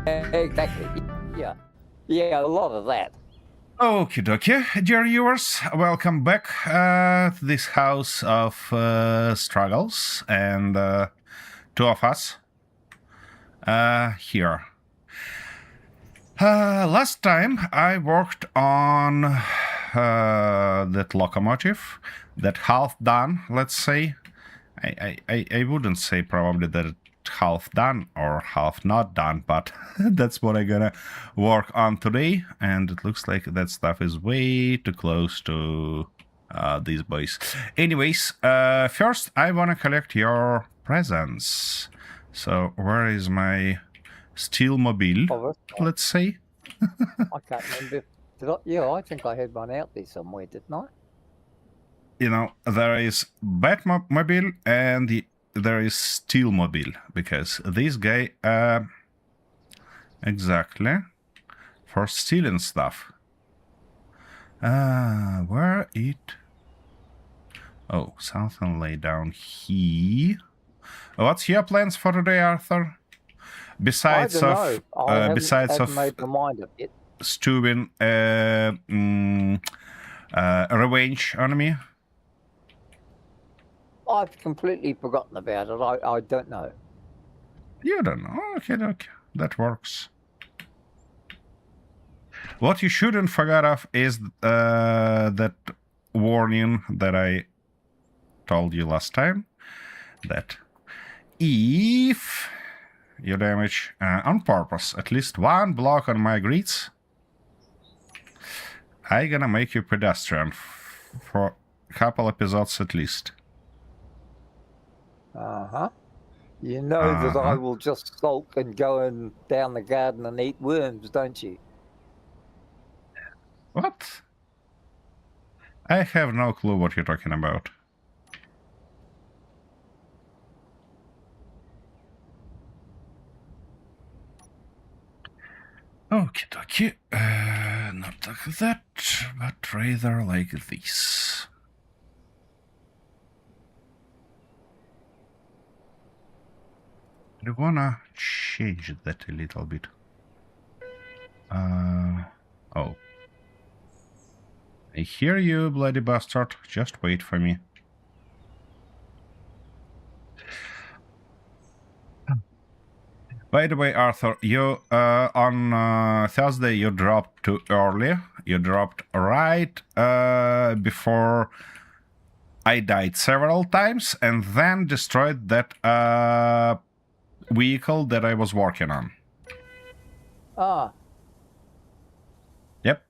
exactly. Yeah. Yeah, a lot of that. Okie dokie, dear viewers, welcome back to this house of struggles, and two of us here. Last time I worked on that locomotive, that half done, let's say. I wouldn't say probably that it's half done or half not done, but that's what I'm gonna work on today, and it looks like that stuff is way too close to these boys. Anyways, first I wanna collect your presents. So where is my steel mobile, let's say? I can't remember. Yeah, I think I had one out there somewhere, didn't I? You know, there is Batmobile and there is Steelmobile, because this guy, exactly, for stealing stuff. Where it? Oh, something lay down here. What's your plans for today, Arthur? Besides of made my mind up yet. Stewing revenge on me. I've completely forgotten about it. I don't know. You don't know? Okay, that works. What you shouldn't forget of is that warning that I told you last time, that if you damage on purpose at least one block on my grids, I gonna make you pedestrian for a couple episodes at least. Uh-huh. You know that I will just sulk and go down the garden and eat worms, don't you? What? I have no clue what you're talking about. Okie dokie. Not like that, but rather like this. I wanna change that a little bit. Oh. I hear you, bloody bastard. Just wait for me. By the way, Arthur, you on Thursday you dropped too early. You dropped right before I died several times, and then destroyed that vehicle that I was working on. Ah. Yep.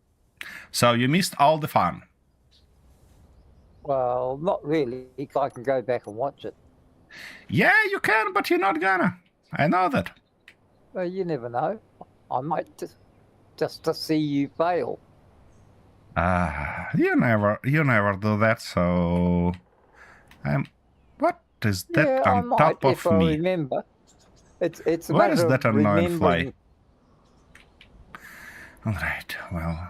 So you missed all the fun. Well, not really. I can go back and watch it. Yeah, you can, but you're not gonna. I know that. Well, you never know. I might just to see you fail. You never do that. So, what is that on top of me? I remember. It's a Where is matter that of annoying fly? remembering. All right. Well.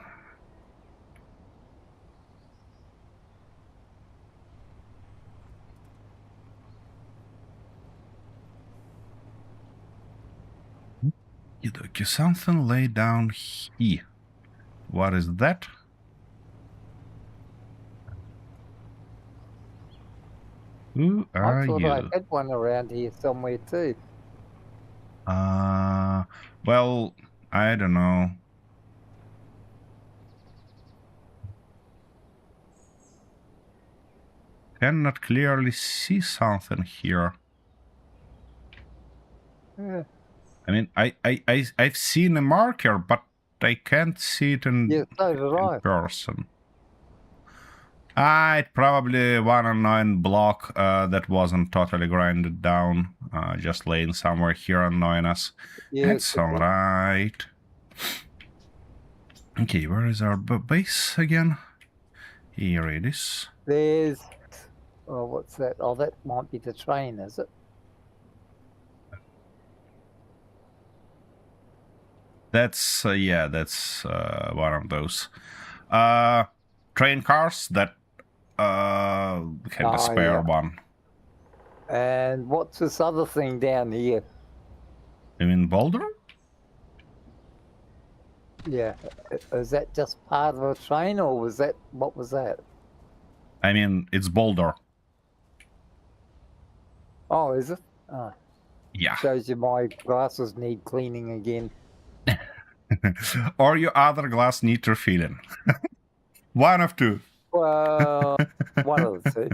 Something lay down here. What is that? Who are you? I thought I had one around here somewhere too. Well, I don't know. Cannot clearly see something here. Yeah. I mean, I've seen a marker, but I can't see it in person. It's probably one unknown block that wasn't totally grinded down, just laying somewhere here annoying us. Yeah, it's alright. Okay, where is our base again? Here it is. There's... Oh, what's that? Oh, that might be the train, is it? That's, yeah, that's one of those train cars that can be spare one. And what's this other thing down here? You mean boulder? Yeah. Is that just part of a train, or was that what was that? I mean, it's boulder. Oh, is it? Oh, Yeah. shows you my glasses need cleaning again. Or your other glass need refilling. One of two. Well, one of the two.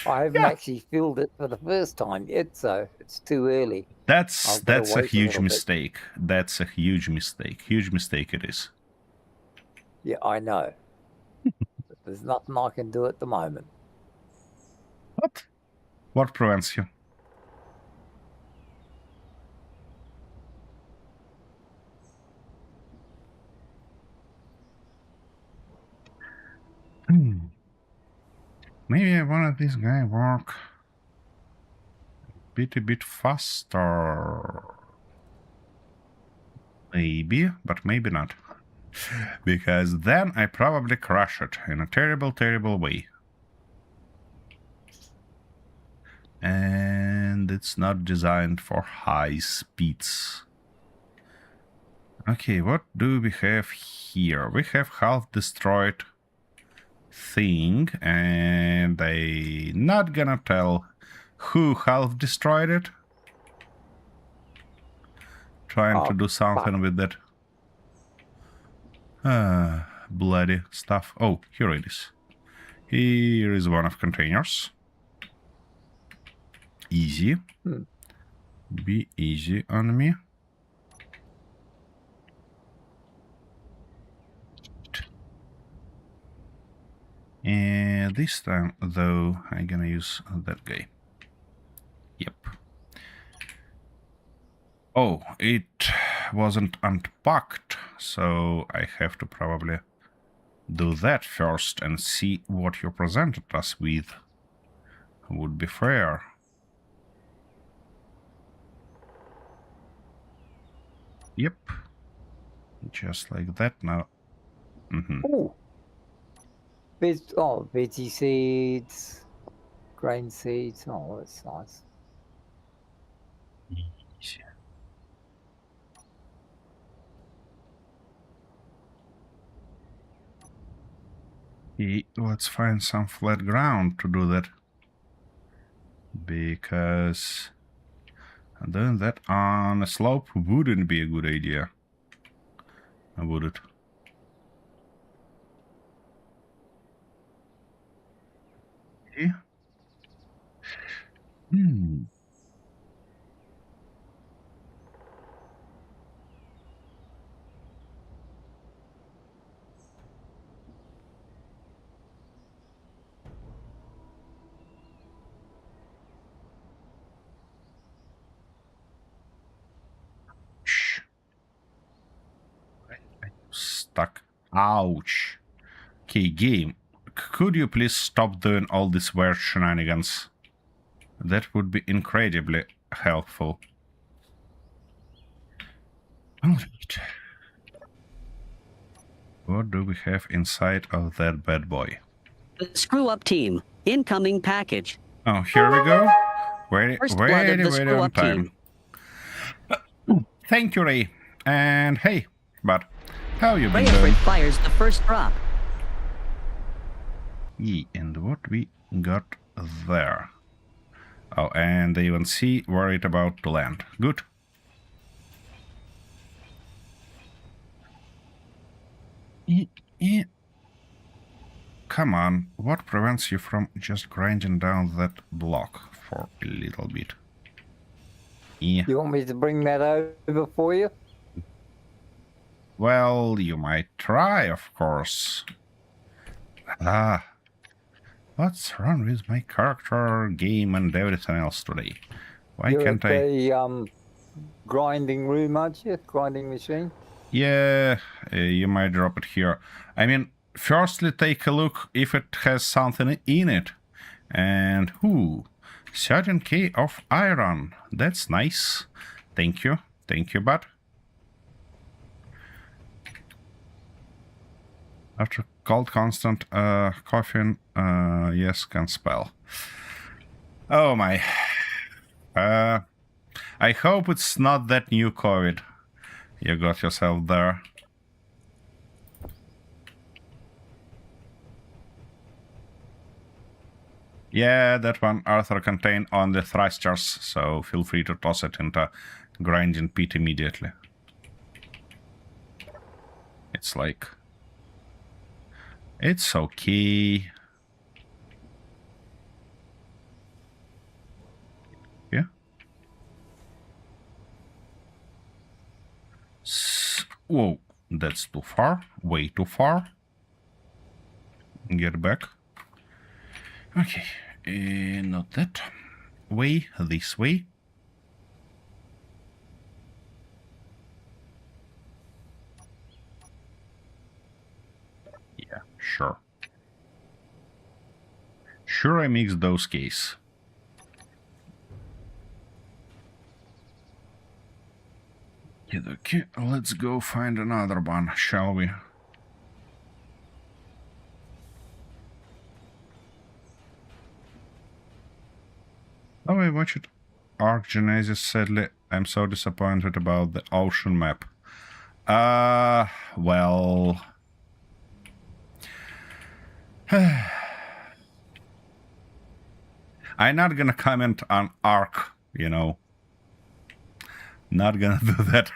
I haven't Yeah. actually filled it for the first time yet, so it's too early. That's I've got to a wait a huge little bit. mistake. That's a huge mistake. Huge mistake it is. Yeah, I know. But there's nothing I can do at the moment. What? What prevents you? Maybe I wanted this guy work a bit faster. Maybe, but maybe not. Because then I probably crush it in a terrible, terrible way. And it's not designed for high speeds. Okay, what do we have here? We have half destroyed thing, and I'm not gonna tell who half destroyed it. Trying to do something with that bloody stuff. Oh, here it is. Here is one of containers. Easy. Be easy on me. And this time, though, I'm gonna use that guy. Yep. Oh, it wasn't unpacked, so I have to probably do that first and see what you presented us with. Would be fair. Yep. Just like that now. Oh, veggie seeds, grain seeds. Oh, that's nice. Let's find some flat ground to do that. Because doing that on a slope wouldn't be a good idea. Would it? Yeah. Shh. I'm stuck. Ouch. Okay, game. Could you please stop doing all these weird shenanigans? That would be incredibly helpful. Alright. What do we have inside of that bad boy? The Screw Up Team. Incoming package. Oh, here we go. Wait on time. Thank you, Ray. And hey, bud, how you been doing? Fires the first drop. Yeah, and what we got there? Oh, and the UNC worried about to land. Good. Come on, what prevents you from just grinding down that block for a little bit? Yeah. You want me to bring that over for you? Well, you might try, of course. What's wrong with my character, game, and everything else today? Why can't I? The grinding room, aren't you? Grinding machine? Yeah, you might drop it here. I mean, firstly, take a look if it has something in it. And, 13k of iron. That's nice. Thank you, bud. After cold constant coughing, yes, can spell. Oh my. I hope it's not that new COVID you got yourself there. Yeah, that one, Arthur, contain only thrusters, so feel free to toss it into grinding pit immediately. It's like... It's okay. Yeah. Whoa, that's too far. Way too far. Get back. Okay, not that way, this way. Yeah, sure. Sure, I mixed those case. Okay, let's go find another one, shall we? Oh, I watch it. Arc Genesis, sadly, I'm so disappointed about the ocean map. Well... I'm not gonna comment on Arc, you know. Not gonna do that.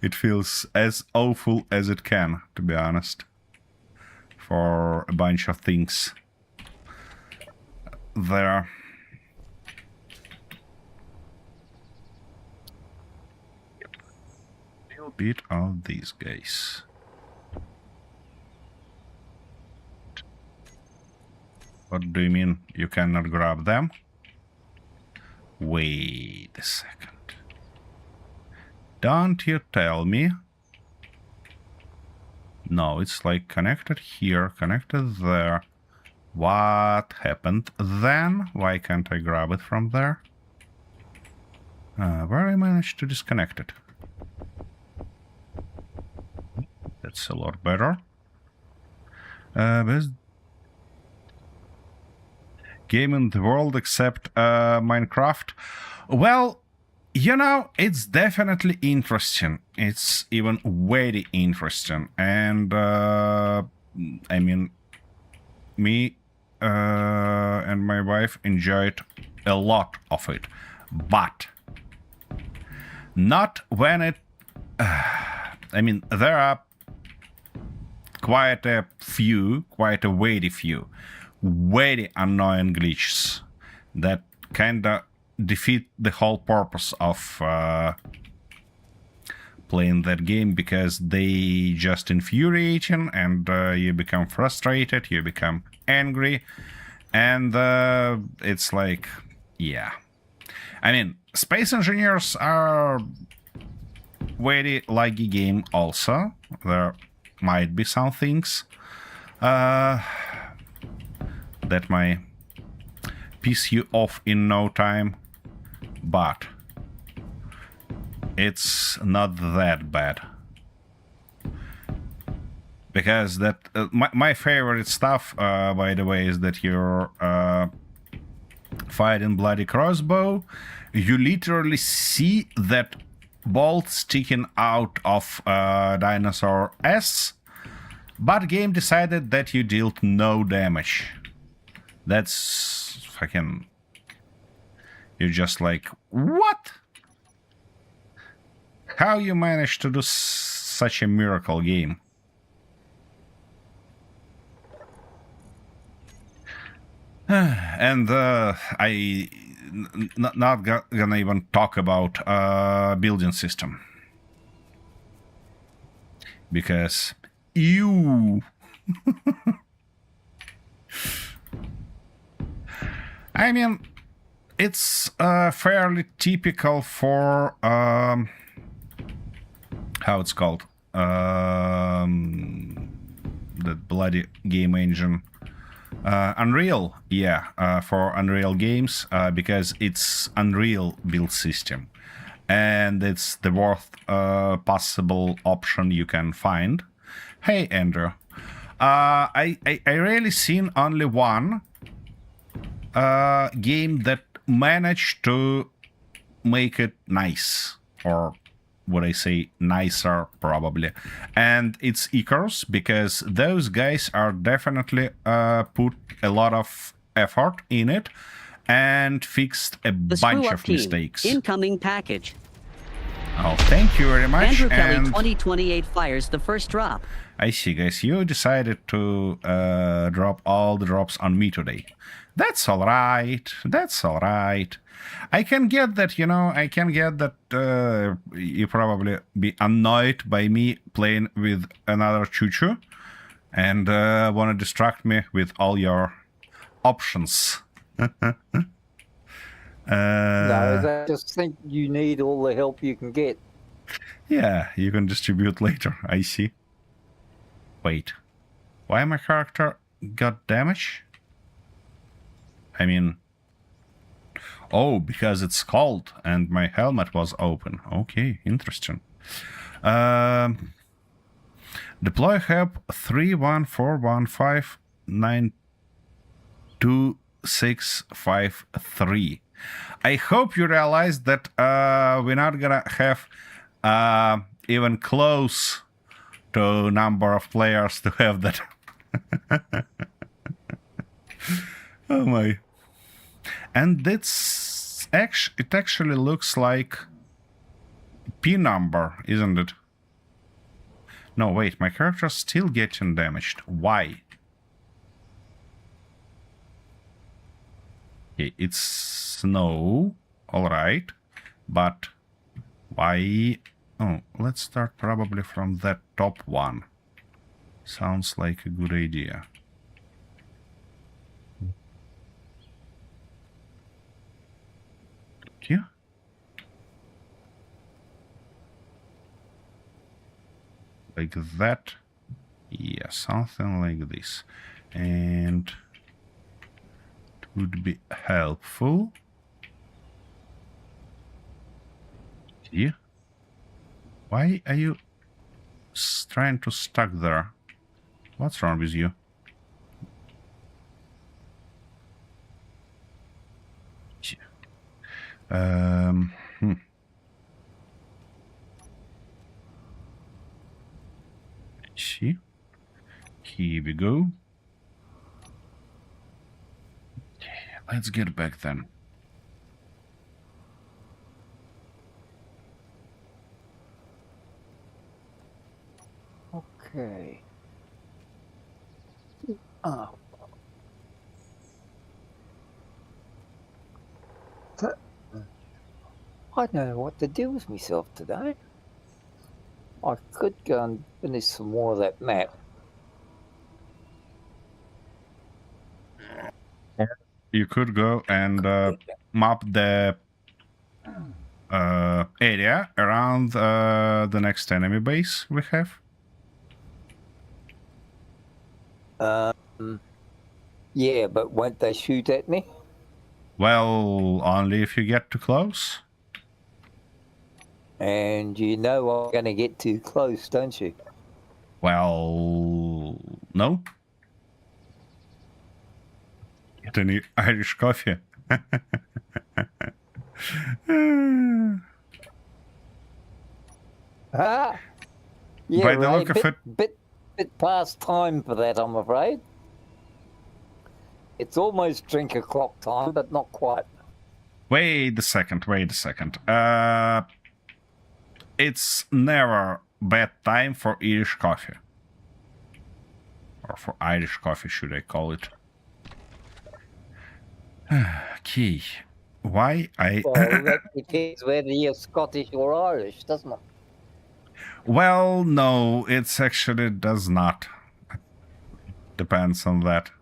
It feels as awful as it can, to be honest. For a bunch of things there. A bit of these guys. What do you mean you cannot grab them? Wait a second. Don't you tell me? No, it's like connected here, connected there. What happened then? Why can't I grab it from there? Where I managed to disconnect it. That's a lot better. Best game in the world except Minecraft. Well, you know, it's definitely interesting. It's even very interesting. And, I mean, me and my wife enjoyed a lot of it. But not when it... I mean, there are quite a very few, very annoying glitches that kinda defeat the whole purpose of playing that game, because they just infuriating, and you become frustrated, you become angry, and it's like, yeah. I mean, Space Engineers are very laggy game also. There might be some things that might piss you off in no time, but it's not that bad. Because that my favorite stuff, by the way, is that you're fighting bloody crossbow. You literally see that bolt sticking out of dinosaur S, but game decided that you dealt no damage. That's fucking... You're just like, what? How you managed to do such a miracle game? And not gonna even talk about building system, because you I mean, it's fairly typical for how it's called, that bloody game engine, Unreal. Yeah, for Unreal games, because it's Unreal build system, and it's the worst possible option you can find. Hey, Andrew. I really seen only one game that managed to make it nice, or would I say, nicer probably. And it's Icarus, because those guys are definitely put a lot of effort in it and fixed a The bunch Screw Up of Team. mistakes. Incoming package. Oh, thank you very much. Andrew Kelly And 2028 fires the first drop. I see, guys, you decided to drop all the drops on me today. That's all right. That's all right. I can get that, you know, I can get that you probably be annoyed by me playing with another choo-choo and want to distract me with all your options. No, they just think you need all the help you can get. Yeah, you can distribute later, I see. Wait, why my character got damage? I mean... Oh, because it's cold and my helmet was open. Okay, interesting. Deploy hub 314159263. I hope you realize that we're not gonna have even close to number of players to have that. Oh my. And it's it actually looks like P number, isn't it? No, wait, my character's still getting damaged. Why? Okay, it's snow, alright, but why? Oh, let's start probably from that top one. Sounds like a good idea. Thank you. Like that. Yeah, something like this. And it would be helpful. Yeah. Why are you trying to stuck there? What's wrong with you? See, here we go. Let's get back then. Okay. Oh. I don't know what to do with myself today. I could go and finish some more of that map. You could go and map the area around the next enemy base we have. Yeah, but won't they shoot at me? Well, only if you get too close. And you know I'm going to get too close, don't you? Well, no. Get any Irish coffee. Ah! Yeah, By the Ray, look of it... bit past time for that, I'm afraid. It's almost drink o'clock time, but not quite. Wait a second, wait a second. It's never bad time for Irish coffee. Or for Irish coffee, should I call it. Okay. Why I... Well, that depends whether you're Scottish or Irish, doesn't it? Well, no, it's actually does not. Depends on that.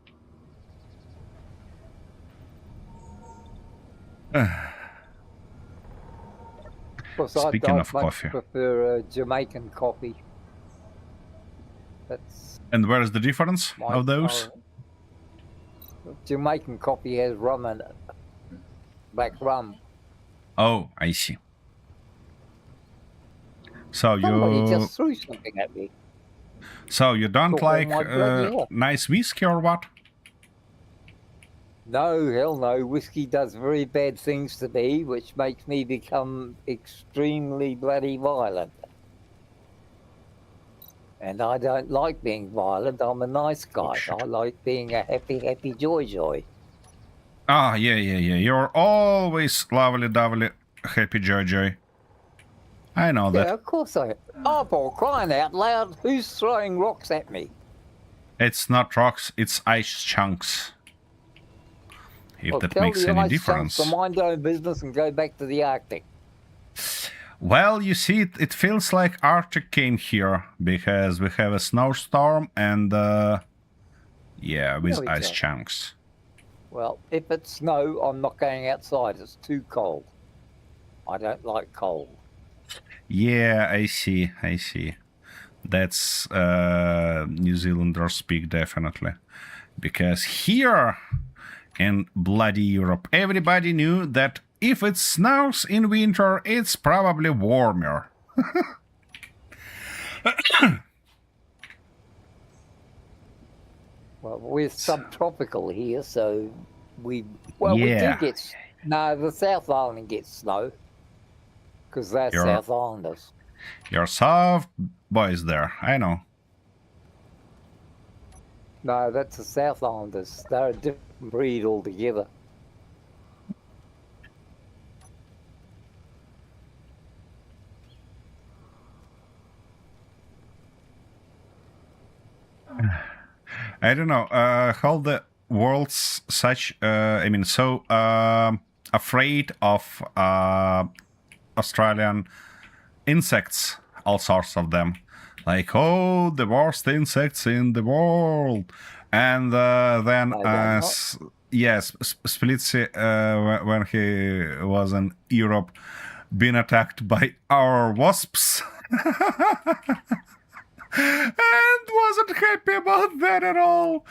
Speaking of coffee. I prefer Jamaican coffee. That's And where is the difference of those? Jamaican coffee has rum in it. Black rum. Oh, I see. So Somebody just threw something at me. So you don't Took all like my bloody off. nice whiskey or what? No, hell no. Whiskey does very bad things to me, which makes me become extremely bloody violent. And I don't like being violent. I'm a nice guy. shit. I like being a happy joy. Ah, yeah. You're always lovely, dovely, happy, joy. I know Yeah, that. of course I am. Oh, for crying out loud, who's throwing rocks at me? It's not rocks, it's ice chunks. If Well, that tell makes the any ice difference. chunks to mind their own business and go back to the Arctic. Well, you see, it feels like Arctic came here because we have a snowstorm and, yeah, with No, it ice doesn't. chunks. Well, if it's snow, I'm not going outside. It's too cold. I don't like cold. Yeah, I see. That's New Zealander speak, definitely. Because here in bloody Europe, everybody knew that if it snows in winter, it's probably warmer. Well, we're subtropical here, so we do Yeah. get. No, the South Island gets snow because they're You're- South Islanders. You're soft boys there, I know. No, that's the South Islanders. They're a different breed altogether. I don't know how the world's such, so afraid of Australian insects, all sorts of them. Like, oh, the worst insects in the world. And then, No, they're not. yes, Splitsy, when he was in Europe, been attacked by our wasps. And wasn't happy about that at all.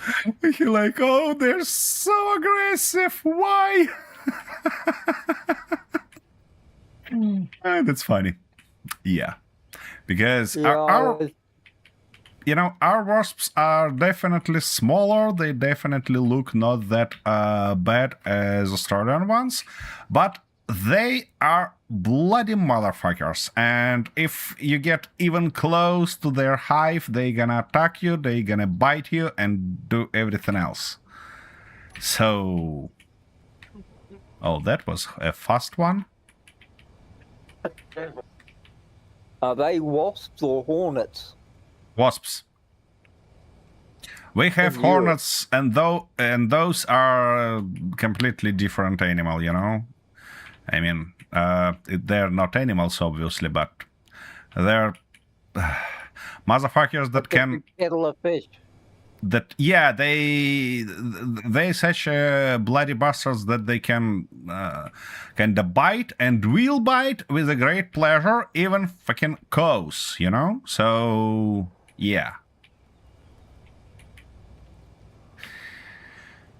He like, oh, they're so aggressive. Why? And it's funny. Yeah. Because our wasps are definitely smaller. They definitely look not that bad as Australian ones, but they are bloody motherfuckers. And if you get even close to their hive, they gonna attack you, they gonna bite you, and do everything else. So, oh, that was a fast one. Are they wasps or hornets? Wasps. We have In hornets, and those are completely different animal. You know, I mean, they're not animals, obviously, but they're motherfuckers that can. Kettle of fish. That yeah, they such bloody bastards that they can bite and will bite with a great pleasure, even fucking cows. You know, so yeah.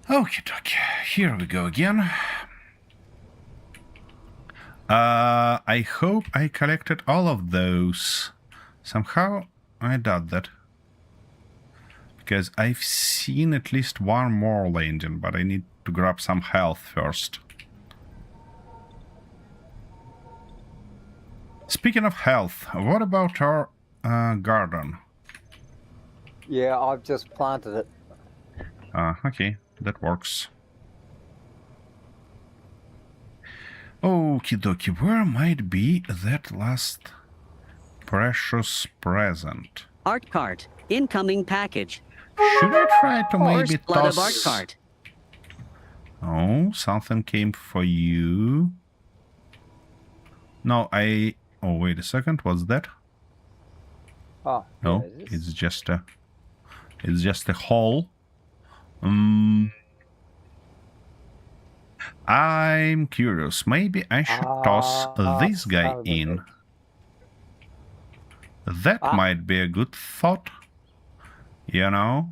Okie dokie, here we go again. I hope I collected all of those. Somehow I doubt that. Because I've seen at least one more landing, but I need to grab some health first. Speaking of health, what about our garden? Yeah, I've just planted it. Okay, that works. Okie dokie, where might be that last precious present? Art cart. Incoming package. Should I try to maybe First blood of art toss... cart. Oh, something came for you. No, Oh, wait a second, what's that? Oh, No, yeah, it is. it's just a hole. I'm curious. Maybe I should toss this guy son of a in. bitch. That might be a good thought. You know?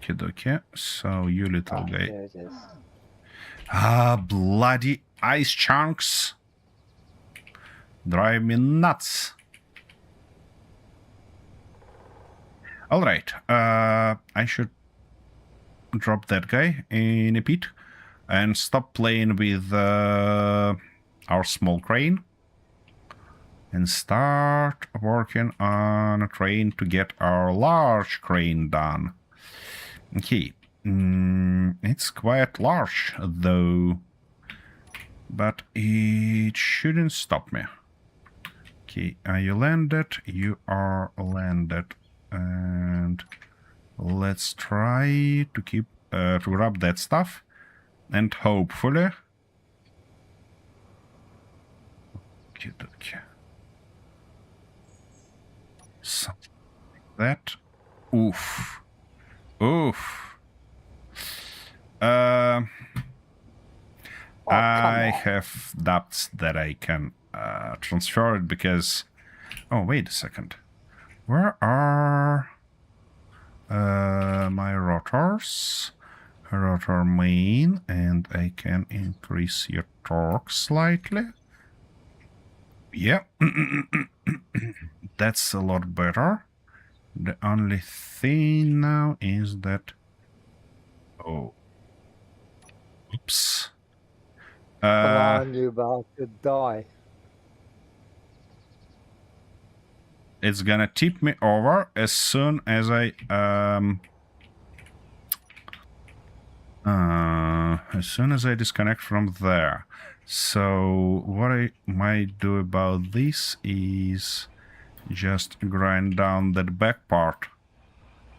Okay, so you little guy. There it is. Bloody ice chunks. Drive me nuts. Alright, I should drop that guy in a pit and stop playing with our small crane and start working on a train to get our large crane done. Okay, it's quite large though, but it shouldn't stop me. Okay, are you landed? You are landed. And let's try to keep to grab that stuff, and hopefully okay. Something like that. Oof. Oh, I come on. have doubts that I can transfer it because... Oh, wait a second. Where are my rotors? Rotor main, and I can increase your torque slightly. Yeah. That's a lot better. The only thing now is that... Oh. Oops. Come on, you bastard, die. It's gonna tip me over as soon as I disconnect from there. So what I might do about this is just grind down that back part.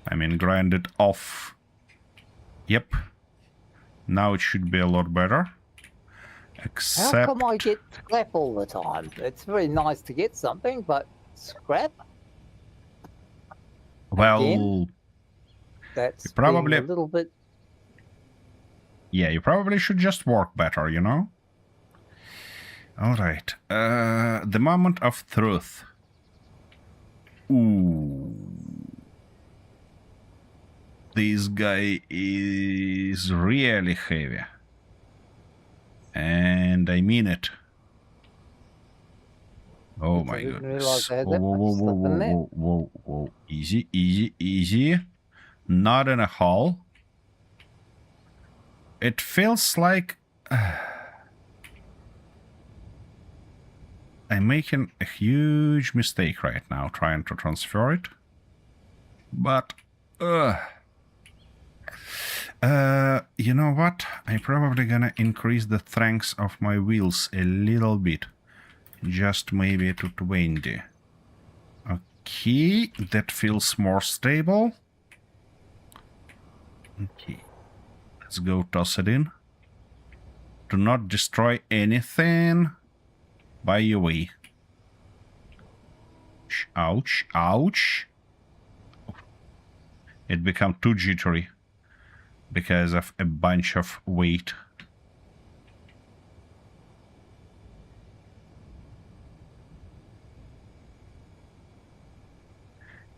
I mean, grind it off. Yep. Now it should be a lot better. Except... How come I get scrap all the time? It's very nice to get something, but scrap? Well... Again? That's probably... being a little bit... Yeah, you probably should just work better, you know? Alright. The moment of truth. Ooh. This guy is really heavy. And I mean it. Oh my goodness. Whoa. Easy. Not in a hole. It feels like... I'm making a huge mistake right now trying to transfer it. But... you know what? I'm probably gonna increase the strength of my wheels a little bit. Just maybe to 20. Okay, that feels more stable. Okay. Let's go toss it in. Do not destroy anything by your way. Ouch. It became too jittery because of a bunch of weight.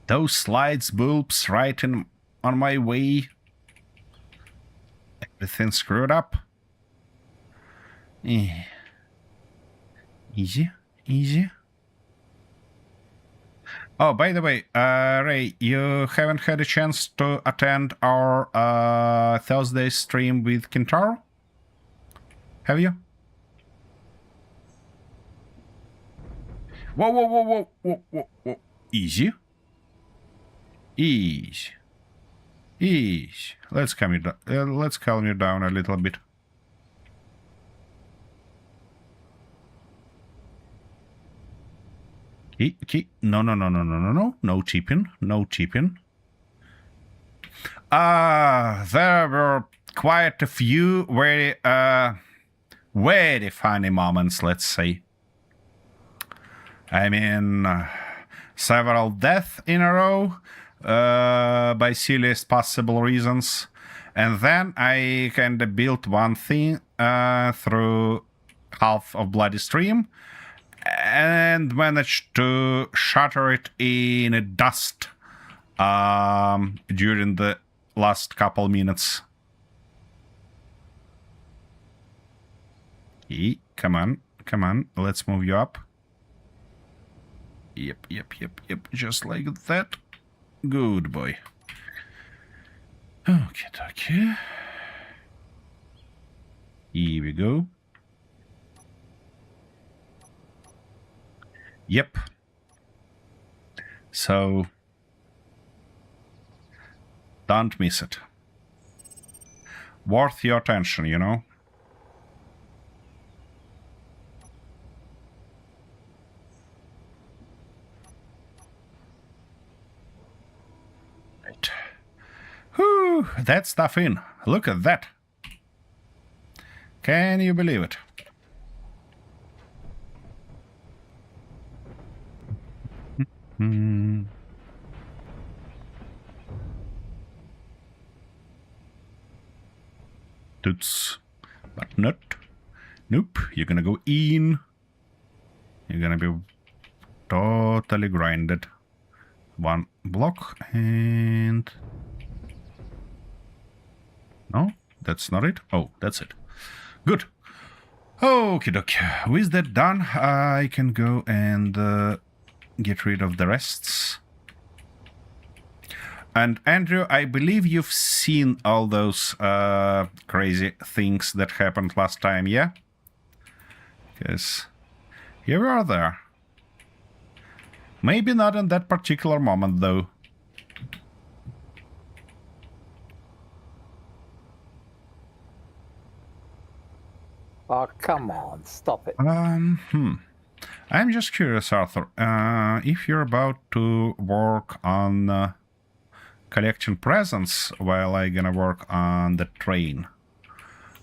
Those slides bulbs right in on my way. Everything screwed up. Easy. Oh, by the way, Ray, you haven't had a chance to attend our Thursday stream with Kintaro? Have you? Whoa. Easy. Let's calm you down a little bit. Okay. No. No tipping. There were quite a few very funny moments, let's say. I mean, several deaths in a row by silliest possible reasons. And then I kind of built one thing through half of Bloody Stream and managed to shatter it in a dust during the last couple minutes. Come on. Let's move you up. Yep. Just like that. Good boy. Okay. Here we go. Yep. So don't miss it. Worth your attention, you know? Right. Whew, that stuff in. Look at that. Can you believe it? Hmm. Toots. But not. Nope. You're gonna go in. You're gonna be totally grinded. One block and... No, that's not it. Oh, that's it. Good. Okie doke. With that done, I can go and get rid of the rests. And Andrew, I believe you've seen all those crazy things that happened last time, yeah? Because here we are there. Maybe not in that particular moment, though. Oh, come on, stop it. I'm just curious, Arthur. If you're about to work on collecting presents while I'm gonna work on the train.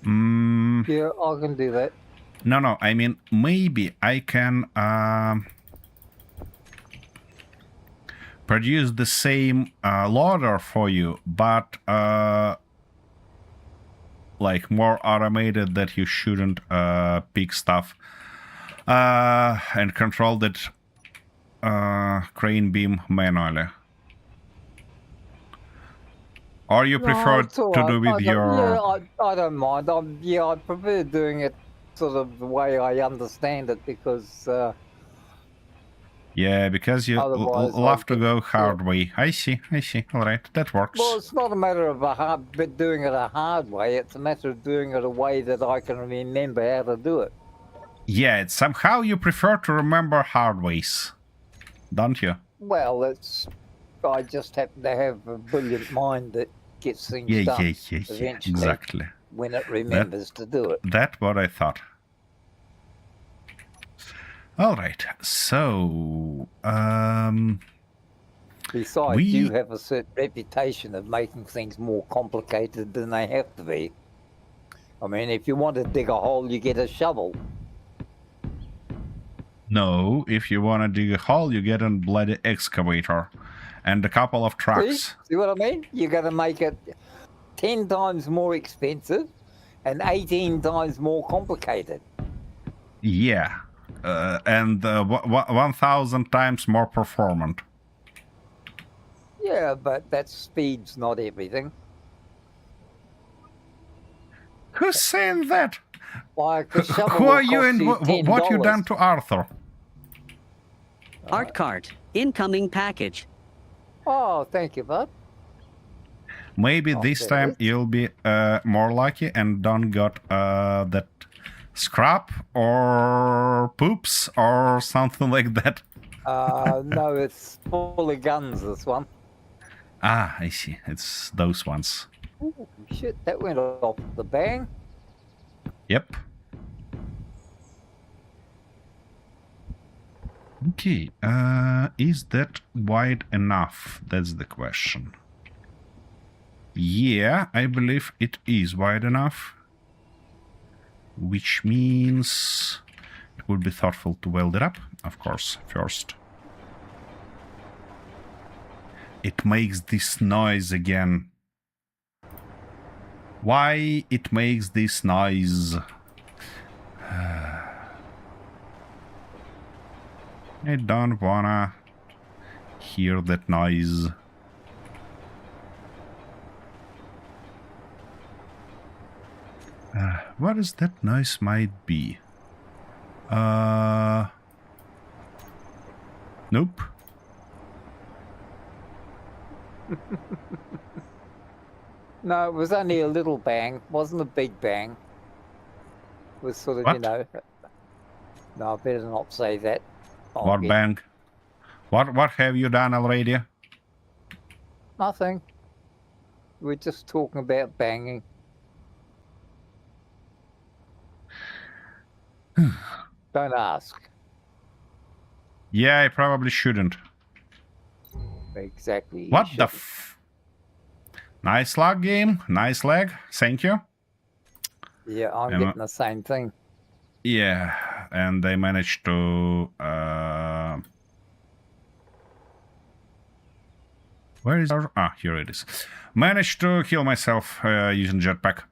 Yeah, I can do that. No, I mean, maybe I can produce the same loader for you, but like more automated, that you shouldn't pick stuff and control that crane beam manually. Or you prefer it's all to right. do with your... Yeah, I don't mind. I prefer doing it sort of the way I understand it because... Yeah, because you Otherwise, love to I'll go hard way. I see. All right, that works. Well, it's not a matter of doing it a hard way. It's a matter of doing it a way that I can remember how to do it. Yeah, it's somehow you prefer to remember hard ways, don't you? Well, I just happen to have a brilliant mind that gets things done eventually exactly. when it remembers to do it. That's what I thought. All right, so Besides, you have a certain reputation of making things more complicated than they have to be. I mean, if you want to dig a hole, you get a shovel. No, if you want to dig a hole, you get a bloody excavator and a couple of trucks. See what I mean? You're going to make it 10 times more expensive and 18 times more complicated. Yeah, and 1,000 times more performant. Yeah, but that speed's not everything. Who's saying that? Like a shovel Who are you will and cost you what you $10. done to Arthur? Art cart. Incoming package. Oh, thank you, bud. Maybe this there time it is. you'll be more lucky and don't got that scrap or poops or something like that. No, it's full of guns, this one. Ah, I see. It's those ones. Ooh, shit, that went off the bang. Yep. Okay, is that wide enough? That's the question. Yeah, I believe it is wide enough. Which means it would be thoughtful to weld it up, of course, first. It makes this noise again. Why it makes this noise? I don't wanna hear that noise. What is that noise might be? Nope. No, it was only a little bang. Wasn't a big bang. It was sort of, you What? know. No, I better not say that. I'll What get bang? What have you done already? nothing. We're just talking about banging. Don't ask. Yeah, I probably shouldn't. Exactly. You What the shouldn't. Nice lag game. Nice lag. Thank you. Yeah, I'm Am I- getting the same thing. Yeah, and I managed to... Where is our... Ah, here it is. Managed to heal myself using jetpack.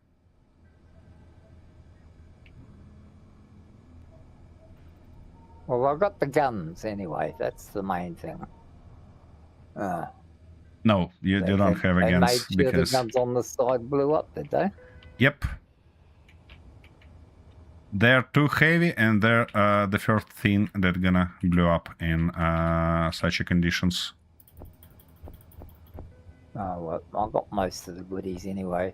Well, I've got the guns anyway. That's the main thing. No, you don't have They made against sure the because... guns on the side blew up, did they? Yep. They're too heavy, and they're the first thing that gonna blow up in such conditions. Oh, well, I got most of the goodies anyway.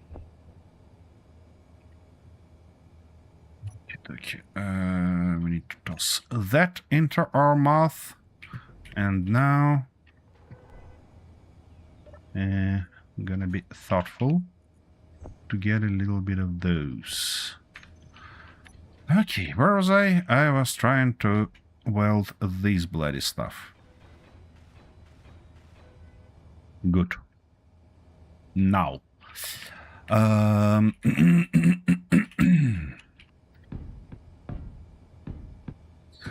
Okay, we need to toss that into our mouth, and now I'm gonna be thoughtful to get a little bit of those. Okay, where was I? I was trying to weld this bloody stuff. Good. Now.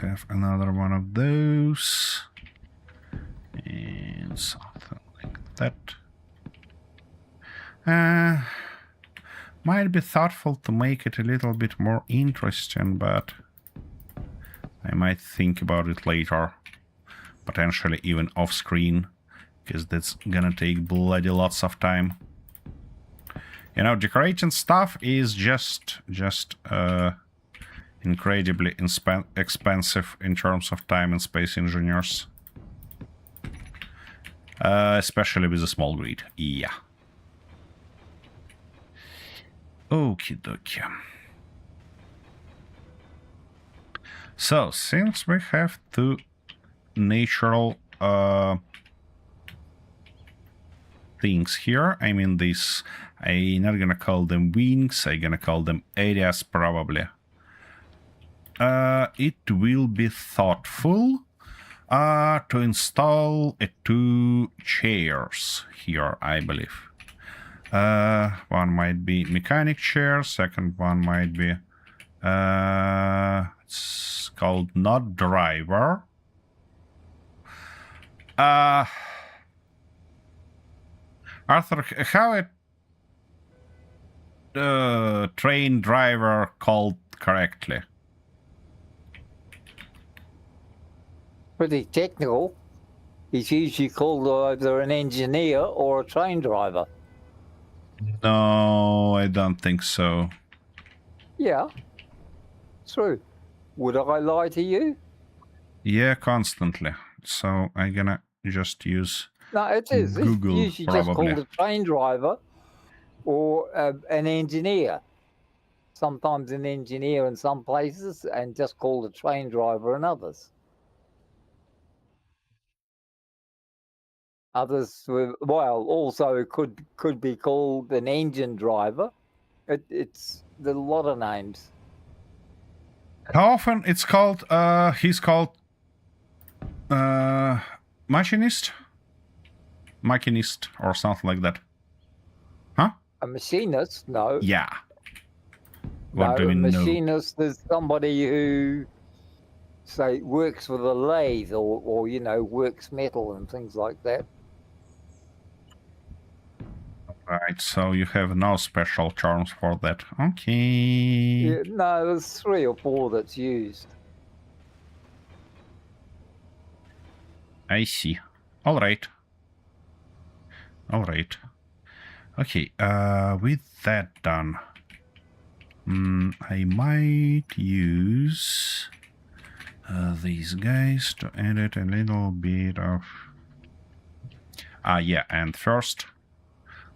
Have another one of those. And something like that. Might be thoughtful to make it a little bit more interesting, but I might think about it later. Potentially even off screen, because that's gonna take bloody lots of time. You know, decorating stuff is just incredibly expensive in terms of time and space engineers. Especially with a small grid. Yeah. Okie dokie. So, since we have two natural things here, I mean this, I'm not gonna call them wings, I'm gonna call them areas probably. It will be thoughtful to install two chairs here, I believe. One might be mechanic chair, second one might be it's called not driver. Arthur, how it train driver called correctly? Pretty technical. He's usually called either an engineer or a train driver. No, I don't think so. Yeah, true. Would I lie to you? Yeah, constantly. So I'm gonna just use No, it is. Google, It's usually just probably. called a train driver or an engineer. Sometimes an engineer in some places and just called a train driver in others. Others, well, also could be called an engine driver. It's a lot of names. How often it's called? He's called machinist, or something like that. Huh? A machinist? No. Yeah. What No, do we a know? machinist is somebody who, say, works with a lathe or you know, works metal and things like that. Right, so you have no special terms for that. Okay. Yeah, no, there's 3 or 4 that's used. I see. All right. All right. Okay, with that done, I might use these guys to edit a little bit of... yeah, and first,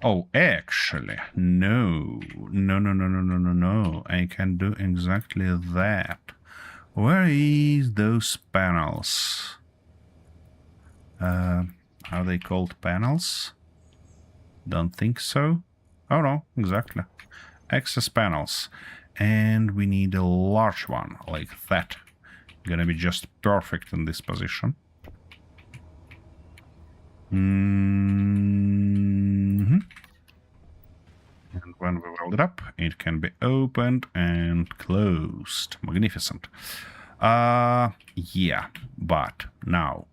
Oh, actually, no. No. I can do exactly that. Where is those panels? Are they called panels? Don't think so. Oh no, exactly. Access panels. And we need a large one, like that. Gonna be just perfect in this position. And when we weld it up, it can be opened and closed. Magnificent. Yeah, but now.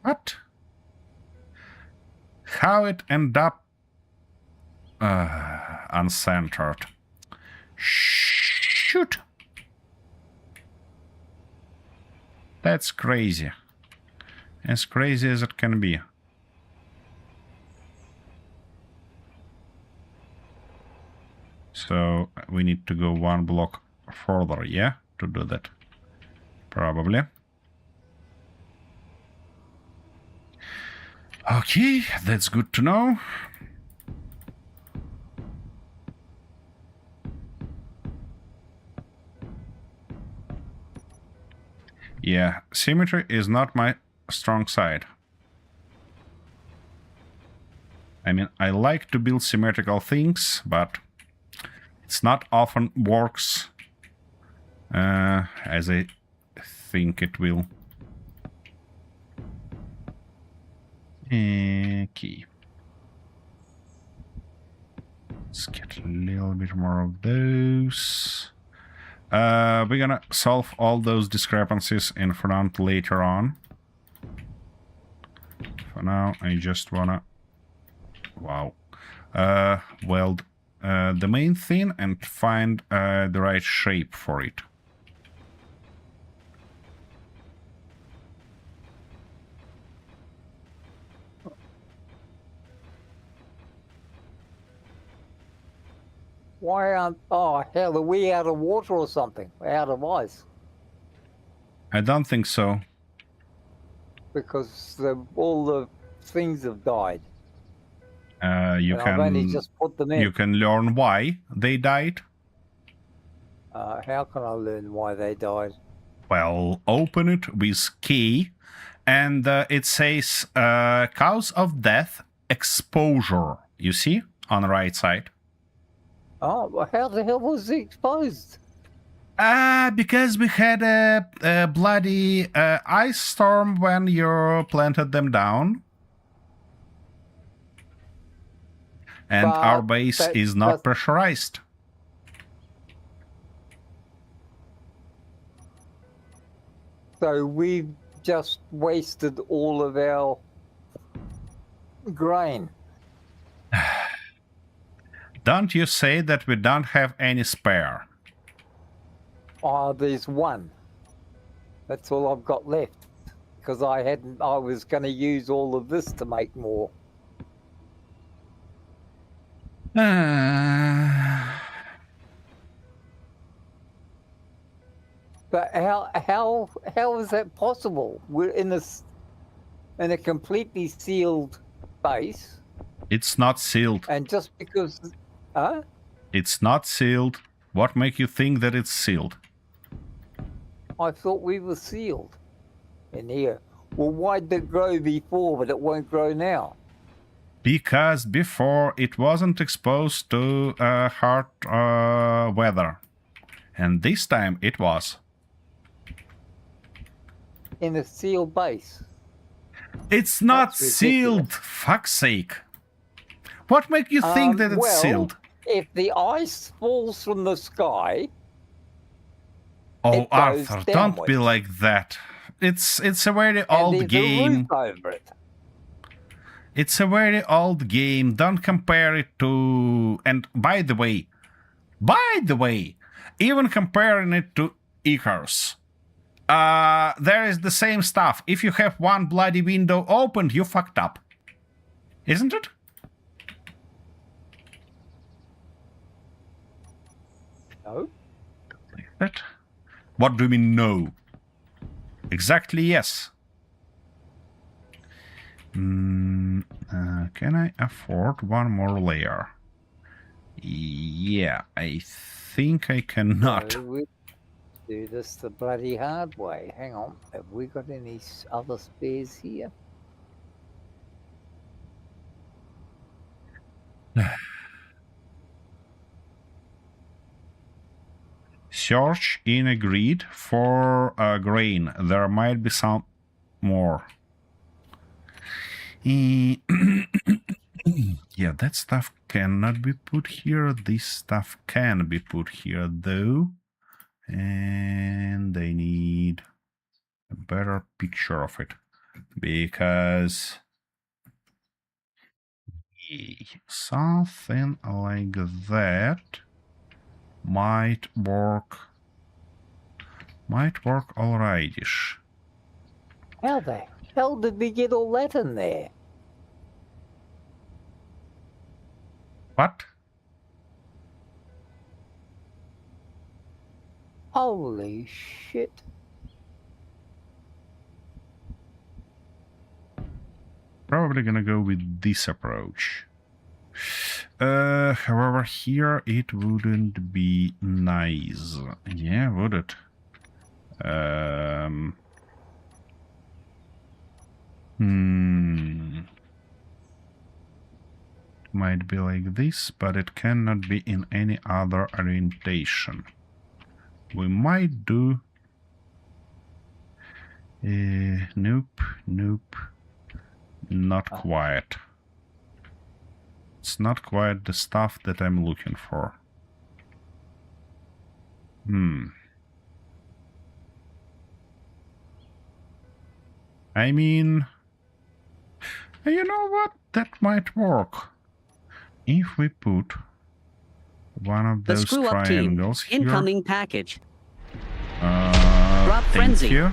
What? How it end up uncentered? Shoot! That's crazy. As crazy as it can be. So we need to go one block further, yeah, to do that. Probably. Okay, that's good to know. Yeah, symmetry is not my strong side. I mean, I like to build symmetrical things, but it's not often works as I think it will. Okay. Let's get a little bit more of those. We're gonna solve all those discrepancies in front later on. For now, I just wanna... Wow. Weld the main thing and find the right shape for it. Why aren't... Oh, hell, are we out of water or something? We're out of ice. I don't think so. Because all the things have died. You and I've only just put them in. You can learn why they died. How can I learn why they died? Well, open it with key, and it says cause of death, exposure. You see? On the right side. Oh, well, how the hell was it exposed? Because we had a bloody ice storm when you planted them down. And But our base is not pressurized. So we've just wasted all of our grain. Don't you say that we don't have any spare? There's one. That's all I've got left. Because I was going to use all of this to make more. But how is that possible? We're in a completely sealed base. It's not sealed. And just because, huh? It's not sealed. What make you think that it's sealed? I thought we were sealed in here. Well, why did it grow before, but it won't grow now? Because before it wasn't exposed to hard weather. And this time it was. In a sealed base. It's not sealed, fuck's sake. What make you think that it's sealed? If the ice falls from the sky... Oh, Arthur, don't be like that. It's a very old game. Over it. It's a very old game. Don't compare it to... And by the way, even comparing it to Icarus, there is the same stuff. If you have one bloody window opened, you fucked up. Isn't it? No. Like that? What do you mean no? Exactly yes. Can I afford one more layer? Yeah, I think I cannot. So we do this the bloody hard way. Hang on. Have we got any other spares here? Search in a grid for a grain. There might be some more. Yeah, that stuff cannot be put here. This stuff can be put here, though. And I need a better picture of it. Because something like that might work alrightish. How the hell did we get all that in there? What? Holy shit. Probably gonna go with this approach. However, here it wouldn't be nice. Yeah, would it? Might be like this, but it cannot be in any other orientation. We might do... nope, not quite. It's not quite the stuff that I'm looking for. I mean... You know what? That might work. If we put one of The those screw-up team. triangles here... Incoming package. Drop frenzy. Thank you.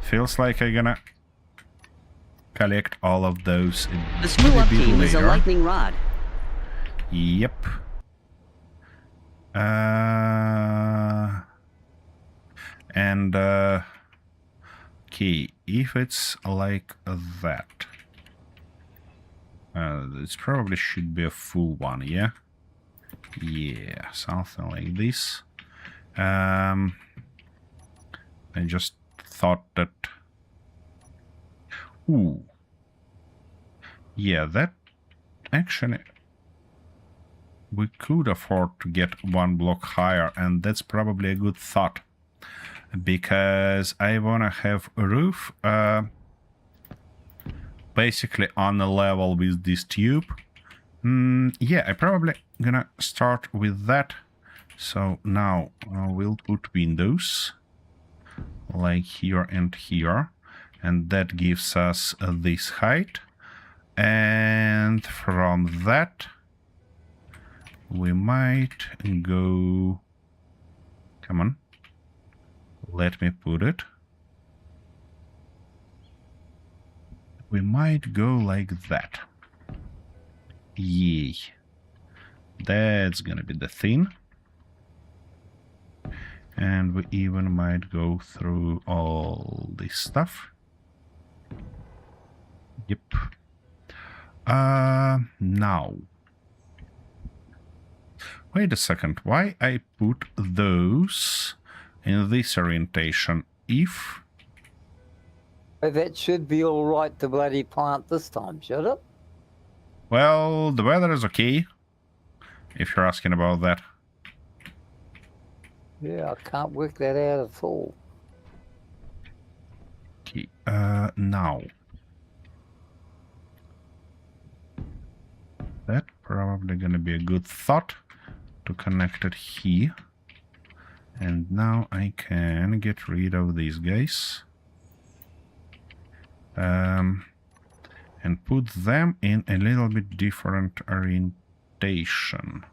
Feels like I'm gonna collect all of those The screw-up team is a later. lightning rod. Yep. Okay, if it's like that, it probably should be a full one, yeah? Yeah, something like this. I just thought that... Ooh. Yeah, that actually... We could afford to get one block higher, and that's probably a good thought. Because I want to have a roof basically on a level with this tube. Yeah, I probably gonna start with that. So now we'll put windows like here and here, and that gives us this height. And from that we might go... Come on. Let me put it. We might go like that. Yay. That's gonna be the thing. And we even might go through all this stuff. Yep. Now. Wait a second. Why I put those in this orientation? If... But that should be all right to bloody plant this time, should it? Well, the weather is okay. If you're asking about that. Yeah, I can't work that out at all. Okay, now. That probably gonna be a good thought to connect it here. And now I can get rid of these guys. And put them in a little bit different orientation.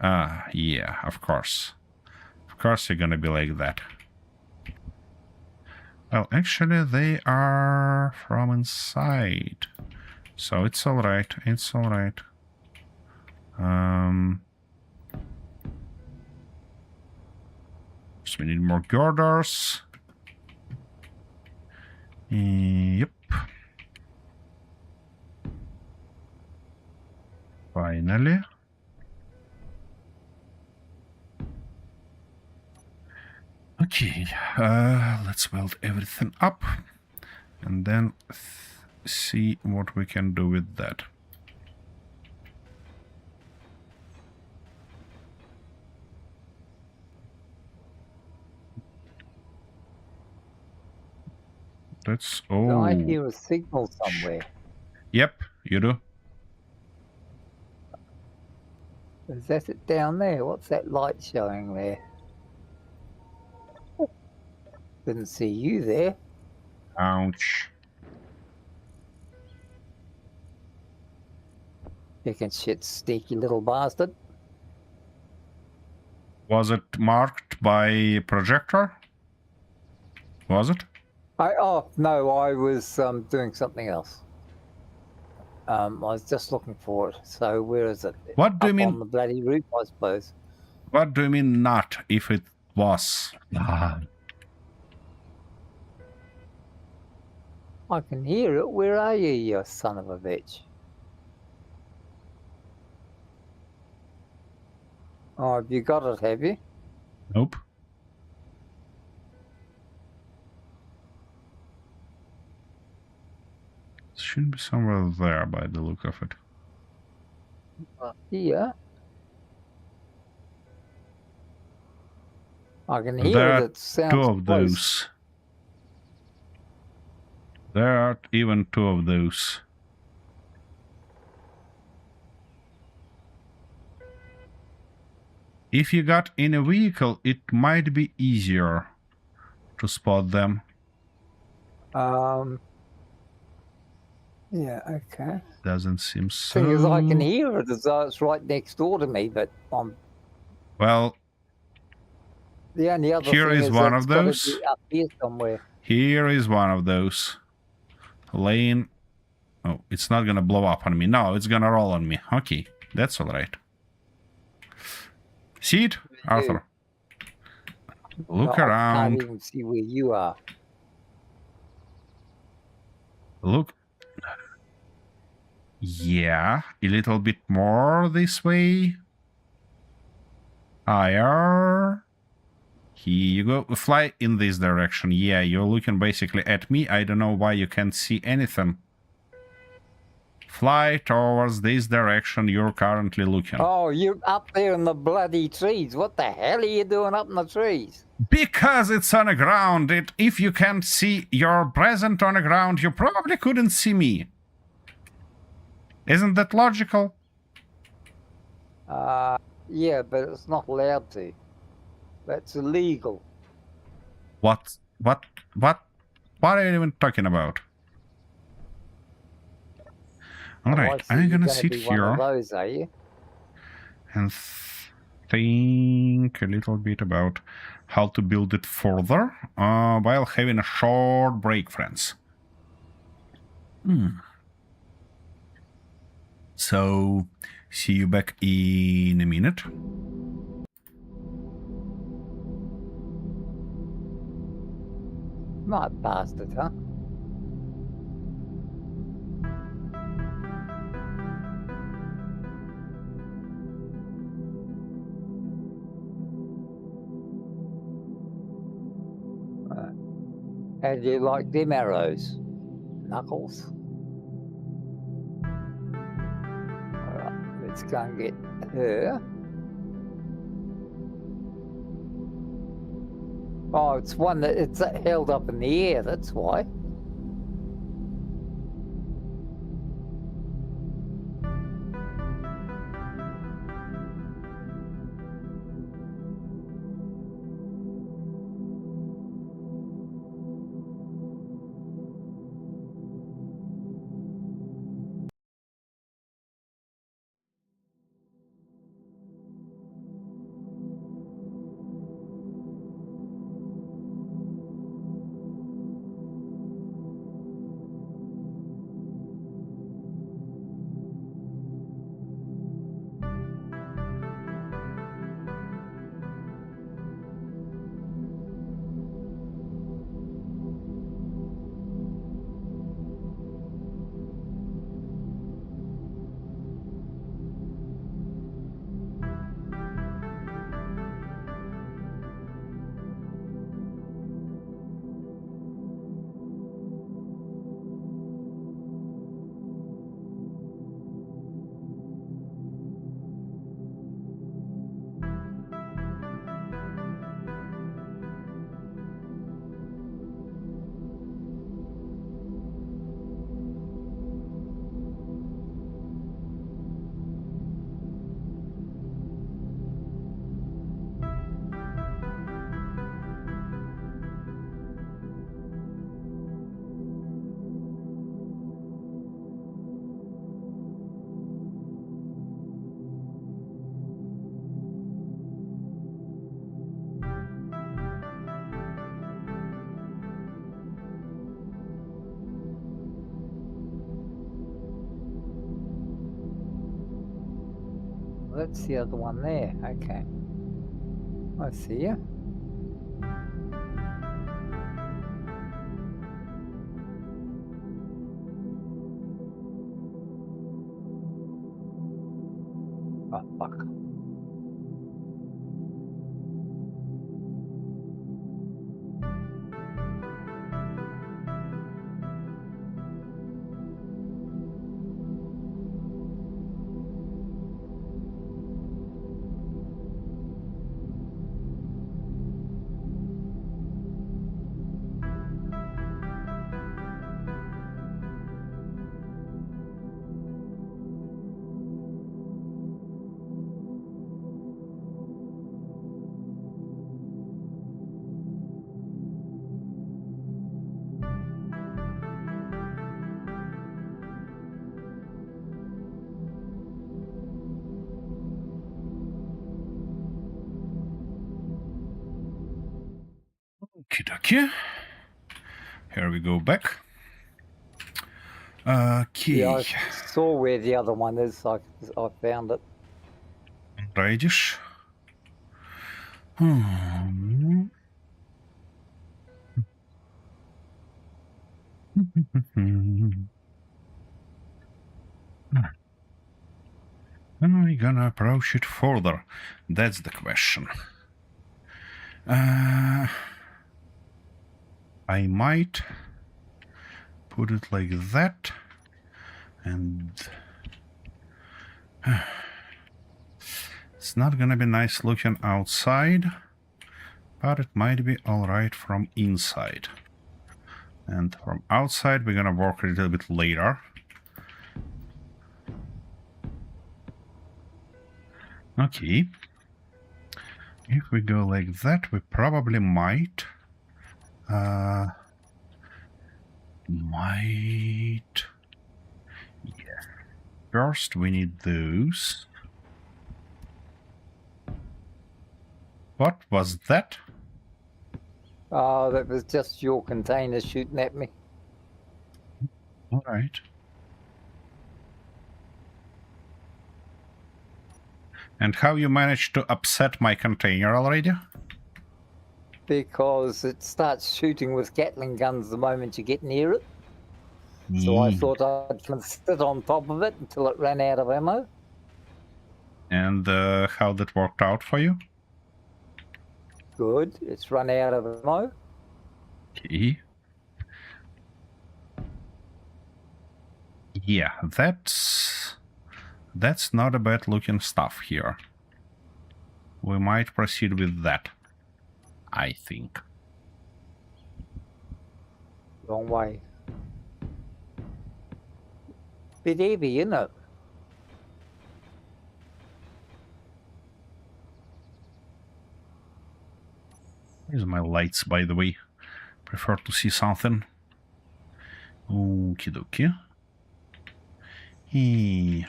Yeah, of course. Of course you're gonna be like that. Well, actually, they are from inside. So it's alright, it's alright. So we need more girders. Yep. Finally. Okay, let's weld everything up and then see what we can do with that. That's I oh. hear a signal somewhere. Yep, you do. Is that it down there? What's that light showing there? Didn't see you there. Ouch. Chicken shit, sneaky little bastard. Was it marked by projector? Was it? Oh no, I was doing something else. I was just looking for it. So where is it? What do you Up mean? on the bloody roof, I suppose. What do you mean not if it was? I can hear it. Where are you, you son of a bitch? Oh, have you got it, have you? Nope. It should be somewhere there by the look of it. Here. I can hear There it. are It sounds two of close. those. There are even two of those. If you got in a vehicle, it might be easier to spot them. Yeah, okay. Doesn't seem so. Thing is, I can hear it as though it's right next door to me, but Well, the only other here thing is is one it's of got to those. be up here somewhere. Here is one of those. Lane. Oh, it's not gonna blow up on me. No, it's gonna roll on me. Okay, that's all right. See it, Arthur? Look No, I around. can't even see where you are. Look. Yeah, a little bit more this way. Higher. Here you go. Fly in this direction. Yeah, you're looking basically at me. I don't know why you can't see anything. Fly towards this direction you're currently looking. Oh, you're up there in the bloody trees. What the hell are you doing up in the trees? Because it's on the ground. If you can't see you're present on the ground, you probably couldn't see me. Isn't that logical? Yeah, but it's not allowed to. That's illegal. What are you even talking about? All right, I see I'm you're gonna gonna sit be one of here those, are you? and think a little bit about how to build it further while having a short break, friends. So, see you back in a minute. Not bastard, huh? How do you like them arrows, Knuckles? Alright, let's go and get her. Oh, it's one that it's held up in the air, that's why. that's the other one there. Okay. I see you. Oh, fuck. Okie dokie. Here we go back. Okay. Yeah, I saw where the other one is. I found it. Rightish. Am I gonna approach it further? That's the question. I might put it like that, and it's not gonna be nice looking outside, but it might be alright from inside. And from outside, we're gonna work a little bit later. Okay. If we go like that, we probably might... Yeah. First, we need those. What was that? Oh, that was just your container shooting at me. All right. And how you managed to upset my container already? Because it starts shooting with Gatling guns the moment you get near it. So I thought I'd sit on top of it until it ran out of ammo. And how that worked out for you? Good. It's run out of ammo. Okay. Yeah, that's not a bad looking stuff here. We might proceed with that, I think. Wrong way. Bit heavy, isn't it? Here's my lights, by the way. Prefer to see something. Okie dokie. Hey.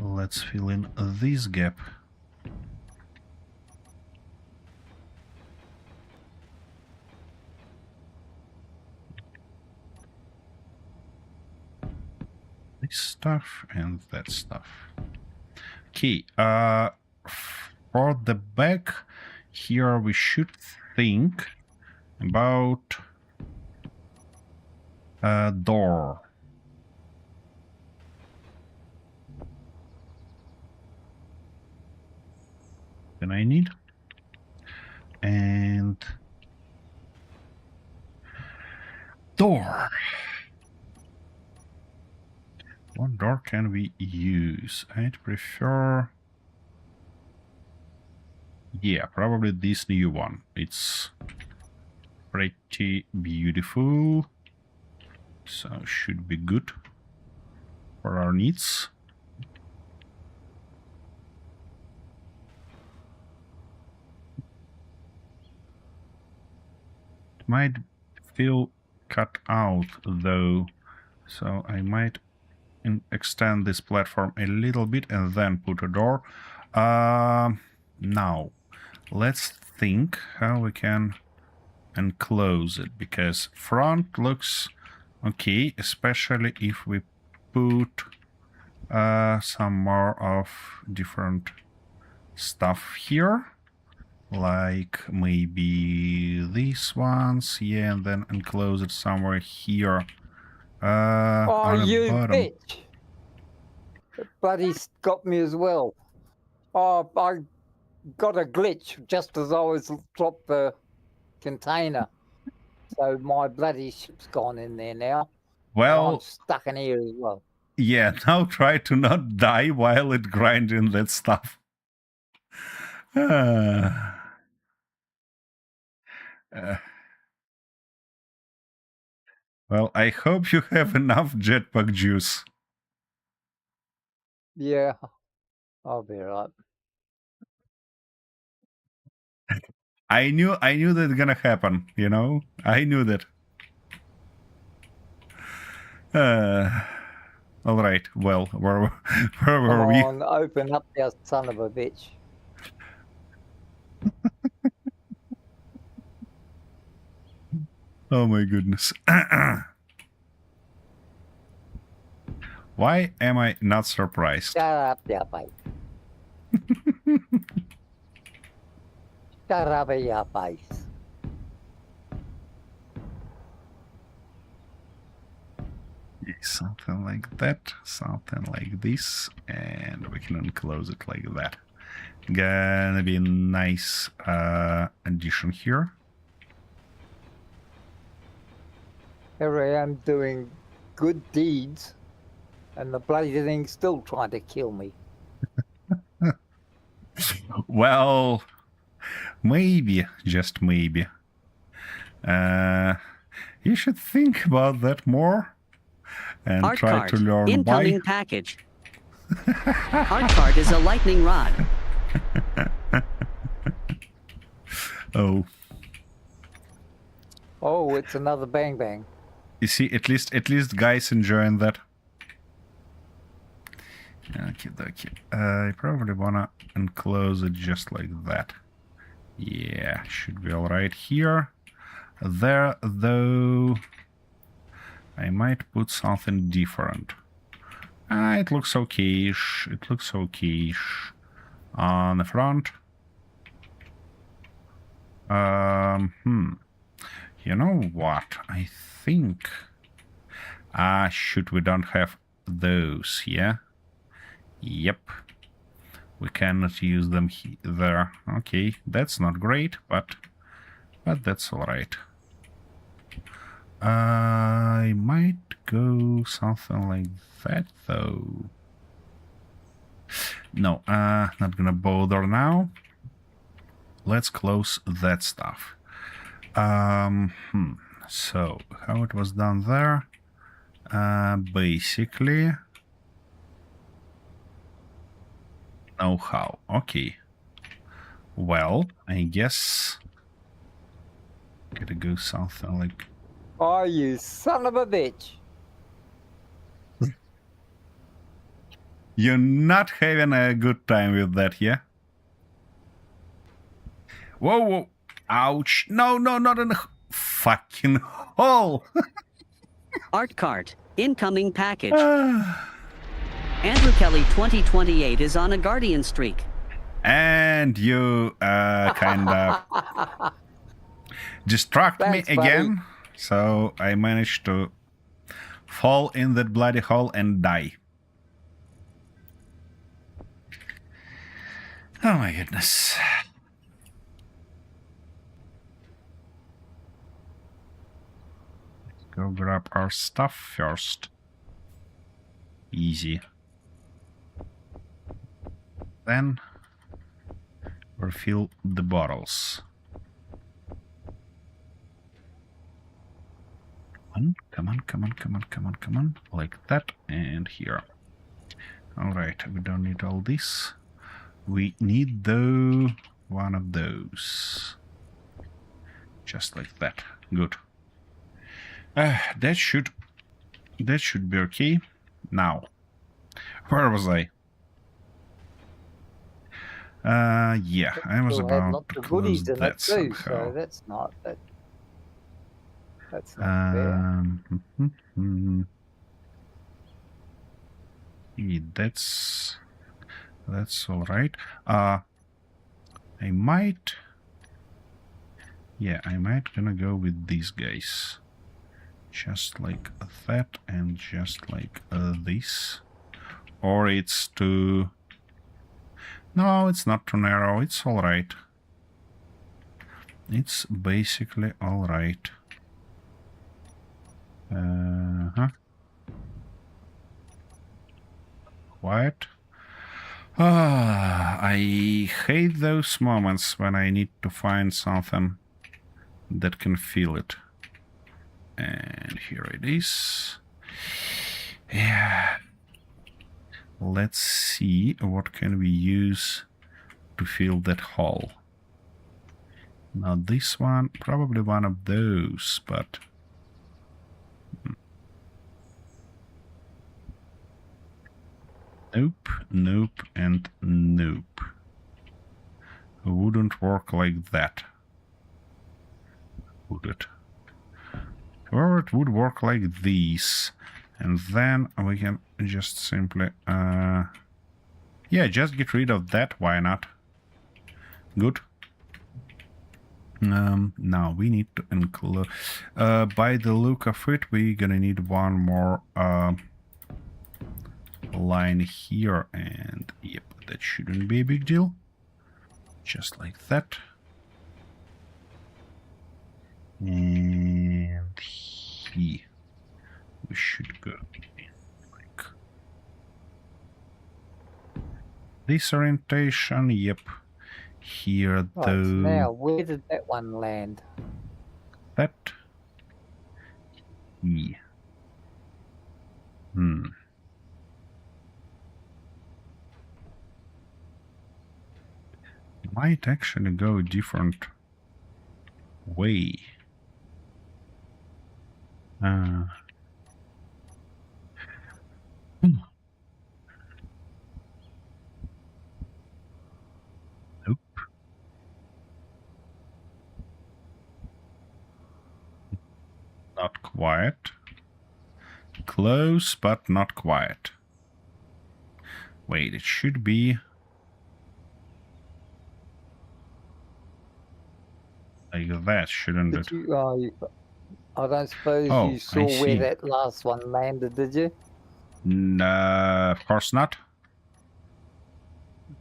Let's fill in this gap. This stuff and that stuff. Okay, for the back here we should think about a door. That I need. And door. What door can we use? I'd prefer... Yeah, probably this new one. It's pretty beautiful. So should be good for our needs. It might feel cut out though, so I might extend this platform a little bit and then put a door. Now, let's think how we can enclose it, because front looks okay, especially if we put some more of different stuff here. Like maybe these ones, yeah, and then enclose it somewhere here. Oh, On the you bottom. bitch! Buddy's got me as well. Oh, I got a glitch just as I was dropped the container. So my bloody ship's gone in there now. And I'm Well, stuck in here as well. yeah, now try to not die while it grinding that stuff. Well, I hope you have enough jetpack juice. Yeah, I'll be right. I knew that's gonna happen, you know? I knew that. All right, well, where Come were we? on, open up, you son of a bitch. Oh my goodness. Why am I not surprised? Shut up, you face. Shut up, your face. Something like that, something like this, and we can unclose it like that. Gonna be a nice addition here. Here I am doing good deeds, and the bloody thing's still trying to kill me. Well, maybe, just maybe. You should think about that more and Art try card. to learn Incoming why. package. Art card is a lightning rod. Oh, Oh, it's another bang bang. you see, at least guys enjoying that. Okay. I probably wanna enclose it just like that. Yeah, should be all right here. There, though, I might put something different. It looks okay-ish. It looks okay-ish. On the front. You know what? I think... shoot, we don't have those, yeah? Yep. We cannot use them there. Okay, that's not great, but that's alright. I might go something like that, though. No, not gonna bother now. Let's close that stuff. So, how it was done there? Basically... know-how. Okay. Well, I guess... gotta go something like... Oh, you son of a bitch. You're not having a good time with that, yeah? Whoa. Ouch. No, not in the fucking hole. Art card. Incoming package. Andrew Kelly 2028 is on a guardian streak. And you kinda distract Thanks, me buddy. again. So I managed to fall in that bloody hole and die. Oh my goodness. Let's go grab our stuff first. Easy. Then refill the bottles. Come on. Like that, and here. Alright, we don't need all this. We need, though, one of those. Just like that. Good. That should be okay. Now, where was I? Yeah, I was Still had about lots to of close goodies in that it too, somehow. so that's not fair. Yeah, that's all right. I might gonna go with these guys. Just like that and just like this. Or it's too... No, it's not too narrow. It's all right. It's basically all right. Quiet. I hate those moments when I need to find something that can feel it. And here it is. Yeah. Let's see what can we use to fill that hole. Not this one, probably one of those, but... Nope, nope, and nope. Wouldn't work like that. Would it? Or it would work like these. And then we can just simply... yeah, just get rid of that, why not? Good. Now we need to include... by the look of it, we're gonna need one more line here, and yep, that shouldn't be a big deal. Just like that. And here we should go like this orientation. Yep. Here, Right, though. now, where did that one land? That. Yeah. Might actually go a different way. Nope. Not quite. Close, but not quite. Wait, it should be... like that, shouldn't it? I don't suppose Oh, you saw I where see. that last one landed, did you? No, of course not.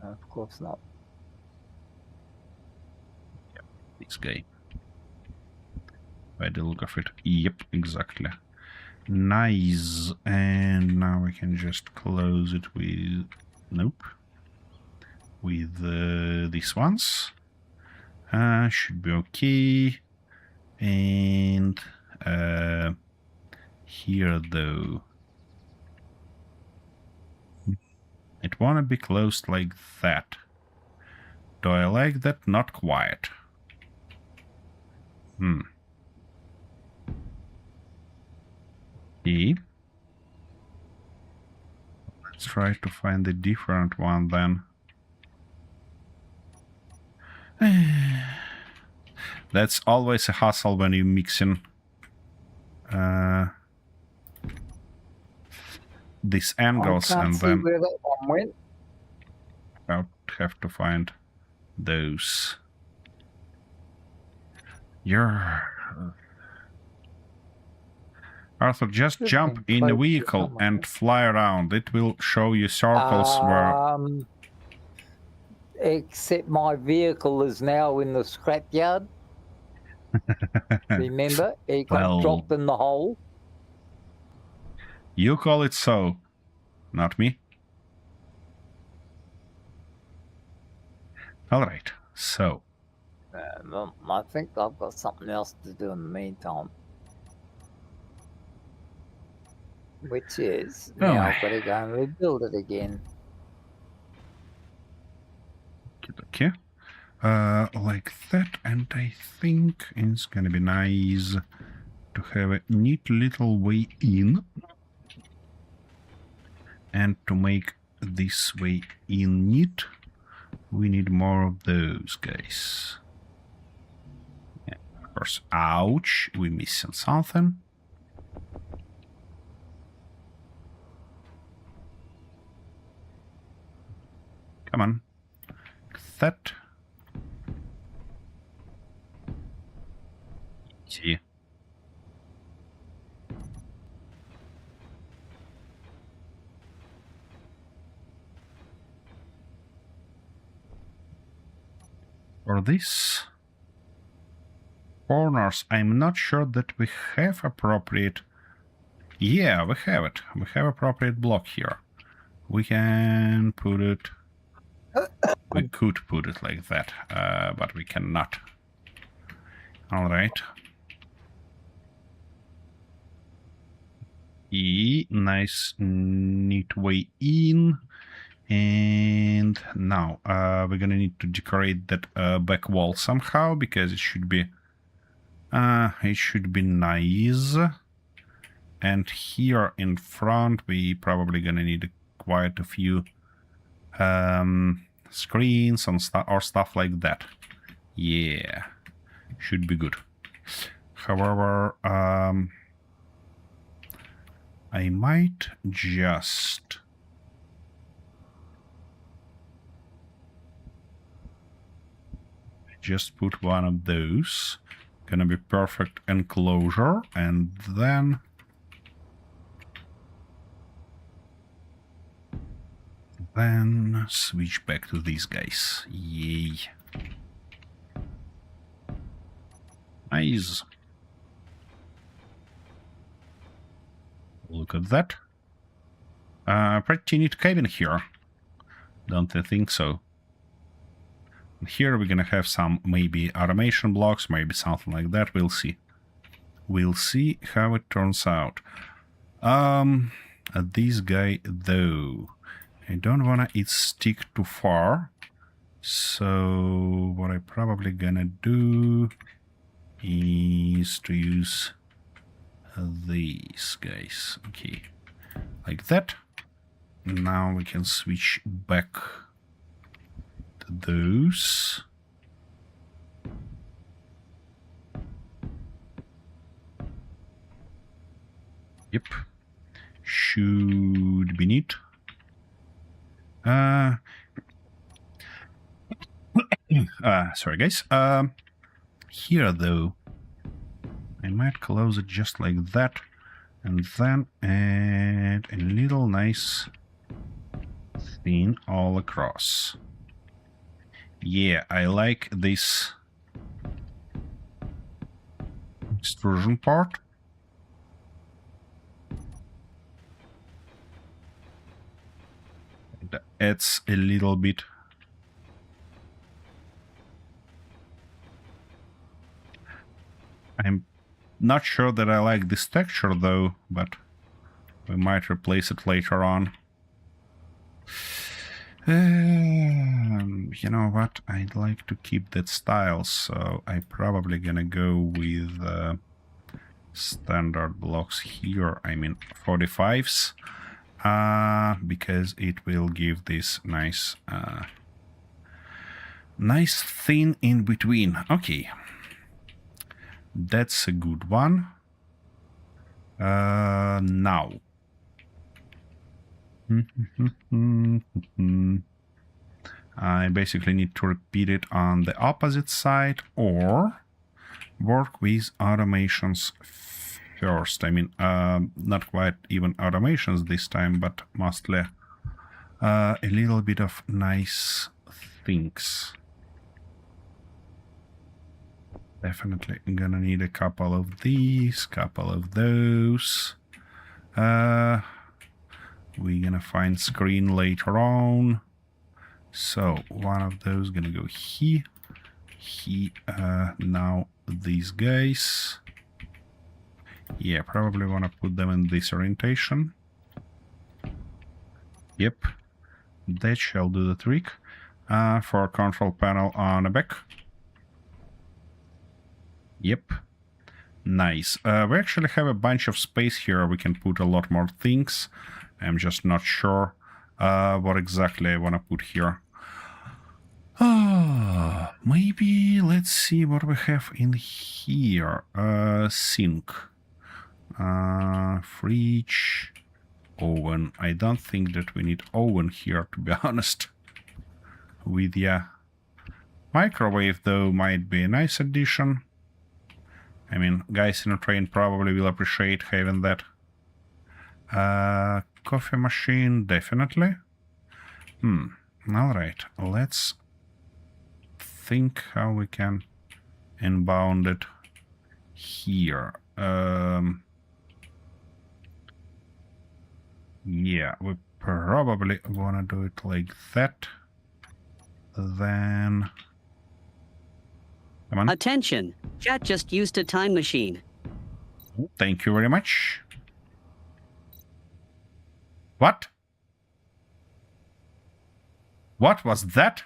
No, of course not. Yep, this guy. By the look of it. Yep, exactly. Nice. And now we can just close it with... Nope. With these ones. Should be okay. And here though, it wanna be closed like that. Do I like that? Not quite. Okay. Let's try to find a different one then. That's always a hassle when you're mixing these angles, I can't and see then where that one went. I'll have to find those. Arthur, just Should've jump been in the close to vehicle someone and else. fly around. It will show you circles where... Except my vehicle is now in the scrapyard. Remember, it got Well, dropped in the hole. you call it so, not me. Alright, so... I think I've got something else to do in the meantime. Which is, now I've got to go and rebuild it again. Okay. Like that, and I think it's gonna be nice to have a neat little way in. And to make this way in neat, we need more of those guys. Yeah, of course. Ouch, we're missing something. on. That. See. For this corners, I'm not sure that we have appropriate. Yeah, we have it. We have appropriate block here. We can put it. We could put it like that, but we cannot. All right. Nice, neat way in. And now we're gonna need to decorate that back wall somehow because it should be nice. And here in front we probably gonna need quite a few screens and stuff like that. Yeah, should be good. However, I might just put one of those. Gonna be perfect enclosure, and then switch back to these guys. Yay. Nice. Look at that. Pretty neat cabin here. Don't you think so? Here we're gonna have some maybe automation blocks, maybe something like that. We'll see. We'll see how it turns out. This guy though, I don't wanna it stick too far. So what I probably gonna do is to use these guys. Okay, like that. Now we can switch back to those. Yep, should be neat. Sorry guys. Here though, I might close it just like that, and then add a little nice thing all across. Yeah, I like this extrusion part. It adds a little bit. I'm not sure that I like this texture though, but we might replace it later on. You know what? I'd like to keep that style, so I'm probably gonna go with standard blocks here. I mean 45s, because it will give this nice, nice thin in between. Okay, that's a good one. Now. I basically need to repeat it on the opposite side or work with automations first. I mean, not quite even automations this time, but mostly a little bit of nice things. Definitely gonna need a couple of these, couple of those. We're gonna find screen later on. So one of those gonna go here. Now these guys. Yeah, probably wanna put them in this orientation. Yep, that shall do the trick. For a control panel on the back. Yep, nice. We actually have a bunch of space here. We can put a lot more things. I'm just not sure what exactly I want to put here. Maybe let's see what we have in here. Sink, fridge, oven. I don't think that we need oven here, to be honest. with ya. Microwave, though, might be a nice addition. I mean, guys in a train probably will appreciate having that. Coffee machine, definitely. Alright, let's think how we can inbound it here. Yeah, we probably wanna do it like that. Then... Come on. Attention! Chat just used a time machine. Thank you very much. What? What was that?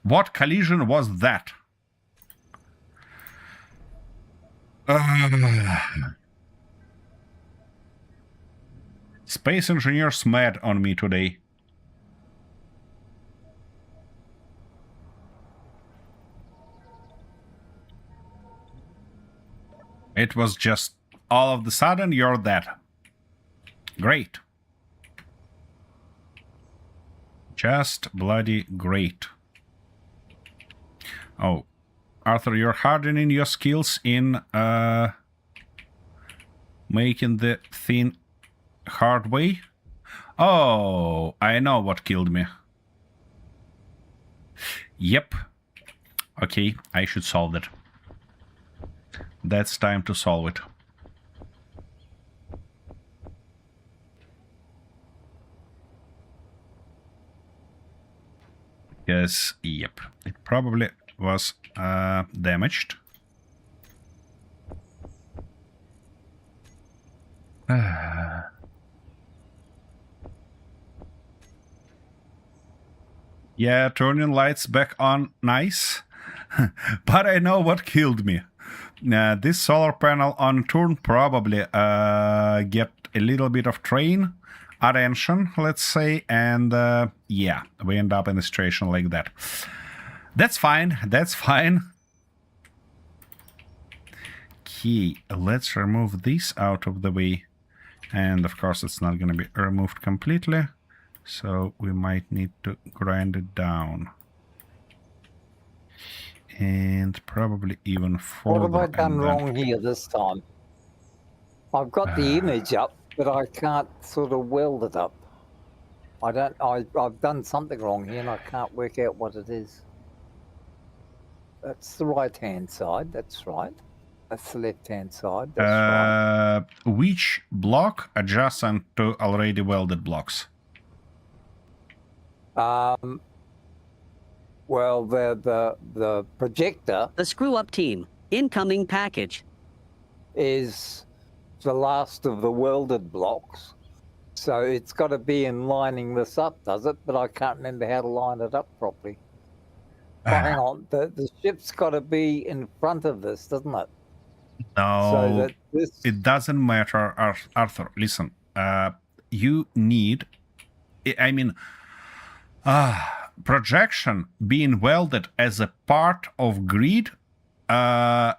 What collision was that? Space engineers mad on me today. It was just all of the sudden you're dead. Great. Just bloody great. Oh, Arthur, you're hardening your skills in making the thing hard way. Oh, I know what killed me. Yep. Okay, I should solve it. That's time to solve it. Yes, yep. It probably was damaged. Yeah, turning lights back on, nice. But I know what killed me. This solar panel on turn probably get a little bit of train attention, let's say, and yeah, we end up in a situation like that. That's fine, that's fine. Okay, let's remove this out of the way. And of course it's not going to be removed completely, so we might need to grind it down. And probably even further. What have I done wrong here this time? I've got the image up, but I can't sort of weld it up. I've done something wrong here and I can't work out what it is. That's the right-hand side, that's right. That's the left-hand side, that's right. Which block adjacent to already welded blocks? Well, the projector... The screw-up team. Incoming package. ...is the last of the welded blocks. So it's got to be in lining this up, does it? But I can't remember how to line it up properly. Oh, hang on. The ship's got to be in front of this, doesn't it? No, so that this... it doesn't matter, Arthur. Listen, you need... I mean... projection being welded as a part of grid,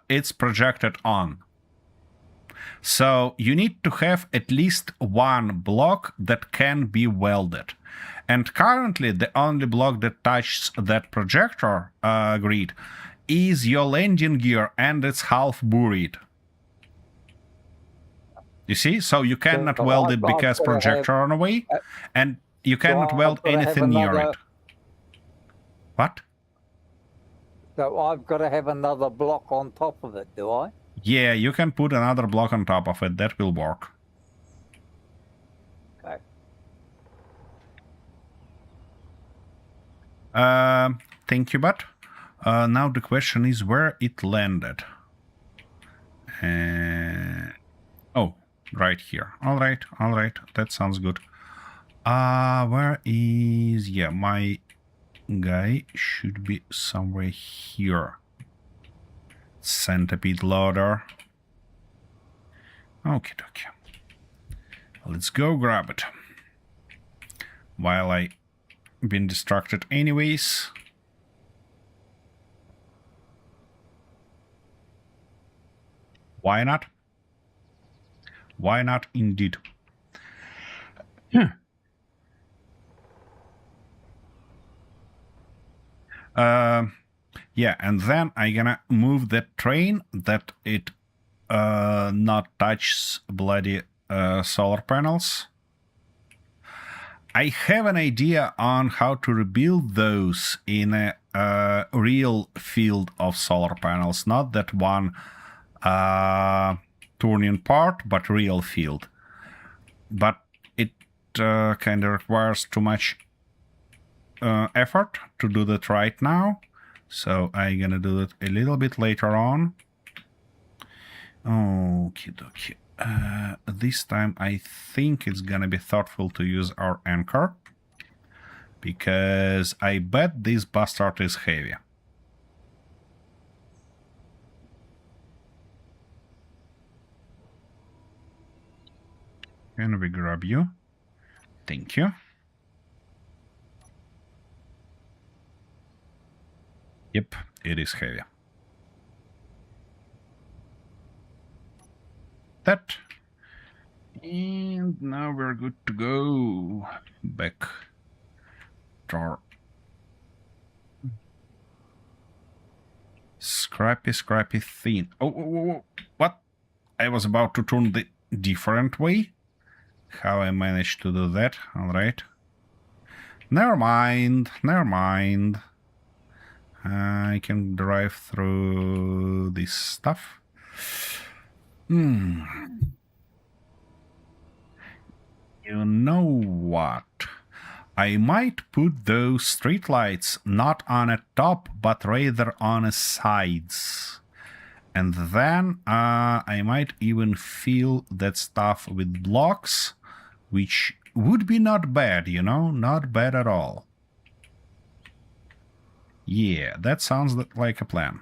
it's projected on. So you need to have at least one block that can be welded. And currently the only block that touches that projector grid is your landing gear, and it's half buried. You see? So you cannot weld it because projector on the way, and you cannot weld anything near it. What? So I've got to have another block on top of it, do I? Yeah, you can put another block on top of it. That will work. Okay. Thank you, but now the question is where it landed. Oh, right here. All right, that sounds good. Where is... Yeah, my guy should be somewhere here. Centipede loader. Okay. Let's go grab it. While I been distracted anyways. Why not? Why not indeed? Yeah, and then I gonna move that train that it not touches bloody solar panels. I have an idea on how to rebuild those in a real field of solar panels, not that one turning part, but real field. But it kind of requires too much effort to do that right now, so I'm gonna do it a little bit later on. Okie dokie. This time I think it's gonna be thoughtful to use our anchor, because I bet this bastard is heavy. Can we grab you? Thank you. Yep, it is heavy. That. And now we're good to go. Back to our scrappy thing. Oh, what? I was about to turn the different way. How I managed to do that? Alright. Never mind. I can drive through this stuff. You know what? I might put those streetlights not on a top, but rather on a sides. And then I might even fill that stuff with blocks, which would be not bad, you know? Not bad at all. Yeah, that sounds like a plan.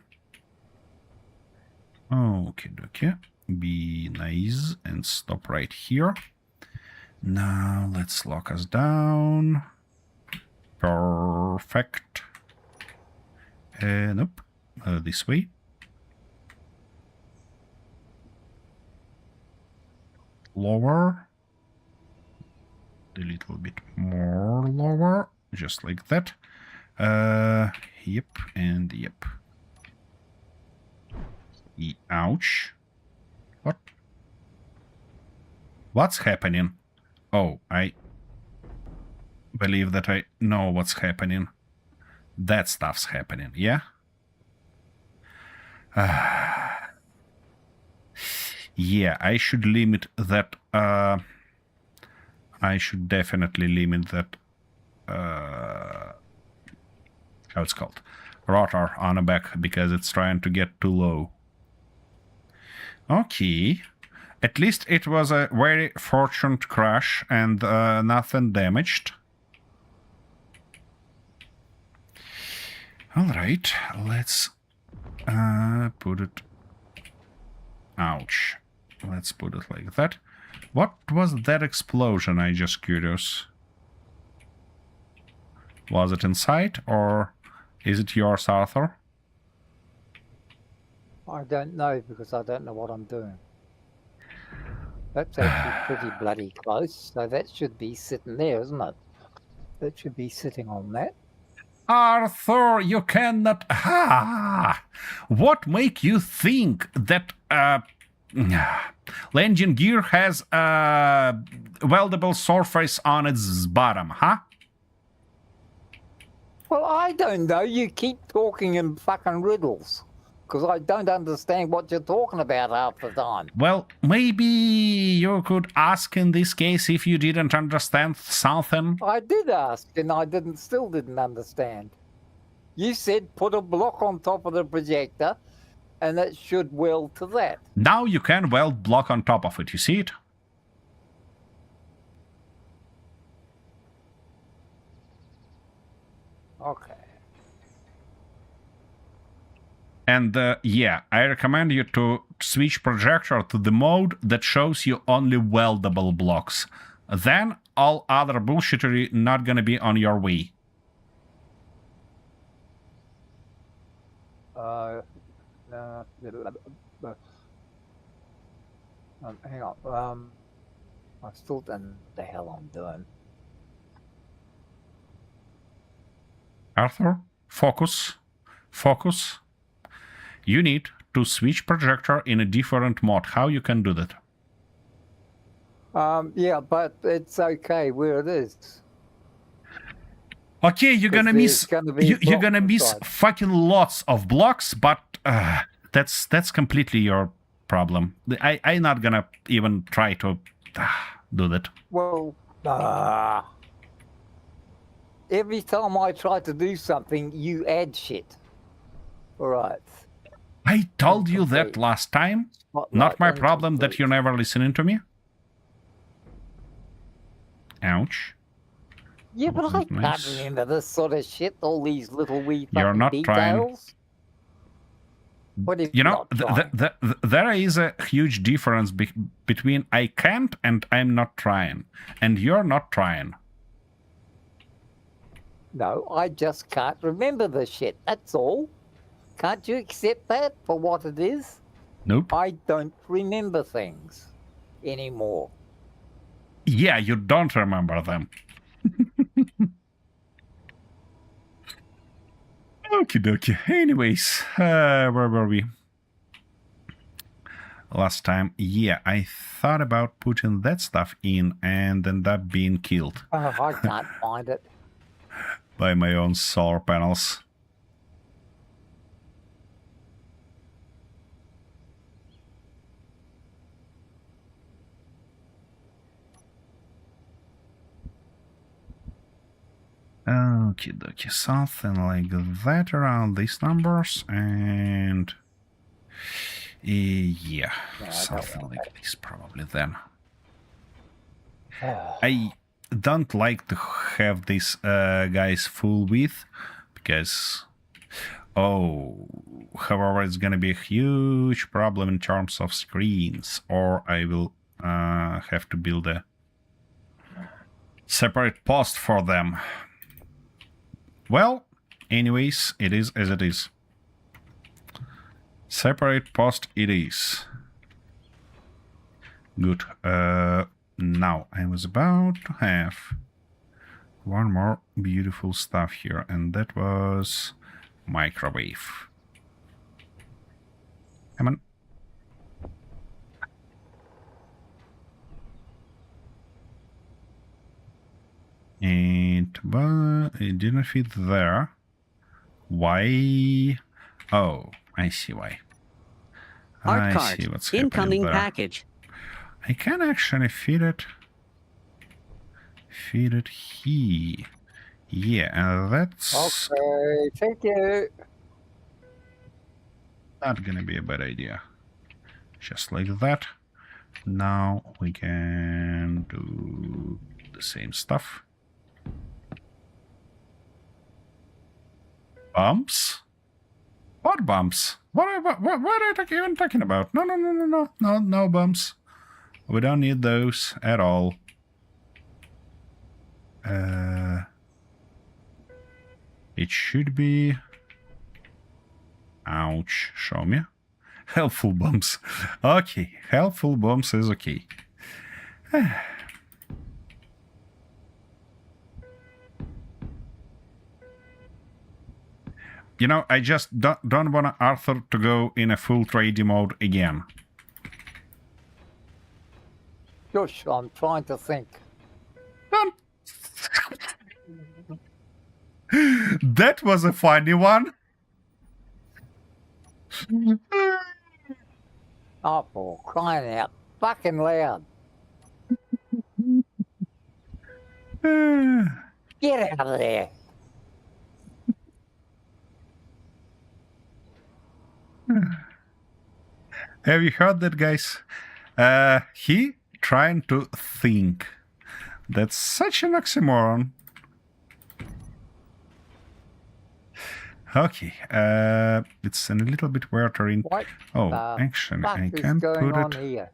Okay. Be nice and stop right here. Now let's lock us down. Perfect. Nope. This way. Lower. A little bit more lower. Just like that. Yep, and yep. Ouch. What? What's happening? Oh, I believe that I know what's happening. That stuff's happening, yeah? Yeah, I should limit that. I should definitely limit that. How it's called? Rotor on the back, because it's trying to get too low. Okay. At least it was a very fortunate crash and nothing damaged. Alright, let's put it... Ouch. Let's put it like that. What was that explosion? I'm just curious. Was it inside, or is it yours, Arthur? I don't know, because I don't know what I'm doing. That's actually pretty bloody close, so that should be sitting there, isn't it? That should be sitting on that. Arthur, you cannot... What make you think that landing gear has a weldable surface on its bottom, huh? Well, I don't know. You keep talking in fucking riddles, because I don't understand what you're talking about half the time. Well, maybe you could ask in this case if you didn't understand something. I did ask, and I still didn't understand. You said put a block on top of the projector, and it should weld to that. Now you can weld block on top of it, you see it? Okay. And yeah, I recommend you to switch projector to the mode that shows you only weldable blocks. Then all other bullshittery not gonna be on your way. Hang on. I still don't know what the hell I'm doing. Arthur, Focus. Focus. You need to switch projector in a different mode. How you can do that? Yeah, but it's okay where it is. Okay, you're gonna miss. You're gonna miss fucking lots of blocks, but that's completely your problem. I'm not gonna even try to do that. Well, every time I try to do something, you add shit. All right. I told you that last time. Not my problem that you're never listening to me. Ouch. Yeah, but I can't remember this sort of shit. All these little wee You're not details. Trying. You know, there is a huge difference between I can't and I'm not trying. And you're not trying. No, I just can't remember the shit. That's all. Can't you accept that for what it is? Nope. I don't remember things anymore. Yeah, you don't remember them. Okie dokie. Anyways, where were we? Last time, yeah, I thought about putting that stuff in and end up being killed. Oh, I can't find it. By my own solar panels. Okie dokie, something like that around these numbers, and yeah, something like this probably then. I don't like to have these guys full width because, however, it's gonna be a huge problem in terms of screens, or I will have to build a separate post for them. Well, anyways, it is as it is. Separate post it is. Good. Now, I was about to have one more beautiful stuff here, and that was microwave. Come on. It didn't fit there. Why? Oh, I see why. I see what's happening. Incoming package. I can actually feed it. Feed it here. Yeah, and that's... Okay, thank you. Not gonna be a bad idea. Just like that. Now we can do the same stuff. Bumps? What bumps? What are you even talking about? No bumps. We don't need those at all. It should be... Ouch, show me. Helpful bumps. Okay, helpful bumps is okay. You know, I just don't want Arthur to go in a full trading mode again. Josh, I'm trying to think. That was a funny one. Oh, for crying out fucking loud. Get out of there. Have you heard that, guys? He trying to think. That's such an oxymoron. Okay, it's a little bit weirder in... Oh, actually, I can put it... Here?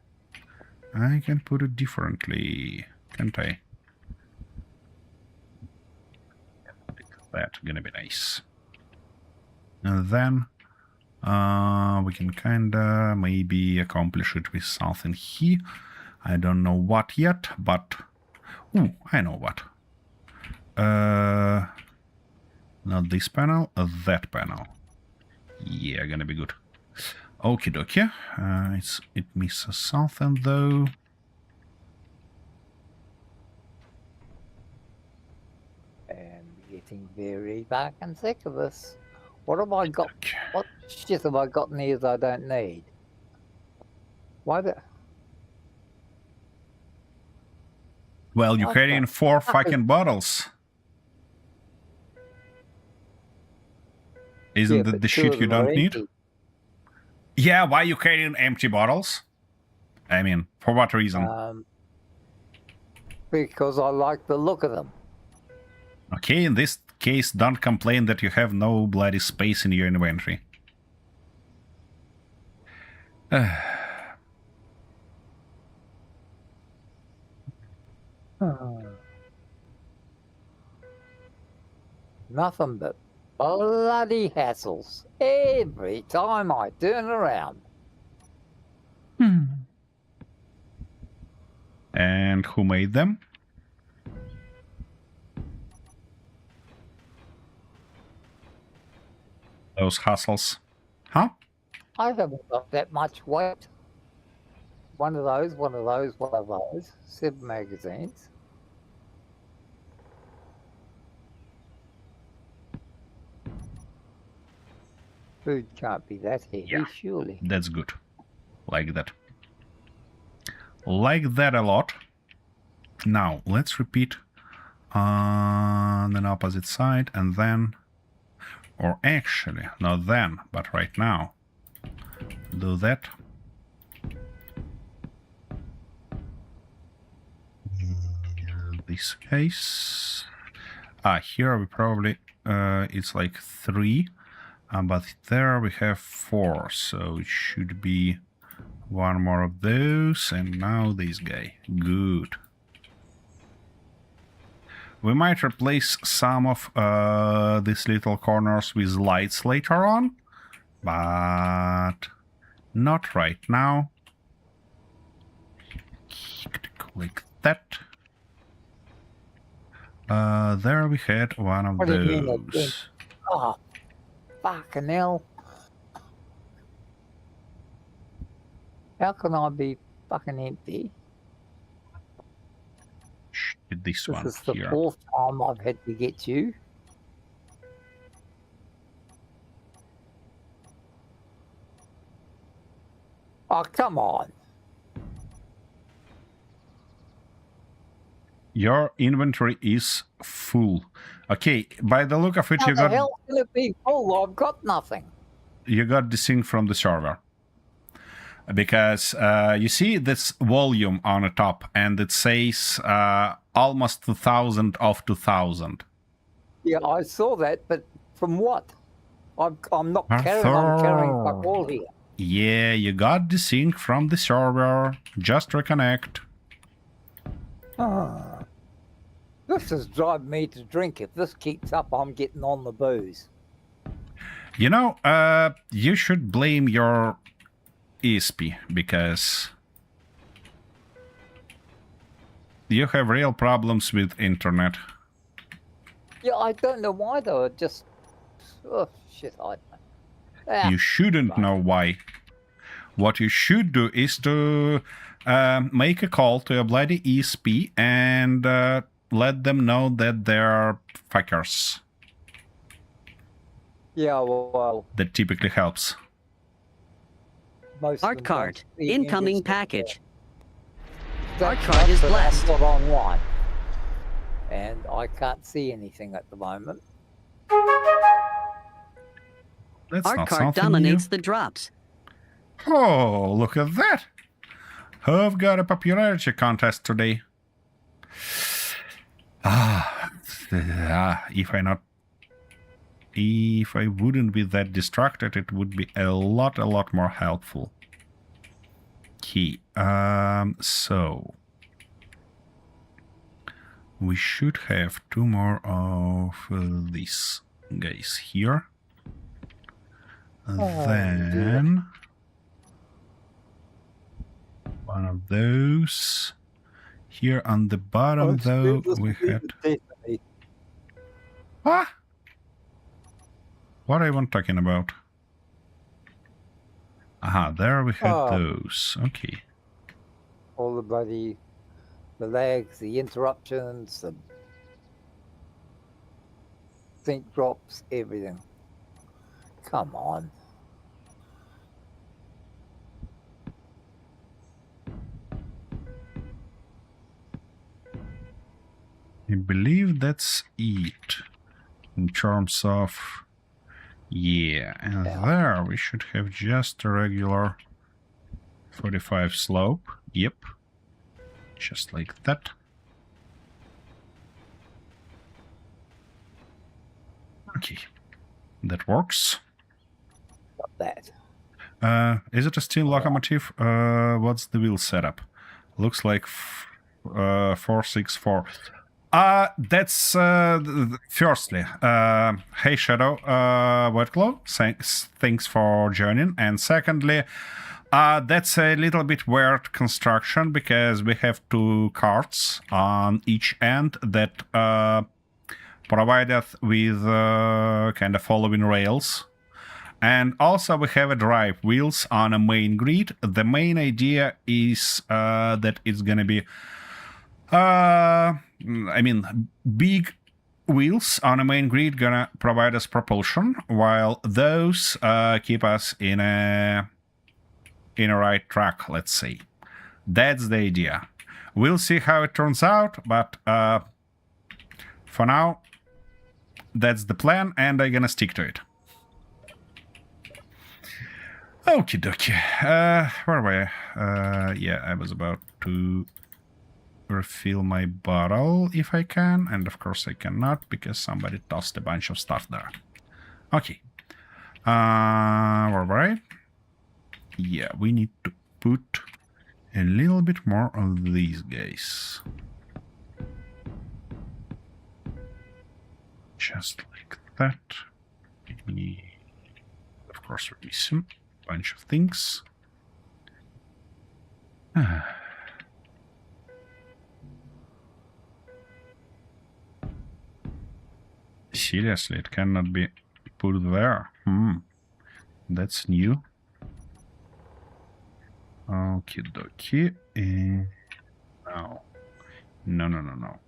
I can put it differently, can't I? That's gonna be nice. And then we can kinda maybe accomplish it with something here. I don't know what yet, but... Ooh, I know what. Not this panel, that panel. Yeah, gonna be good. Okie dokie. It misses something though. And getting very fucking sick of this. What have I got? What shit have I got in here that I don't need? Why the... Well, you're What carrying the 4 fuck is- fucking bottles. Isn't Yeah, that but the two shit of you them are don't need? empty. Yeah, why you carrying empty bottles? I mean, for what reason? Because I like the look of them. Okay, in this case, don't complain that you have no bloody space in your inventory. Nothing but bloody hassles every time I turn around. And who made them? Those hassles. Huh? I haven't got that much weight. One of those, one of those, one of those. 7 magazines. Food can't be that heavy, Yeah. surely. That's good. Like that. Like that a lot. Now, let's repeat on an opposite side and then... Or actually, not then, but right now. Do that. This case. Here we probably... it's like 3. But there we have 4, so it should be 1 more of those, and now this guy. Good. We might replace some of these little corners with lights later on, but not right now. Like that. There we had one of What do you mean again? those. Oh, fucking hell. How can I be fucking empty? This one This is the here. 4th time I've had to get you. Oh, come on. Your inventory is full. Okay, by the look of it, How you the got hell can it be full? I've got nothing. this thing from the server. Because you see this volume on the top, and it says almost 2,000 of 2,000. Yeah, I saw that, but from what? I'm not carrying, I'm carrying fuck all here. Yeah, you got the thing from the server. Just reconnect. This is driving me to drink. If this keeps up, I'm getting on the booze. You know, you should blame your ESP, because you have real problems with internet. Yeah, I don't know why though. It just... Oh, shit, I don't know. You shouldn't know why. What you should do is to make a call to a bloody ESP and let them know that they're fuckers. Yeah, well... That typically helps. Most Art card. Incoming package. Art card is blessed. I've got online. And I can't see anything at the moment. That's Art not card something dominates new. the drops. Oh, look at that! I've got a popularity contest today. If I wouldn't be that distracted, it would be a lot more helpful. Okay, so we should have 2 more of these guys here. Then one of those. Here on the bottom, though, we had... Ah! What are I talking about? Aha, there we had Oh. those. Okay. All the bloody, the lags, the interruptions, the sync drops, everything. Come on. I believe that's it in terms of... Yeah, and there we should have just a regular 45 slope. Yep. Just like that. Okay. That works. Got that. Is it a steam locomotive? What's the wheel setup? Looks like 464. That's firstly. Hey Shadow, Wetglow, thanks for joining. And secondly, that's a little bit weird construction because we have two carts on each end that provide us with kind of following rails. And also we have a drive wheels on a main grid. The main idea is that it's gonna be big wheels on a main grid gonna provide us propulsion, while those keep us in a right track, let's say. That's the idea. We'll see how it turns out, but for now, that's the plan, and I'm gonna stick to it. Okie dokie. Where were I? Yeah, I was about to refill my bottle if I can, and of course I cannot because somebody tossed a bunch of stuff there. Okay. Where were I? Yeah, we need to put a little bit more of these guys. Just like that. Of course, we're missing a bunch of things. Seriously, it cannot be put there. That's new. Okie dokie. No. No.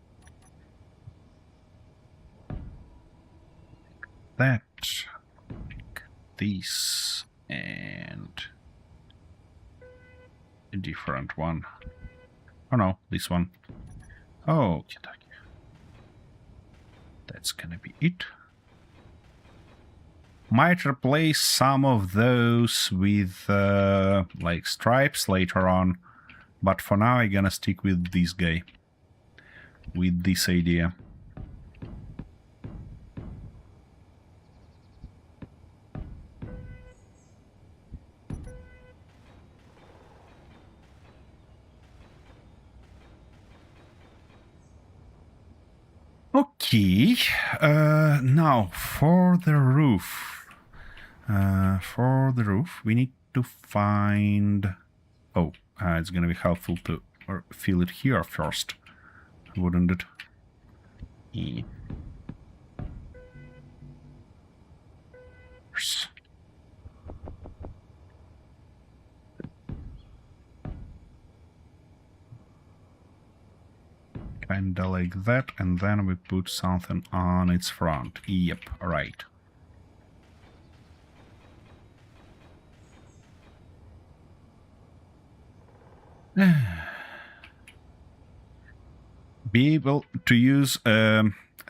That. Like this. And a different one. Oh no, this one. Okie dokie. That's gonna be it. Might replace some of those with like stripes later on, but for now I'm gonna stick with this guy, with this idea. Okay, now for the roof. We need to find... Oh, it's gonna be helpful to fill it here first, wouldn't it? Yeah. Kinda like that, and then we put something on its front. Yep, right. Be able to use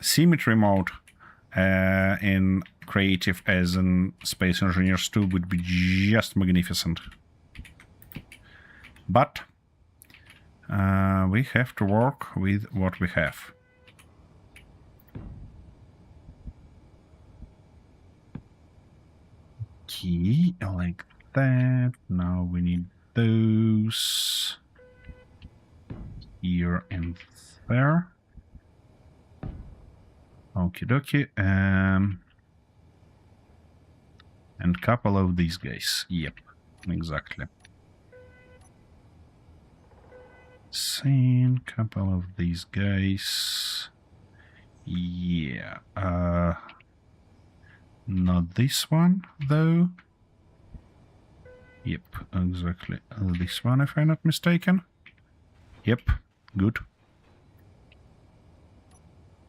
symmetry mode in creative as in Space Engineers 2 would be just magnificent. But we have to work with what we have. Okay, like that. Now we need those here and there. Okie dokie. And a couple of these guys. Yep, exactly. Same couple of these guys. Yeah. Not this one, though. Yep, exactly this one, if I'm not mistaken. Yep, good.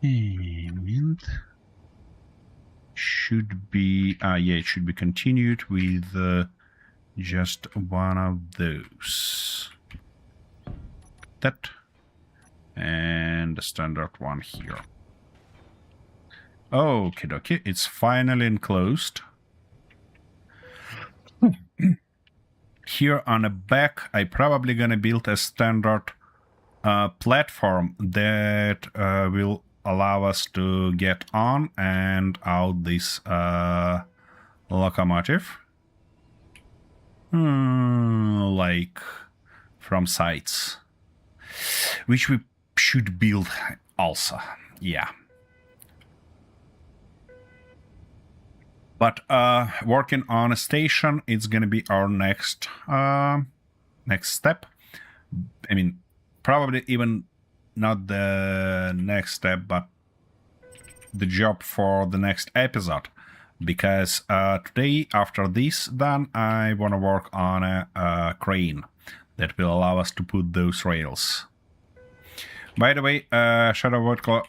And should be... yeah, it should be continued with just one of those. That. And the standard one here. Okie dokie, it's finally enclosed. Here on the back, I probably gonna build a standard platform that will allow us to get on and out this locomotive. Like from sides. Which we should build also, yeah. But working on a station, it's gonna be our next step. I mean, probably even not the next step, but the job for the next episode. Because today, after this done, I want to work on a crane that will allow us to put those rails. By the way, Shadow Vodka,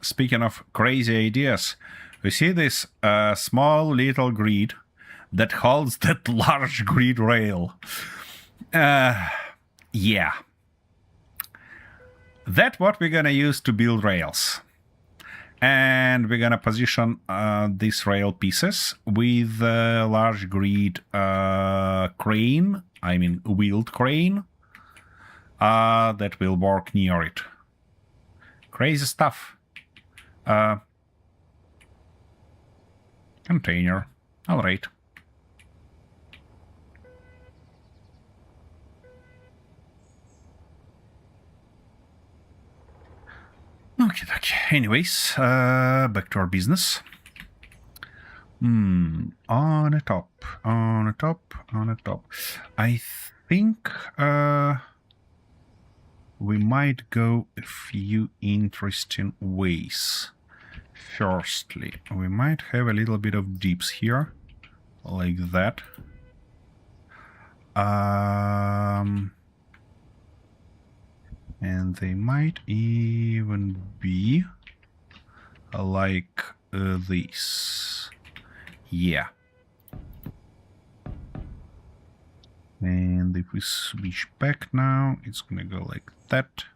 speaking of crazy ideas, we see this small little grid that holds that large grid rail. Yeah. That's what we're gonna use to build rails. And we're gonna position these rail pieces with a large grid crane, I mean wheeled crane, that will work near it. Crazy stuff. Container. Alright. Okay. Anyways, back to our business. On the top. I think we might go a few interesting ways. Firstly, we might have a little bit of dips here, like that. And they might even be like this. Yeah. And if we switch back now, it's gonna go like that.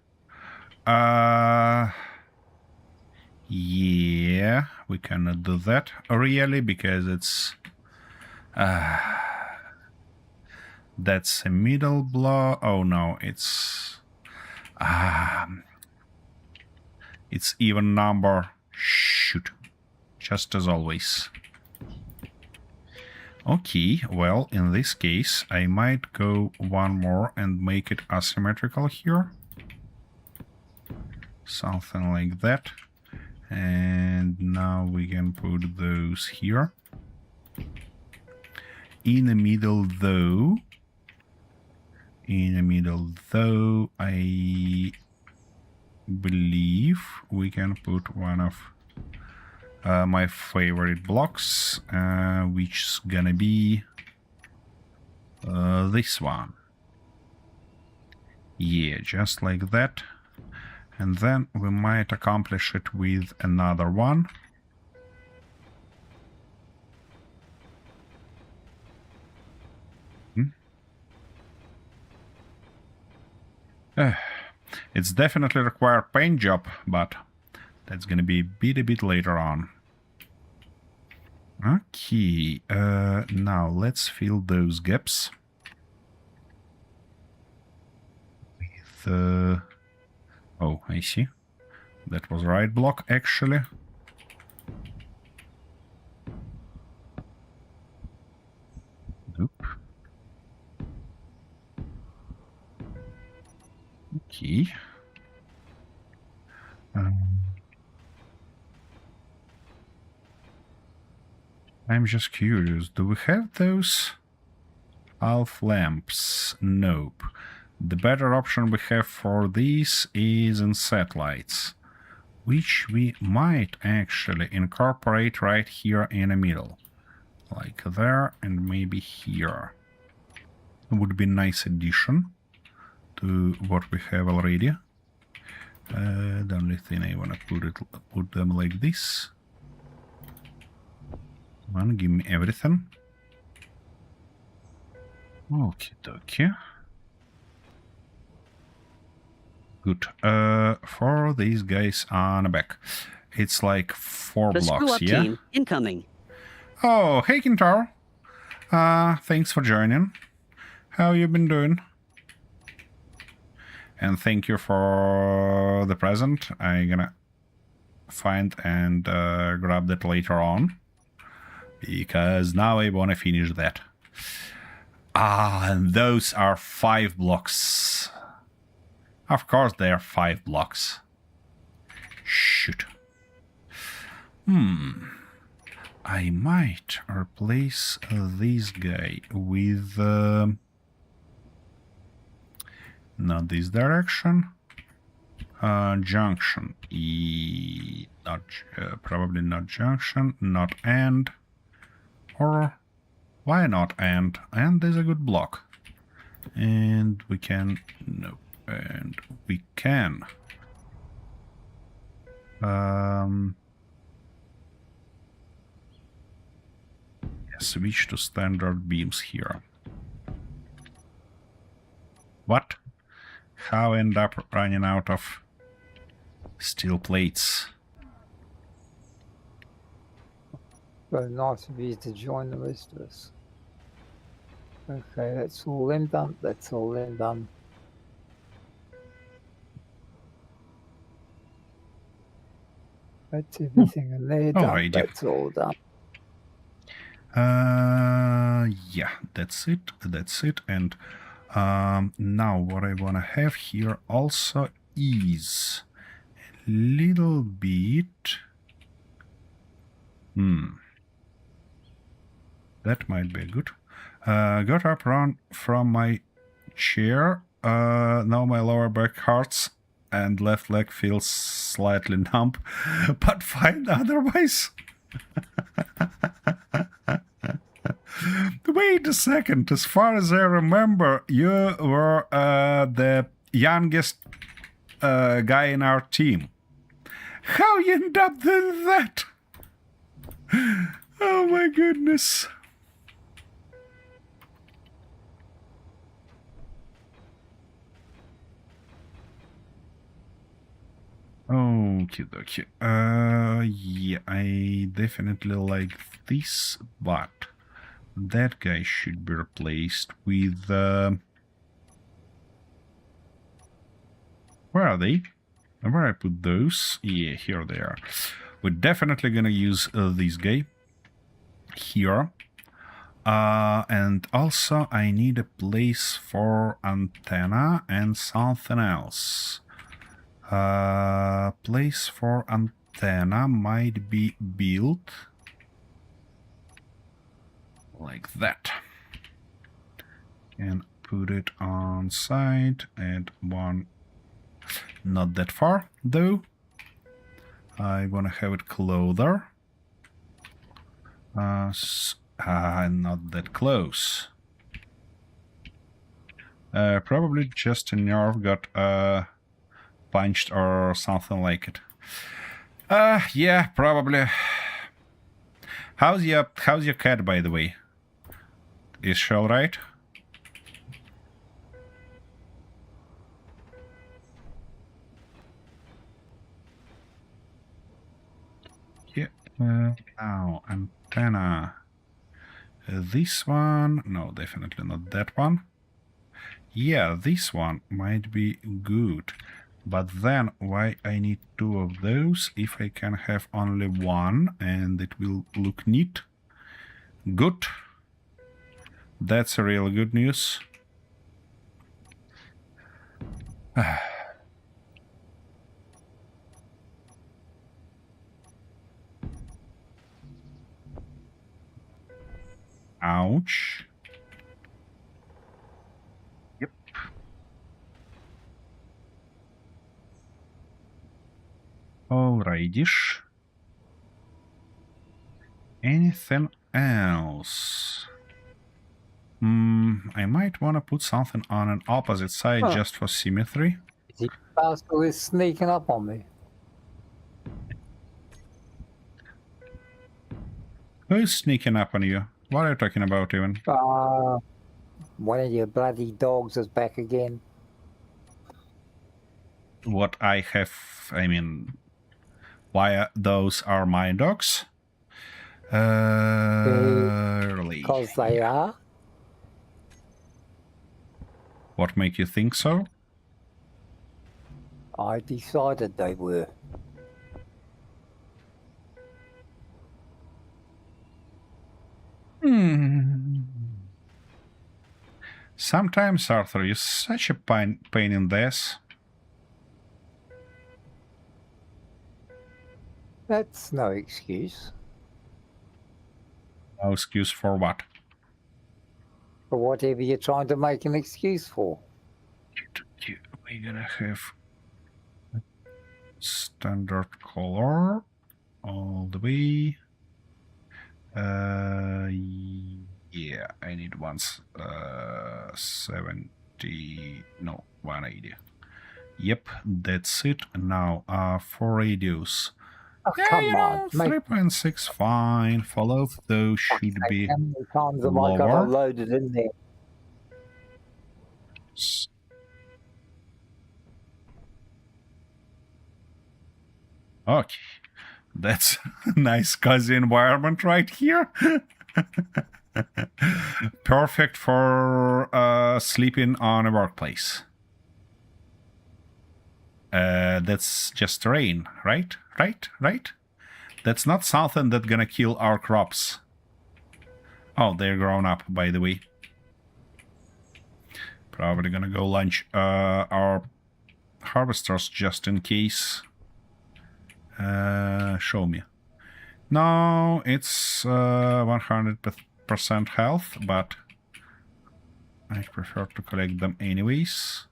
Yeah, we cannot do that really because it's that's a middle block. Oh no, it's even number. Shoot, just as always. Okay, well, in this case, I might go one more and make it asymmetrical here. Something like that. And now we can put those here. In the middle, though, I believe we can put one of my favorite blocks, which is gonna be this one. Yeah, just like that. And then we might accomplish it with another one. It's definitely require paint job, but that's gonna be a bit later on. Okay, now let's fill those gaps with oh, I see. That was right block, actually. Oop. Okay. I'm just curious, do we have those half lamps? Nope. The better option we have for these is in satellites. which we might actually incorporate right here in the middle. Like there and maybe here. Would be a nice addition to what we have already. The only thing I want to put them like this. Come on, give me everything. Okie dokie. Good. For these guys on the back, it's like 4 The blocks, screw-up yeah? team incoming. Oh, hey, Kintar. Thanks for joining. How you been doing? And thank you for the present. I'm gonna find and grab that later on, because now I wanna finish that. And those are 5 blocks. Of course they are 5 blocks. Shoot. I might replace this guy with not this direction. Junction. Probably not junction, not and. Or why not and? And is a good block. And we can no. And we can switch to standard beams here. What? How end up running out of steel plates? Very nice of you to join the rest of us. Okay, that's all them done. That's all them done. That's everything in there done. Alrighty. That's all done. Yeah, that's it. That's it. And now what I wanna have here also is a little bit. That might be good. Got up run from my chair. Now my lower back hurts and left leg feels slightly numb, but fine otherwise. Wait a second. As far as I remember, you were the youngest guy in our team. How you end up doing that? Oh my goodness. Okie dokie. Yeah, I definitely like this, but that guy should be replaced with where are they? Where I put those? Yeah, here they are. We're definitely gonna use this guy here. And also I need a place for antenna and something else. Place for antenna might be built like that. And put it on site, add one, not that far though. I wanna have it closer. Not that close. Probably just a nerve got punched or something like it. Yeah, probably. How's your cat, by the way? Is she alright? Yeah. Now antenna. This one? No, definitely not that one. Yeah, this one might be good. But then why I need 2 of those if I can have only 1 and it will look neat? Good. That's a real good news. Ouch. Yep. Alrighty. Anything else? I might want to put something on an opposite side just for symmetry. Is he bastard sneaking up on me? Who's sneaking up on you? What are you talking about even? One of your bloody dogs is back again. What I have, I mean, why those are my dogs? Early. Because they are. What make you think so? I decided they were. Sometimes, Arthur, you're such a pain in the ass. That's no excuse. No excuse for what? For whatever you're trying to make an excuse for. We're gonna have standard color all the way. Yeah, I need 70, no, 180. Yep, that's it. Now, for radius. Oh, come on. 3.6, fine. Follow those should be how many times have I got lower. it loaded in there? Okay, that's a nice cozy environment right here. Perfect for sleeping on a workplace. That's just rain, right? Right? That's not something that's gonna kill our crops. Oh, they're grown up, by the way. Probably gonna go lunch our harvesters just in case. Show me. No, it's 100% health, but I prefer to collect them anyways.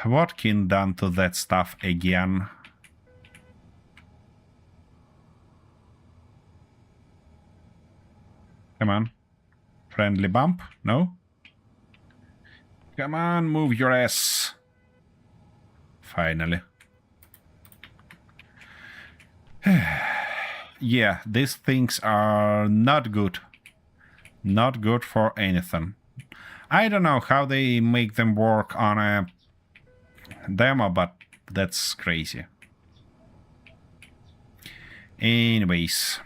What kin done to that stuff again? Come on. Friendly bump? No? Come on, move your ass. Finally. Yeah, these things are not good. Not good for anything. I don't know how they make them work on a demo, but that's crazy. Anyways.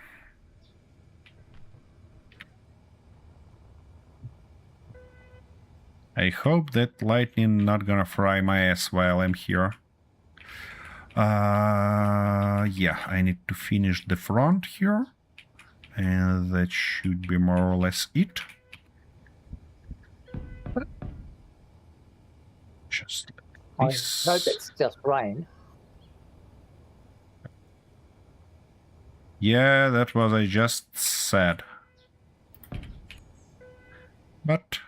I hope that lightning not gonna fry my ass while I'm here. Yeah, I need to finish the front here. And that should be more or less it. Just like this. I hope it's just rain. Yeah, that was I just said. But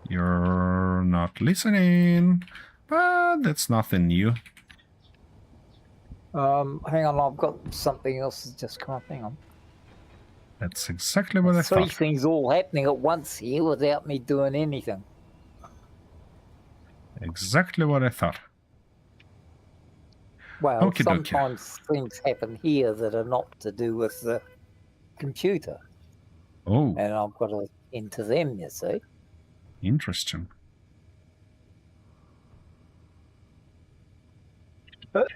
you're not listening. But that's nothing new. Hang on, I've got something else that's just come up. Hang on. That's exactly what I Three thought. things all happening at once here without me doing anything. Exactly what I thought. Well, Okie dokie. sometimes things happen here that are not to do with the computer. Oh, And I've got to look into them, you see. interesting. Okay.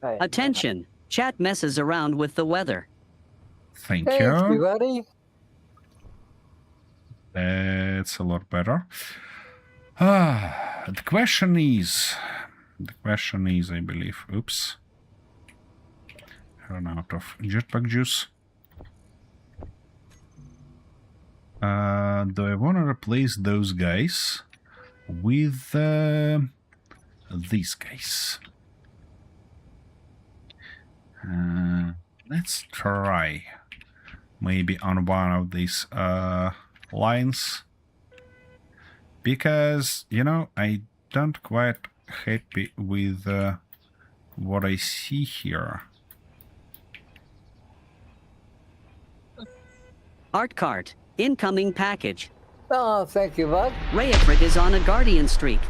Attention! Chat messes around with the weather. Thank Thanks, you. everybody. That's a lot better. The question is, I believe, oops. I run out of jetpack juice. Do I want to replace those guys with these guys? Let's try maybe on one of these lines. Because, you know, I don't quite happy with what I see here. Art cart. Incoming package. Oh, thank you, bud. Rayafrit is on a guardian streak.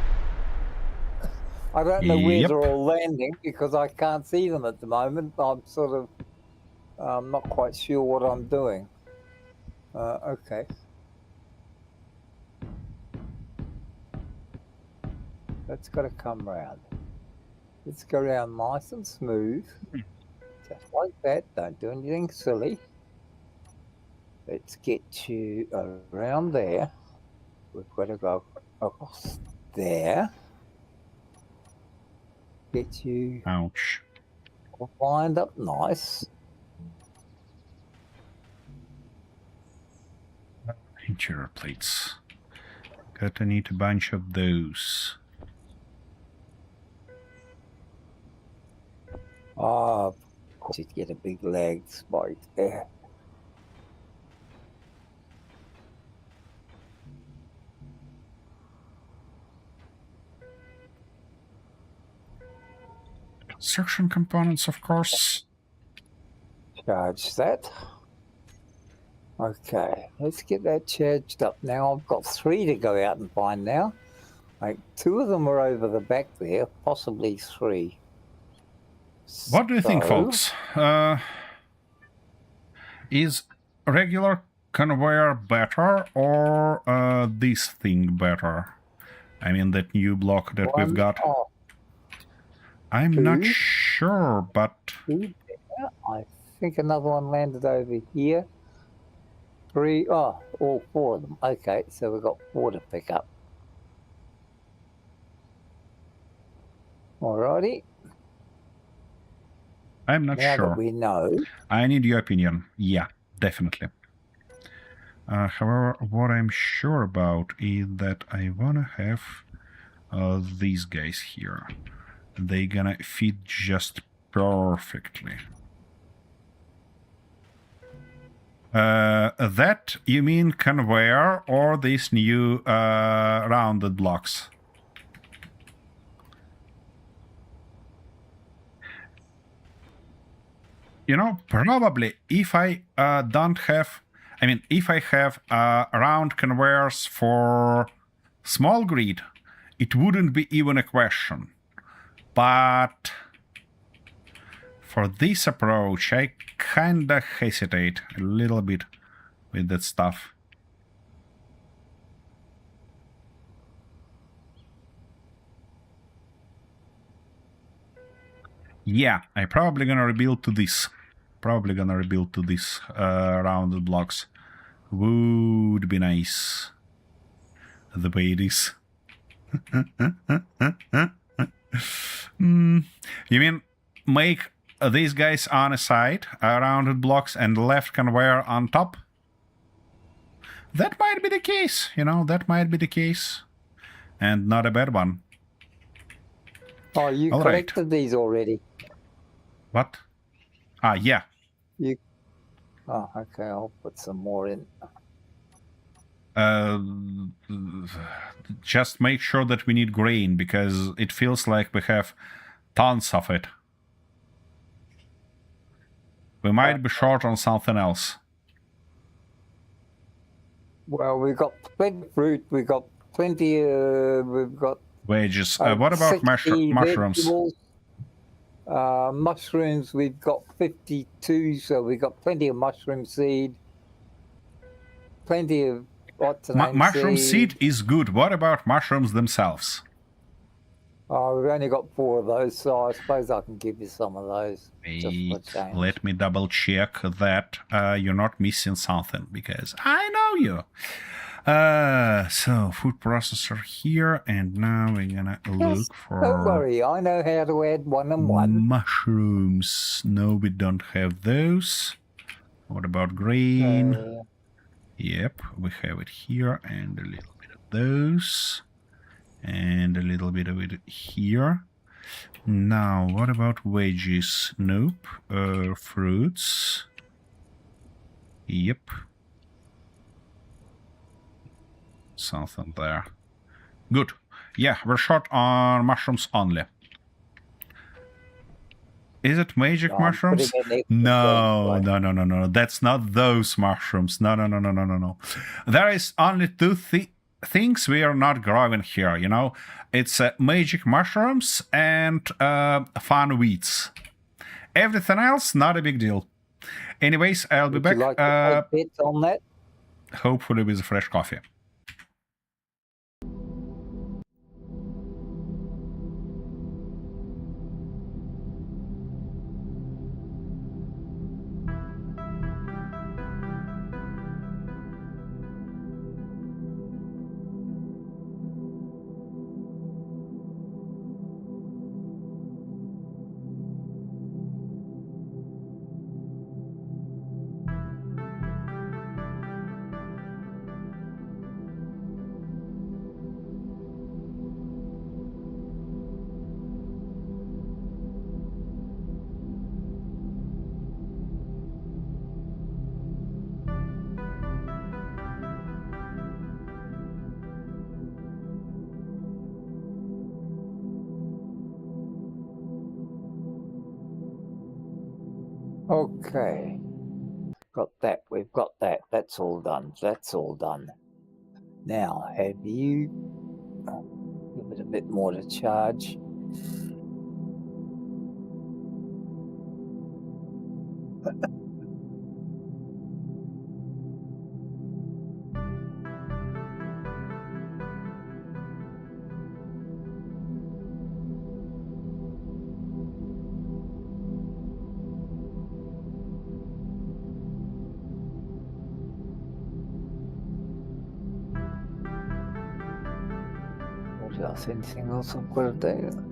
I don't know where Yep. they're all landing because I can't see them at the moment. I'm sort of not quite sure what I'm doing. Okay. That's got to come round. Let's go around nice and smooth. Just like that. Don't do anything silly. Let's get you around there. We've got to go across there. Get you Ouch. lined up nice. Interior plates. Gonna need a bunch of those. Ah, just get a big leg spike there. Construction components, of course. Charge that. Okay, let's get that charged up now. I've got 3 to go out and find now. Like 2 of them are over the back there, possibly 3. What do you think, So, folks? Is regular conveyor better or this thing better? I mean, that new block that we've got. Oh, I'm not 2. sure, but 2 there. I think another one landed over here. 3, oh, all 4 of them. Okay, so we've got 4 to pick up. Alrighty. I'm not Now sure. that we know. I need your opinion. Yeah, definitely. However, what I'm sure about is that I wanna have these guys here. They're gonna fit just perfectly. That, you mean conveyor or these new rounded blocks? You know, probably if I don't have... I mean, if I have round conveyors for small grid, it wouldn't be even a question. But for this approach, I kinda hesitate a little bit with that stuff. Yeah, I probably gonna rebuild to this. Probably gonna rebuild to this rounded blocks. Would be nice. The way it is. You mean make these guys on a side, rounded blocks, and left conveyor on top? That might be the case, you know, that might be the case. And not a bad one. Oh, you All right. collected these already. What? Ah, yeah. Oh, okay, I'll put some more in. Just make sure that we need grain, because it feels like we have tons of it. We might be short on something else. Well, we've got plenty of fruit, we've got plenty, we've got... Wages. What about 60 mushrooms? vegetables. Mushrooms, we've got 52, so we've got plenty of mushroom seed. Plenty of what's the name Mushroom seed is good. What about mushrooms themselves? Oh, we've only got 4 of those, so I suppose I can give you some of those. Just for Wait, change. let me double check that you're not missing something, because I know you. So food processor here, and now we're gonna look for... Don't worry, I know how to add 1 and 1. mushrooms. No, we don't have those. What about grain? Yep, we have it here, and a little bit of those, and a little bit of it here. Now, what about veggies? Nope. Fruits. Yep. something there. Good. Yeah, we're short on mushrooms only. Is it magic No, I'm putting mushrooms? in extra No, green, no, no, no, no. That's not those mushrooms. No, no, no, no, no, no, no. There is only two things we are not growing here, you know. It's magic mushrooms and fun weeds. Everything else, not a big deal. Anyways, I'll be Would back. you like to take bits on that? Hopefully with fresh coffee. Okay. Got that. We've got that. That's all done. That's all done. Now, have you... give it a bit more to charge. What else? Anything else I've got to do?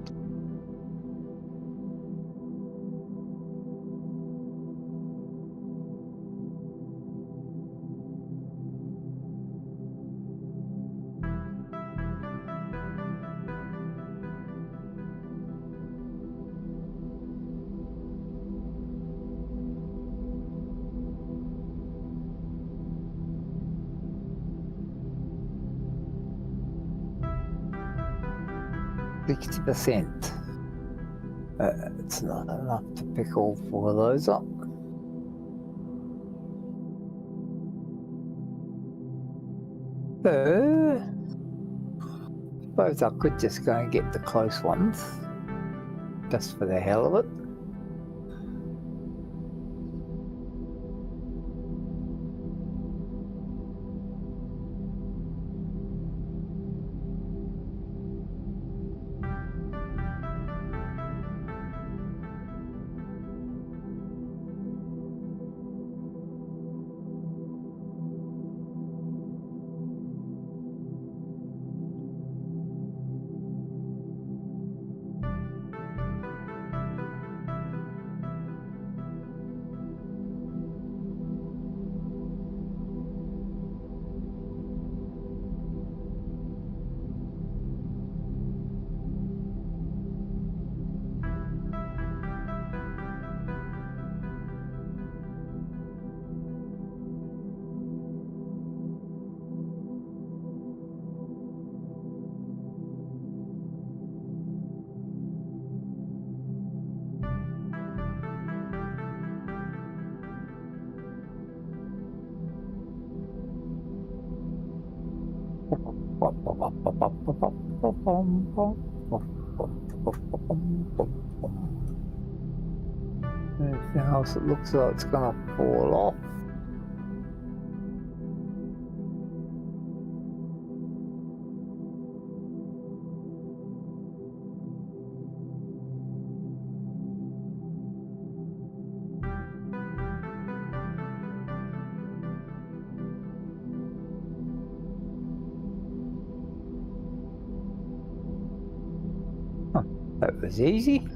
%. It's not enough to pick all 4 of those up. Suppose I could just go and get the close ones, just for the hell of it. Anything else that looks like it's gonna fall off? That was easy.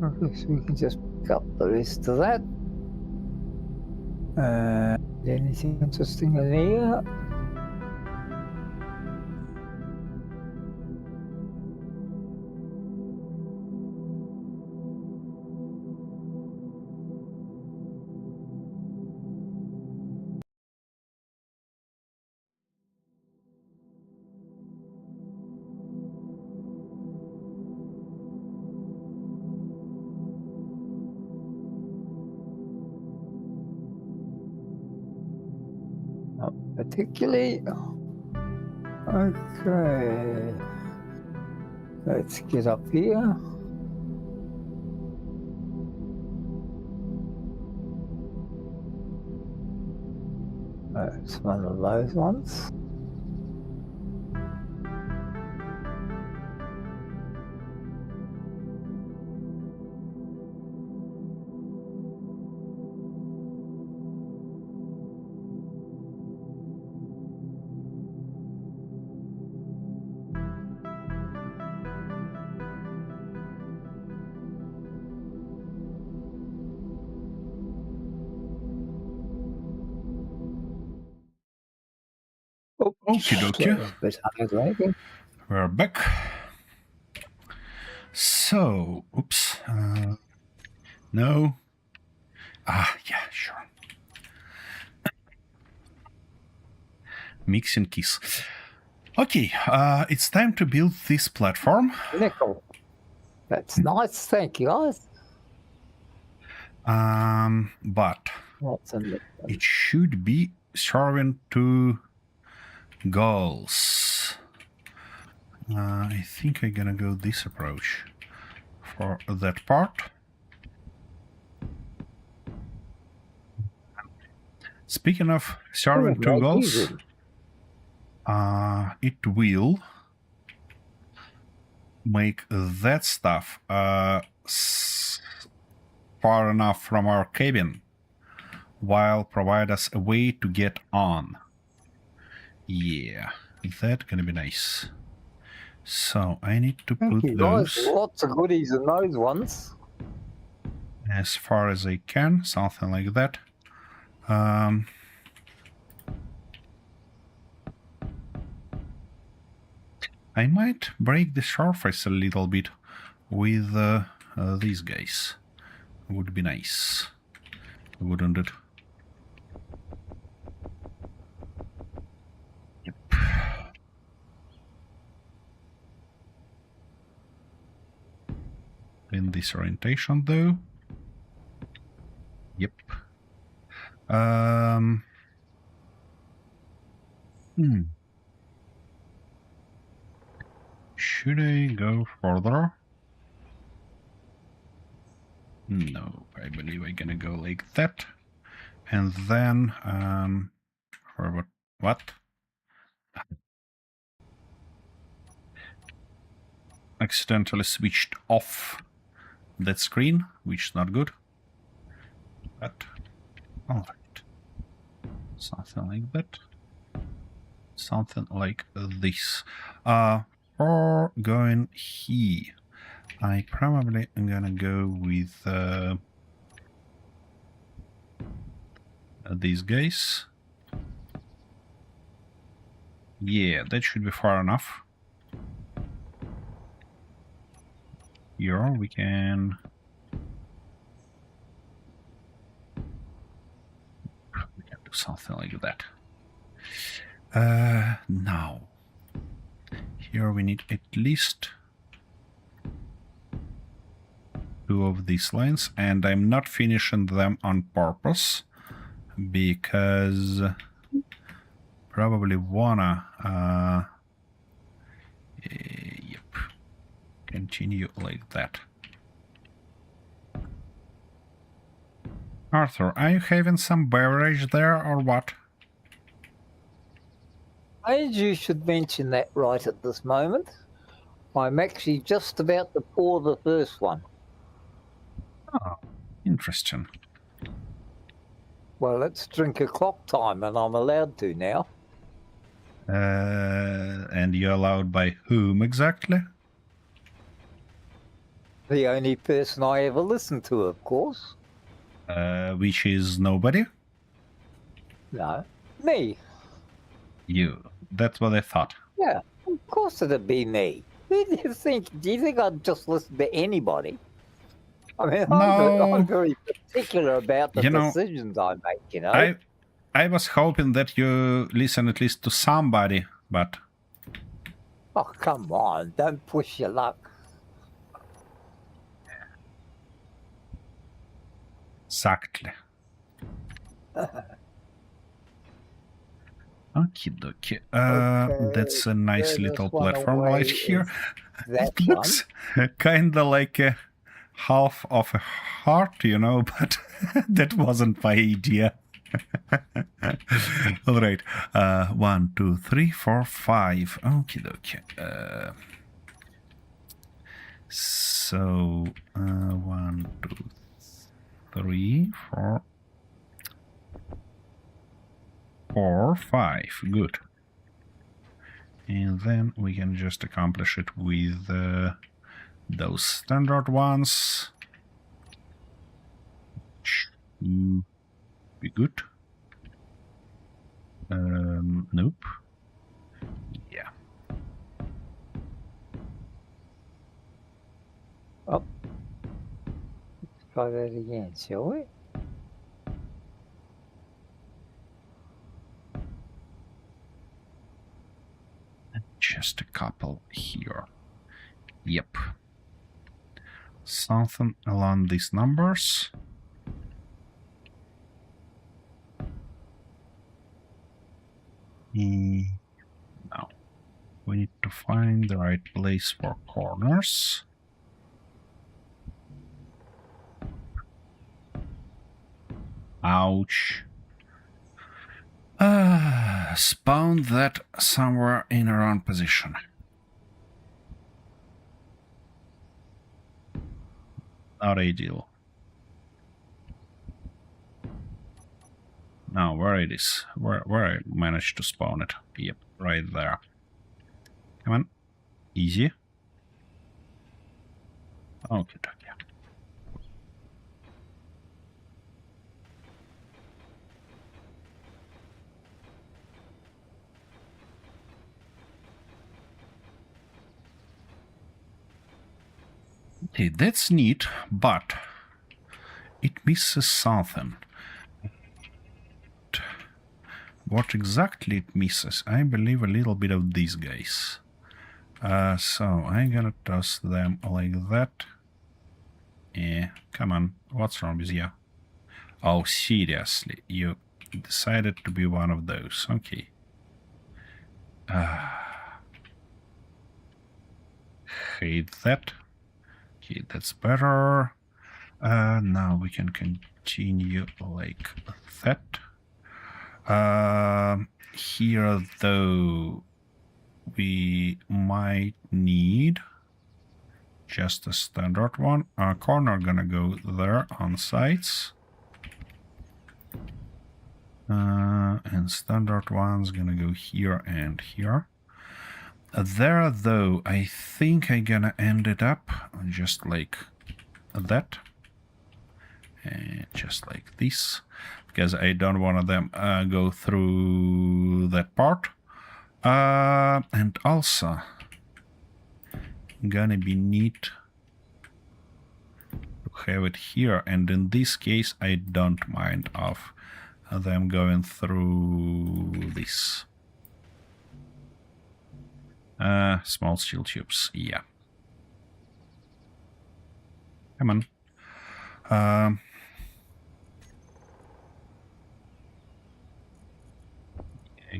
I guess we can just pick up the rest of that. Anything interesting in here? Not particularly. Okay. Let's get up here. That's one of those ones. Okie dokie. That was a bit hard, maybe. We're back. So, oops. No. Yeah, sure. Mixing keys. Okay, it's time to build this platform. Nickel. That's nice, thank you, guys. But What's in it? it should be serving two goals. I think I'm gonna go this approach for that part. Speaking of serving two goals, it will make that stuff far enough from our cabin while provide us a way to get on. Yeah, that's gonna be nice. So I need to put those Lots of goodies in those ones. as far as I can, something like that. I might break the surface a little bit with these guys. Would be nice, wouldn't it? Yep. In this orientation, though. Yep. Should I go further? No, I believe I'm gonna go like that. And then, for what? Accidentally switched off that screen, which is not good. But, alright. Something like that. Something like this. For going here, I probably am gonna go with these guys. Yeah, that should be far enough. Here we can do something like that. Now, here we need at least two of these lines, and I'm not finishing them on purpose because probably wanna yep, continue like that. Arthur, are you having some beverage there or what? You should mention that right at this moment. I'm actually just about to pour the first one. Oh, interesting. Well, it's drink o'clock time, and I'm allowed to now. And you're allowed by whom exactly? The only person I ever listened to, of course. Which is nobody? No, me. You. That's what I thought. Yeah, of course it'd be me. Who do you think? Do you think I'd just listen to anybody? I mean, No. I'm very particular about the You know, decisions I make, you know? I was hoping that you listen at least to somebody, but... Oh, come on. Don't push your luck. Exactly. Okie dokie. Okay, That's a nice furthest little one platform away right here. That It looks kinda like a half of a heart, you know, but that wasn't my idea. All right. 1, 2, 3, 4, 5. Okie dokie. So 1, 2, 3, 4, 4, 5. Good. And then we can just accomplish it with those standard ones. Be good. Nope. Yeah. Oh. Let's try that again, shall we? Just a couple here. Yep. Something along these numbers. Now, we need to find the right place for corners. Ouch. Spawn that somewhere in a wrong position. Not ideal. Now, where it is? Where I managed to spawn it? Yep, right there. Come on. Easy. Okay, okay. Okay, that's neat, but it misses something. What exactly it misses? I believe a little bit of these guys. So I'm gonna toss them like that. Yeah, come on. What's wrong with you? Oh, seriously? You decided to be one of those. Okay. Hate that. Okay, that's better. Now we can continue like that. Here, though, we might need just a standard one. Corner gonna go there on sides. And standard one's gonna go here and here. There, though, I think I'm gonna end it up just like that. And just like this. Because I don't want them go through that part. And also, gonna be neat to have it here. And in this case, I don't mind of them going through this. Small steel tubes, yeah. Come on.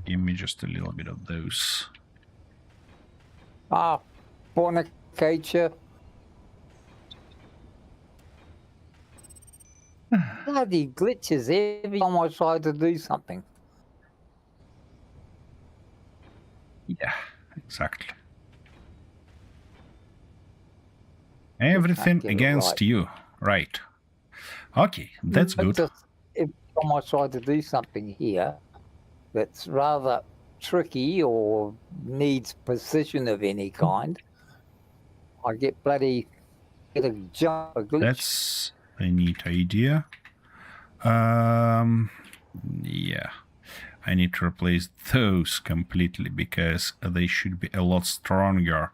Give me just a little bit of those. Ah, fornicature. Bloody glitches every time I try to do something. Yeah, exactly. Everything against you, right? Okay, that's good. Just every time I try to do something here that's rather tricky or needs precision of any kind, I get bloody get a jump, a glitch. That's a neat idea. Yeah. I need to replace those completely because they should be a lot stronger.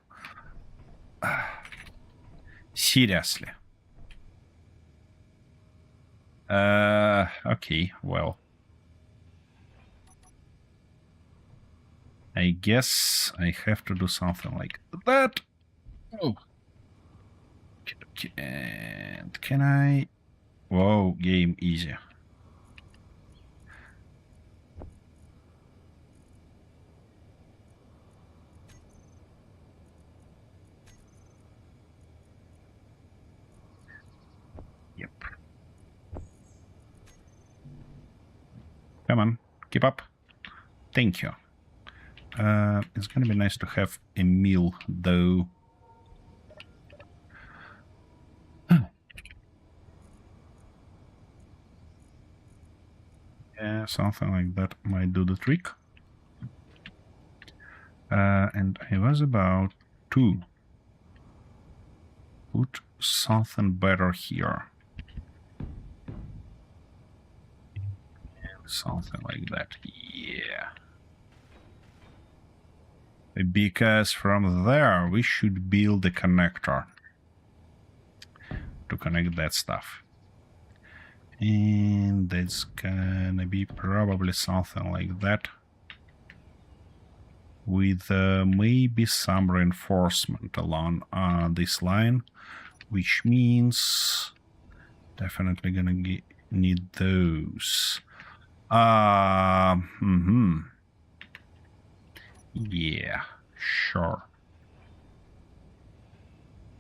Seriously. Okay, well. I guess I have to do something like that. Oh. And can I... Whoa, game easy. Yep. Come on, keep up. Thank you. It's gonna be nice to have a meal, though. Yeah, something like that might do the trick. And I was about to put something better here. Something like that, yeah. Because from there we should build a connector to connect that stuff. And that's gonna be probably something like that. With maybe some reinforcement along this line, which means definitely gonna need those. Yeah, sure.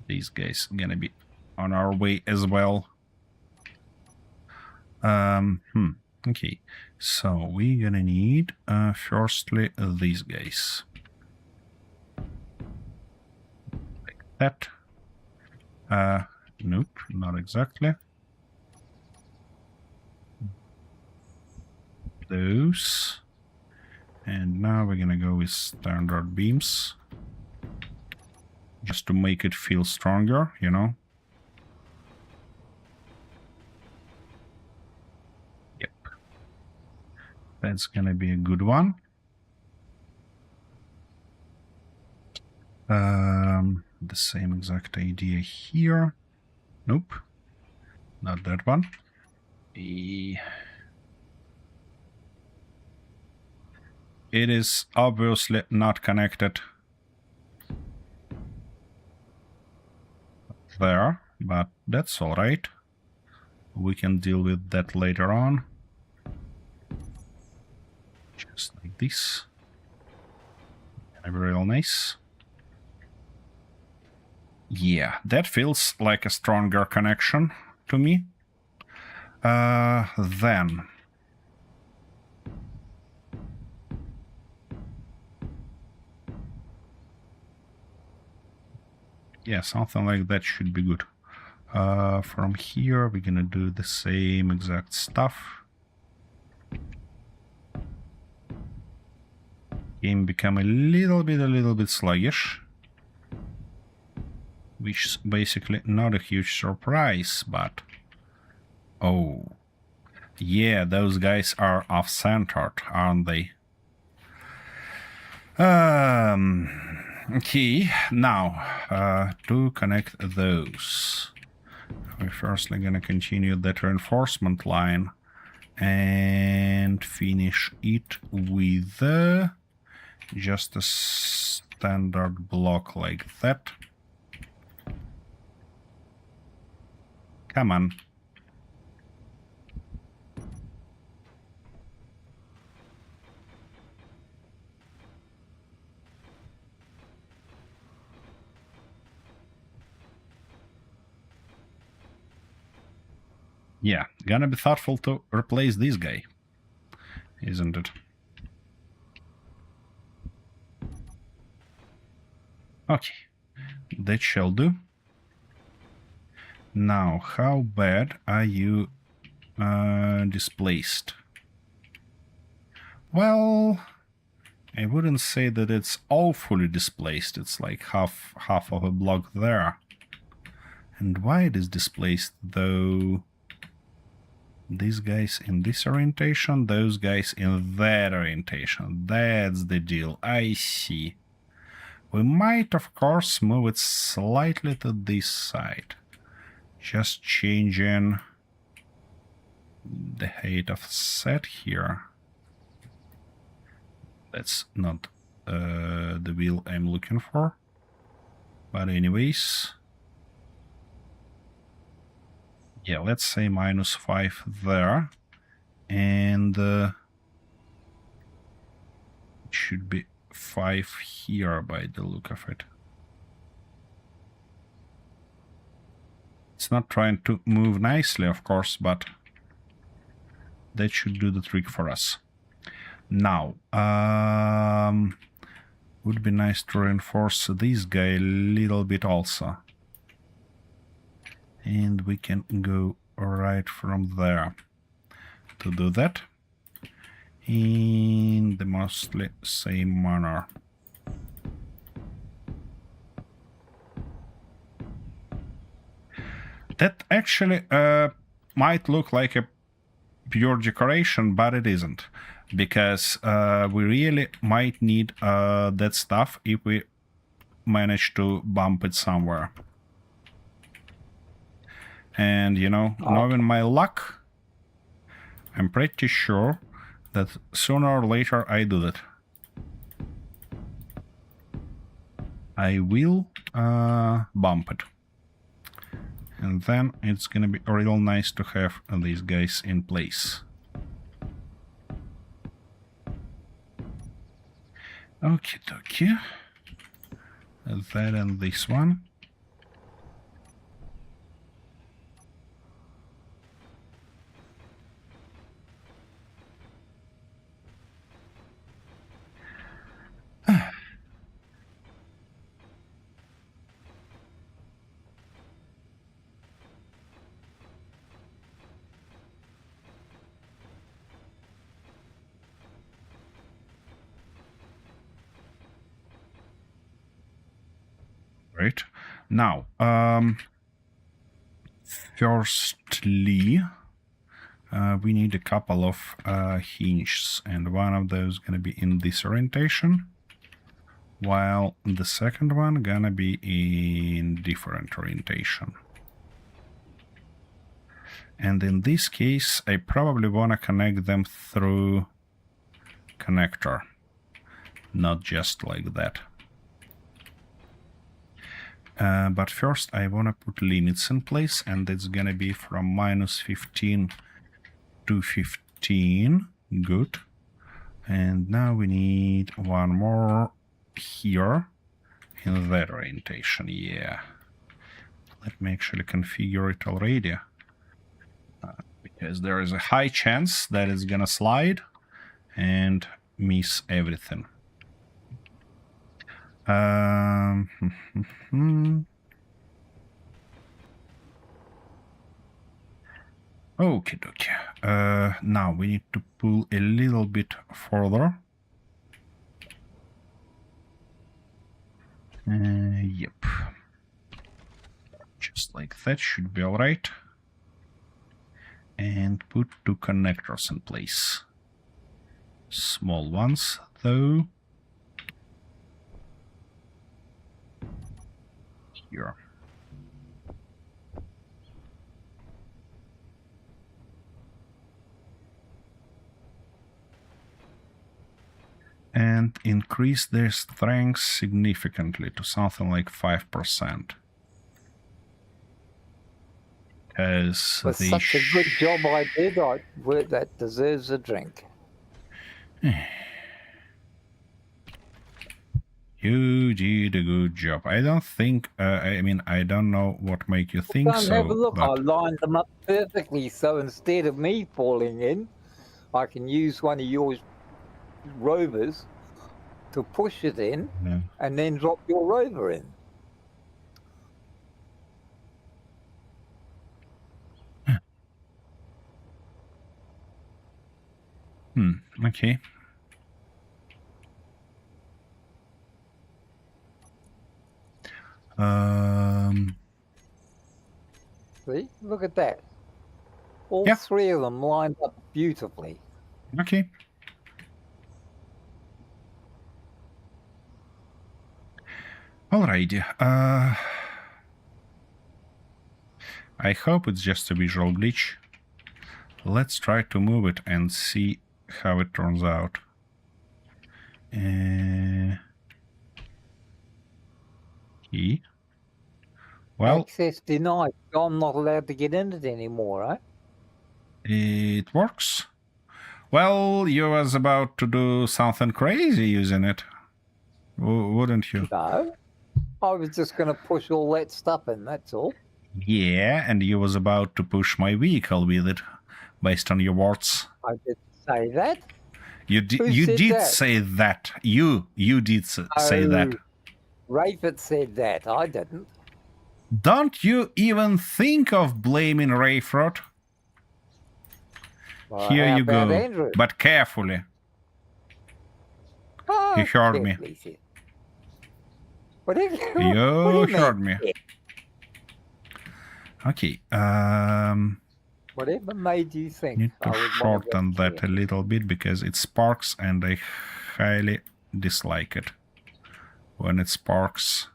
These guys are gonna be on our way as well. Okay, so we're gonna need firstly these guys. Like that. Nope, not exactly. Those. And now we're gonna go with standard beams. Just to make it feel stronger, you know? Yep. That's gonna be a good one. The same exact idea here. Nope. Not that one. It is obviously not connected there, but that's all right. We can deal with that later on. Just like this. Real nice. Yeah, that feels like a stronger connection to me. Then... yeah, something like that should be good. From here, we're gonna do the same exact stuff. Game become a little bit sluggish. Which is basically not a huge surprise, but... oh. Yeah, those guys are off-centered, aren't they? Okay, now, to connect those, we're firstly gonna continue that reinforcement line and finish it with just a standard block like that. Come on. Yeah, gonna be thoughtful to replace this guy, isn't it? Okay, that shall do. Now, how bad are you displaced? Well, I wouldn't say that it's all fully displaced. It's like half of a block there. And why it is displaced, though? These guys in this orientation, those guys in that orientation. That's the deal. I see. We might, of course, move it slightly to this side. Just changing the height of set here. That's not the wheel I'm looking for. But anyways, yeah, let's say -5 there. And it should be 5 here by the look of it. It's not trying to move nicely, of course, but that should do the trick for us. Now, would be nice to reinforce this guy a little bit also. And we can go right from there to do that in the mostly same manner. That actually might look like a pure decoration, but it isn't, because we really might need that stuff if we manage to bump it somewhere. And, you know, knowing my luck, I'm pretty sure that sooner or later I do that. I will bump it. And then it's gonna be real nice to have these guys in place. Okie dokie. That and this one. Right. Now, firstly, we need a couple of hinges, and one of those gonna be in this orientation, while the second one gonna be in different orientation. And in this case, I probably wanna connect them through connector, not just like that. But first I want to put limits in place, and it's gonna be from -15 to 15. Good. And now we need one more here in that orientation. Yeah. Let me actually configure it already. Because there is a high chance that it's gonna slide and miss everything. Okay, dokie. Now we need to pull a little bit further. Yep. Just like that should be alright. And put 2 connectors in place. Small ones, though. Here. And increase their strength significantly to something like 5%. As That's such a good job I did. That deserves a drink. You did a good job. I don't think, I mean, I don't know what make you think Don't so. have a look. But... I lined them up perfectly, so instead of me falling in, I can use one of your rovers to push it in, Yeah. and then drop your rover in. Okay. See, look at that. All Yeah. 3 of them lined up beautifully. Okay. Alrighty. I hope it's just a visual glitch. Let's try to move it and see how it turns out. Okay. Well, Access denied. I'm not allowed to get in it anymore, right? it works. Well, you was about to do something crazy using it, wouldn't you? No. I was just going to push all that stuff in, that's all. Yeah, and you was about to push my vehicle with it, based on your words. I did say that. You did that? say that. You did say that. Rayford said that. I didn't. Don't you even think of blaming Rayford? Well, Here how you about go, Andrew? but carefully. Oh, You heard me. carefully said. What do you You mean? heard me. Okay. Whatever made you think? Need I to would shorten wanna go that a little bit because it sparks and I highly dislike it when it sparks.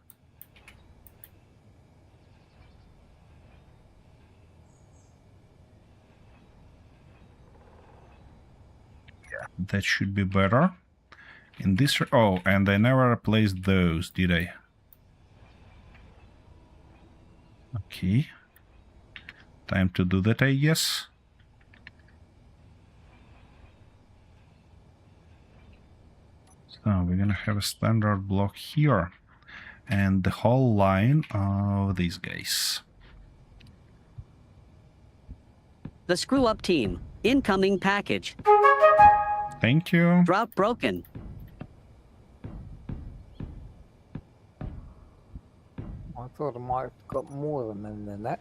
That should be better. In this... Oh, and I never replaced those, did I? Okay. Time to do that, I guess. So we're gonna have a standard block here. And the whole line of these guys. The Screw Up Team. Incoming package. Thank you. Drop broken. I thought I might have got more of them in than that.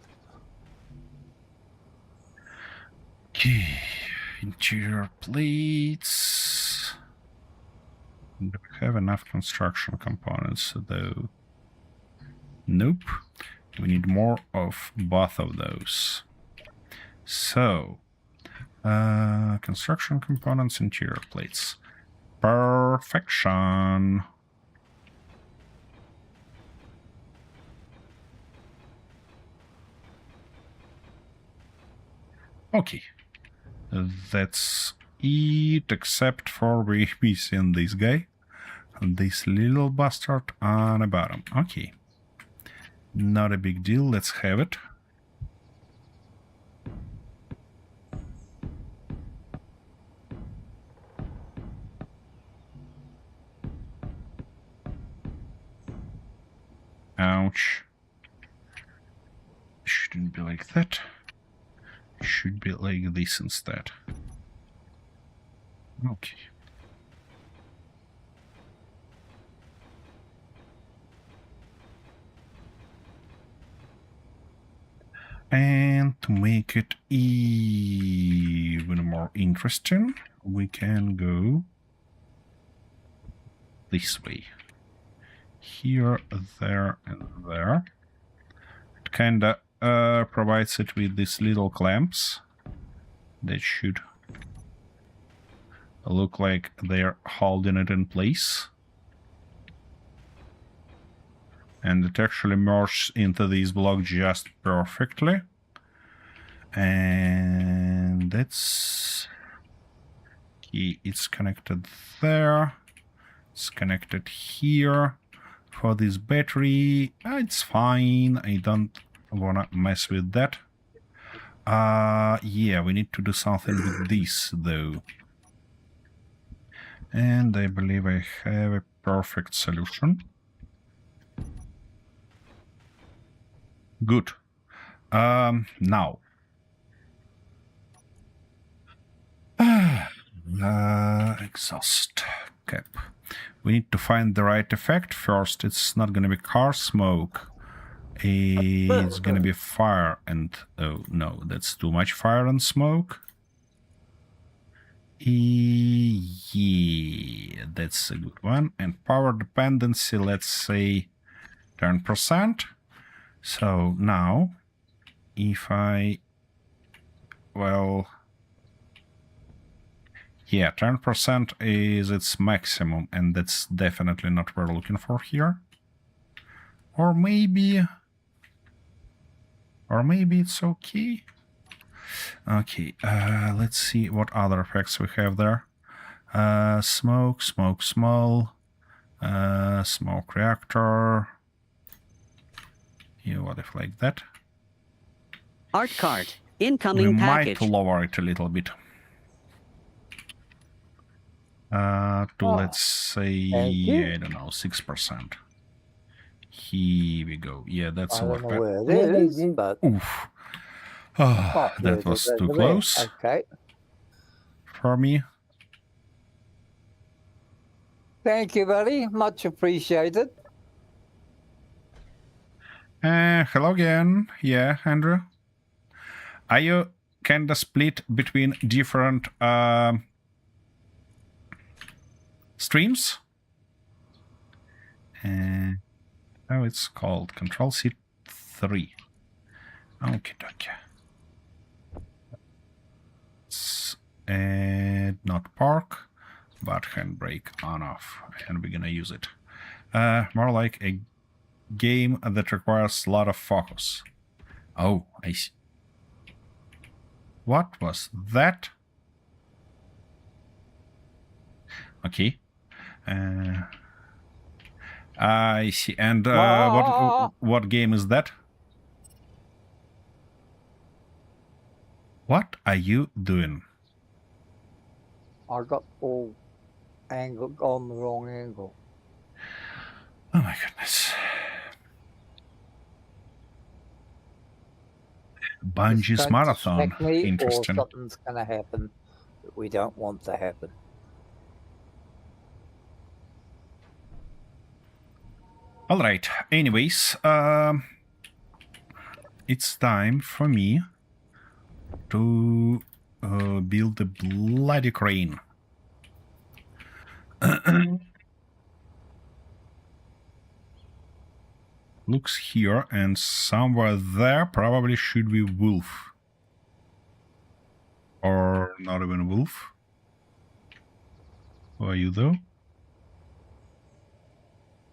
Okay. Interior plates. Do we have enough construction components though? Nope. We need more of both of those. So, construction components, interior plates. Perfection. Okay. That's it, except for we missing this guy. This little bastard on the bottom. Okay. Not a big deal. Let's have it. Ouch. Shouldn't be like that. Should be like this instead. Okay. And to make it even more interesting, we can go this way. Here, there, and there. It kinda provides it with these little clamps that should look like they're holding it in place. And it actually merges into this block just perfectly. And that's... Okay, it's connected there. It's connected here. For this battery, it's fine. I don't wanna mess with that. Yeah, we need to do something with this, though. And I believe I have a perfect solution. Good. Now. Exhaust cap. We need to find the right effect first. It's not gonna be car smoke. It's gonna be fire and... Oh, no, that's too much fire and smoke. Yeah, that's a good one. And power dependency, let's say 10%. So now, if I... Well... Yeah, 10% is its maximum, and that's definitely not what we're looking for here. Or maybe it's okay. Okay, let's see what other effects we have there. Smoke, smoke, small, smoke reactor. Yeah, what if like that? Art cart. We Incoming package. might lower it a little bit. To let's say, I don't know, 6%. Here we go. Yeah, that's I a don't lot know better. where it is, but Oof. Oh, there that it was is too over close there. Okay. for me. Thank you, buddy. Much appreciated. Hello again. Yeah, Andrew. Are you kinda split between different streams? Oh, it's called Control C3. Okay, okay. It's not park, but handbrake on off, and we're gonna use it. More like a game that requires a lot of focus. Oh, I see. What was that? Okay. I see. And what game is that? What are you doing? I got all angle on the wrong angle. Oh my goodness. Bungie's Don't marathon. distract me, Interesting. or something's going to happen that we don't want to happen. All right. Anyways, it's time for me to build the bloody crane. Looks here, and somewhere there probably should be wolf. Or not even wolf. Who are you though?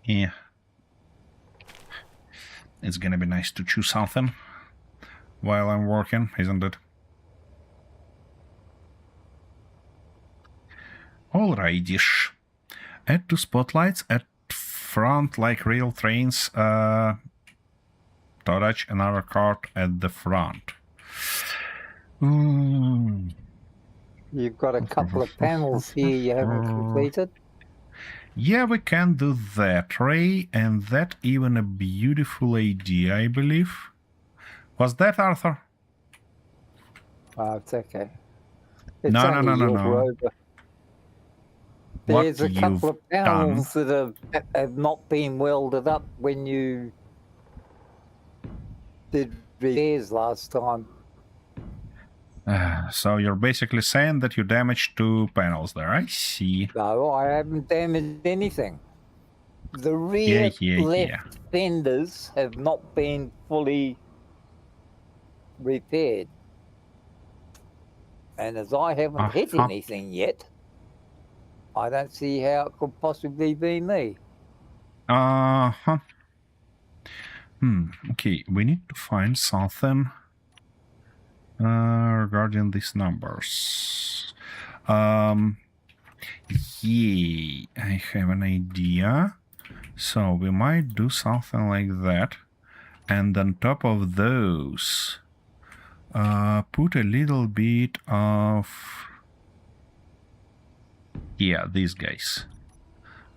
Yeah. It's gonna be nice to choose something while I'm working, isn't it? Alrighty-ish. Add two spotlights at front like rail trains. Touch another cart at the front. You've got a couple of panels here you haven't completed. Yeah, we can do that, Ray, and that even a beautiful idea, I believe. Was that Arthur? Oh, it's okay. It's No. Rover. There's a What couple of you've panels that have not been welded up when you did repairs last time. So you're basically saying that you damaged two panels there. I see. No, I haven't damaged anything. The rear left fenders have not been fully repaired. And as I haven't hit anything yet, I don't see how it could possibly be me. Okay, we need to find something regarding these numbers. Yeah, I have an idea. So we might do something like that. And on top of those, put a little bit of... Yeah, these guys.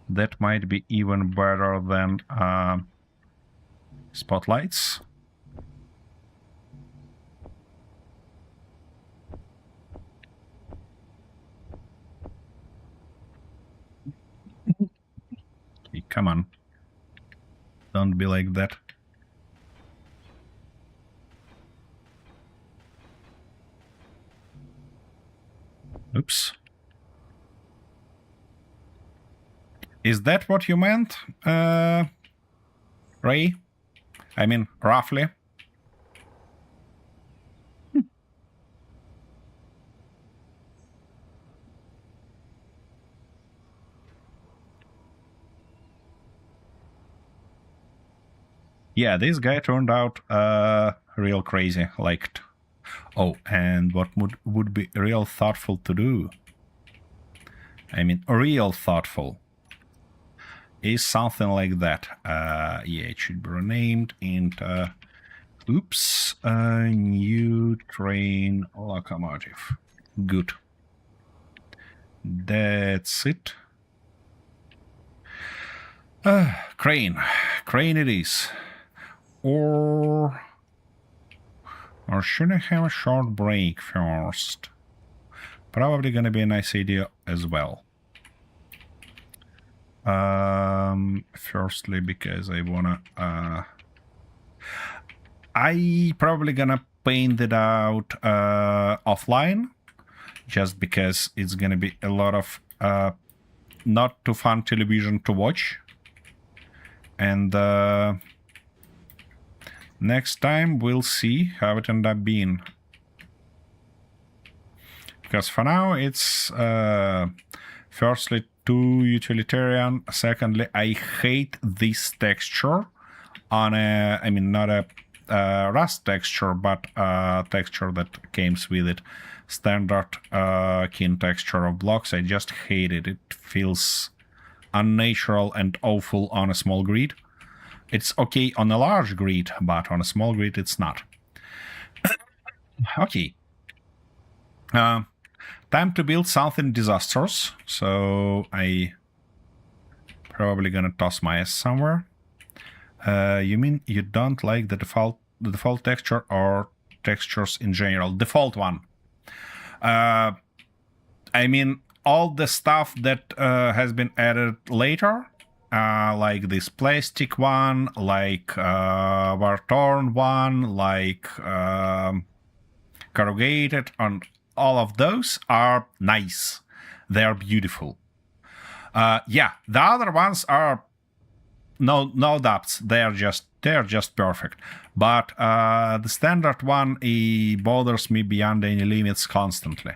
That might be even better than spotlights. Okay, come on. Don't be like that. Oops. Is that what you meant, Ray? I mean, roughly? Yeah, this guy turned out real crazy. Like, oh, and what would be real thoughtful to do? I mean, real thoughtful is something like that. Yeah, it should be renamed into oops, new train locomotive. Good. That's it. Crane it is. Or should I have a short break first? Probably gonna be a nice idea as well. Firstly, because I wanna I probably gonna paint it out offline, just because it's gonna be a lot of not too fun television to watch. And next time we'll see how it ended up being. Because for now it's firstly too utilitarian. Secondly, I hate this texture on a, I mean, not a Rust texture, but a texture that comes with it. Standard kin texture of blocks. I just hate it. It feels unnatural and awful on a small grid. It's okay on a large grid, but on a small grid it's not. Okay. Time to build something disastrous, so I probably gonna toss my ass somewhere. You mean you don't like the default texture or textures in general? Default one. I mean all the stuff that has been added later, like this plastic one, like war-torn one, like corrugated, and all of those are nice. They are beautiful. Yeah, the other ones are no doubts. They're just perfect. But the standard one, it bothers me beyond any limits constantly.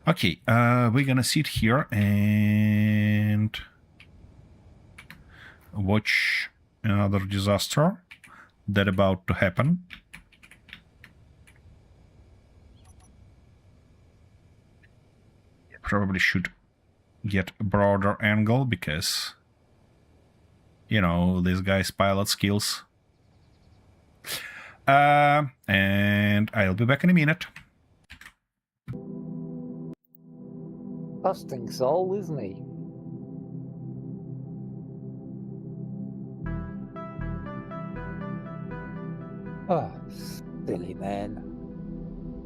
Okay, we're gonna sit here and watch another disaster that about to happen. Probably should get a broader angle because, you know, this guy's pilot skills. And I'll be back in a minute. Busting soul, isn't he? Oh, silly man.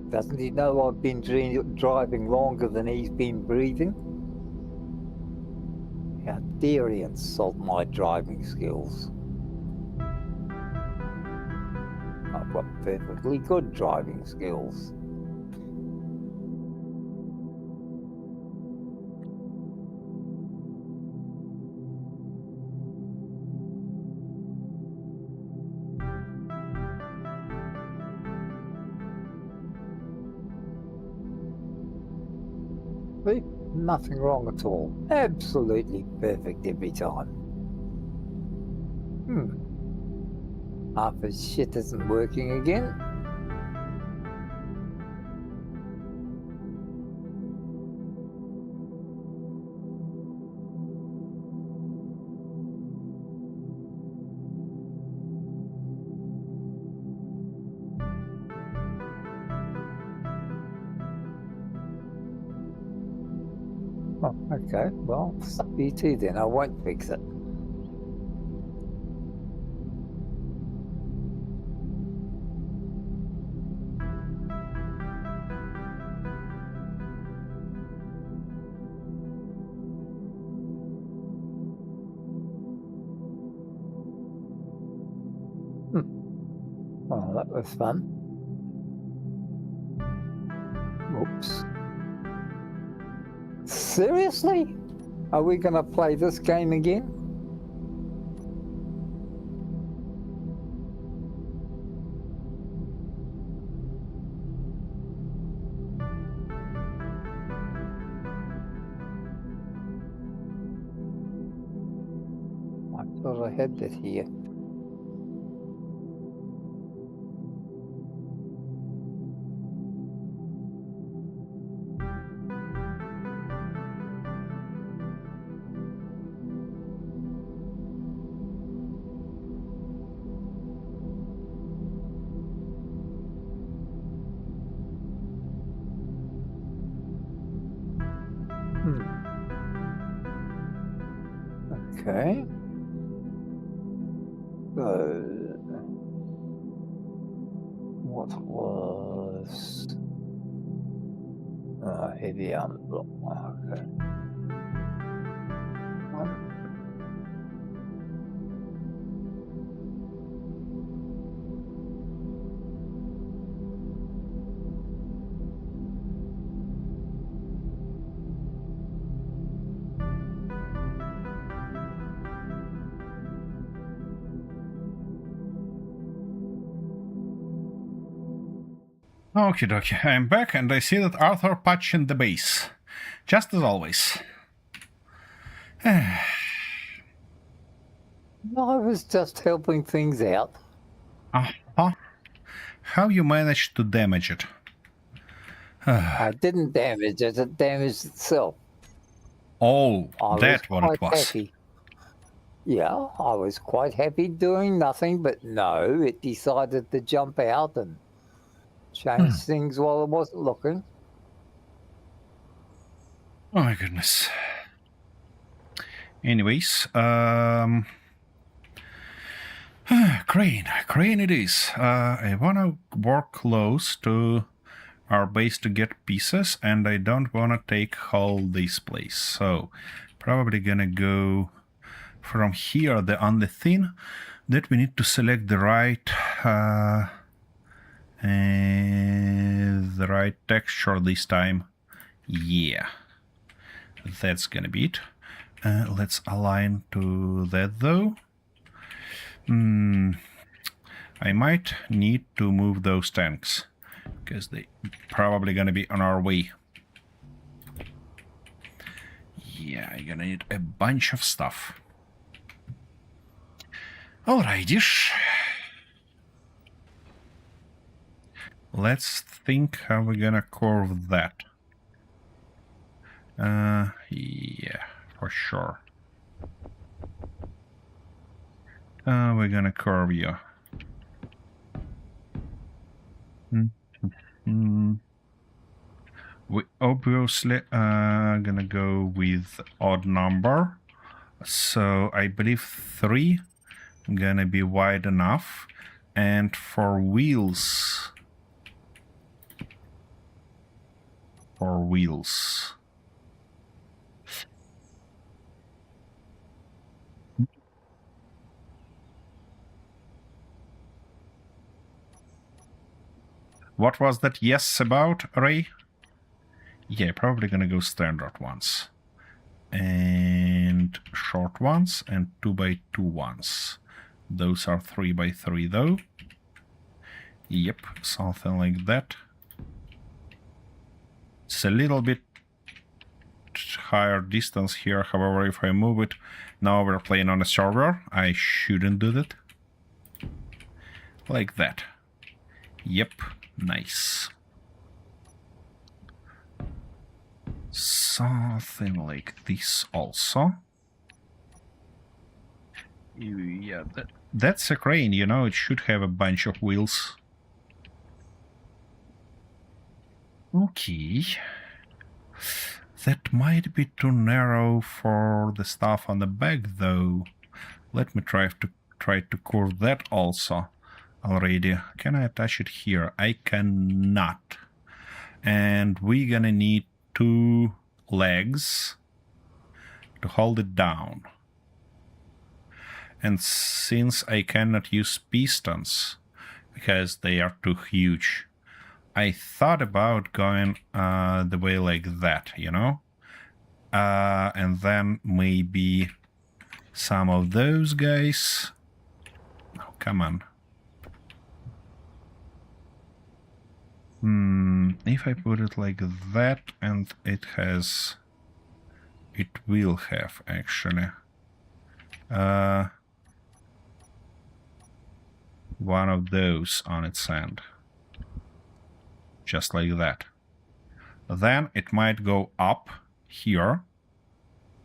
Doesn't he know I've been driving longer than he's been breathing? How dare he insult my driving skills? I've got perfectly good driving skills. See? Nothing wrong at all. Absolutely perfect every time. Half his shit isn't working again. Oh, okay, well, suck you too then, I won't fix it. Well, that was fun. Oops. Seriously? Are we going to play this game again? I thought I had that here. Okay. What was heavy unblock? Okay. Okie dokie, I'm back and I see that Arthur patched in the base. Just as always. I was just helping things out. Uh-huh. How you managed to damage it? I didn't damage it, it damaged itself. Oh, I that's was what it quite was. happy. Yeah, I was quite happy doing nothing, but no, it decided to jump out and change things while I wasn't looking. Oh my goodness. Anyways, crane it is. I wanna work close to our base to get pieces, and I don't wanna take whole this place. So, probably gonna go from here on the thin. That we need to select the right texture this time. Yeah, that's gonna be it. Let's align to that though. I might need to move those tanks because they probably gonna be on our way. Yeah, I'm gonna need a bunch of stuff. Alrighty. Let's think how we're gonna curve that. Yeah, for sure. We're gonna curve you. We obviously gonna go with odd number. So I believe 3 gonna be wide enough. And for wheels... What was that yes about, Ray? Yeah, probably gonna go standard ones. And short ones and 2x2 ones. Those are 3x3 though. Yep, something like that. It's a little bit higher distance here, however, if I move it... Now we're playing on a server, I shouldn't do that. Like that. Yep, nice. Something like this also. Yeah, that's a crane, you know, it should have a bunch of wheels. Okay. That might be too narrow for the stuff on the back, though. Let me try to curve that also already. Can I attach it here? I cannot. And we're gonna need 2 legs to hold it down. And since I cannot use pistons because they are too huge, I thought about going the way like that, you know? And then maybe some of those guys... Oh, come on. If I put it like that, and it has... It will have, actually. One of those on its end. Just like that. Then it might go up here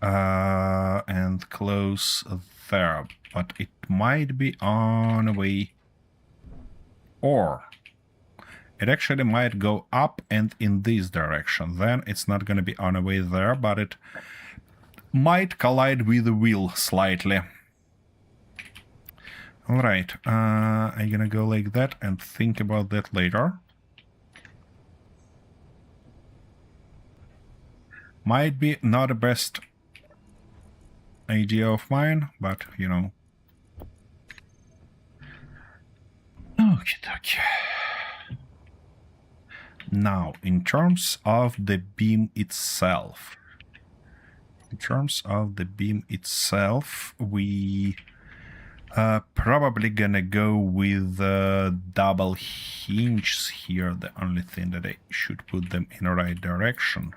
and close there, but it might be on a way, or it actually might go up and in this direction. Then it's not going to be on a way there, but it might collide with the wheel slightly. Alright, I'm gonna go like that and think about that later. Might be not the best idea of mine, but you know. Okay. Now, in terms of the beam itself, we probably gonna go with double hinges here. The only thing that I should put them in the right direction.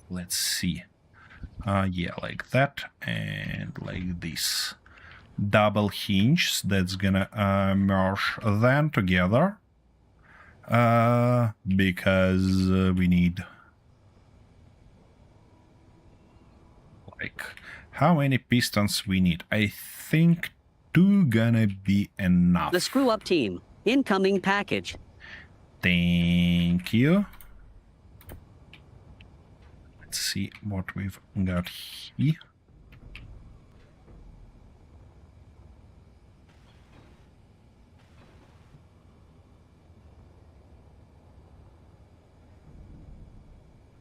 Let's see. Yeah, like that and like this. Double hinge, that's gonna merge them together. Because we need... Like, how many pistons we need? I think 2 gonna be enough. The Screw Up team, incoming package. Thank you. Let's see what we've got here.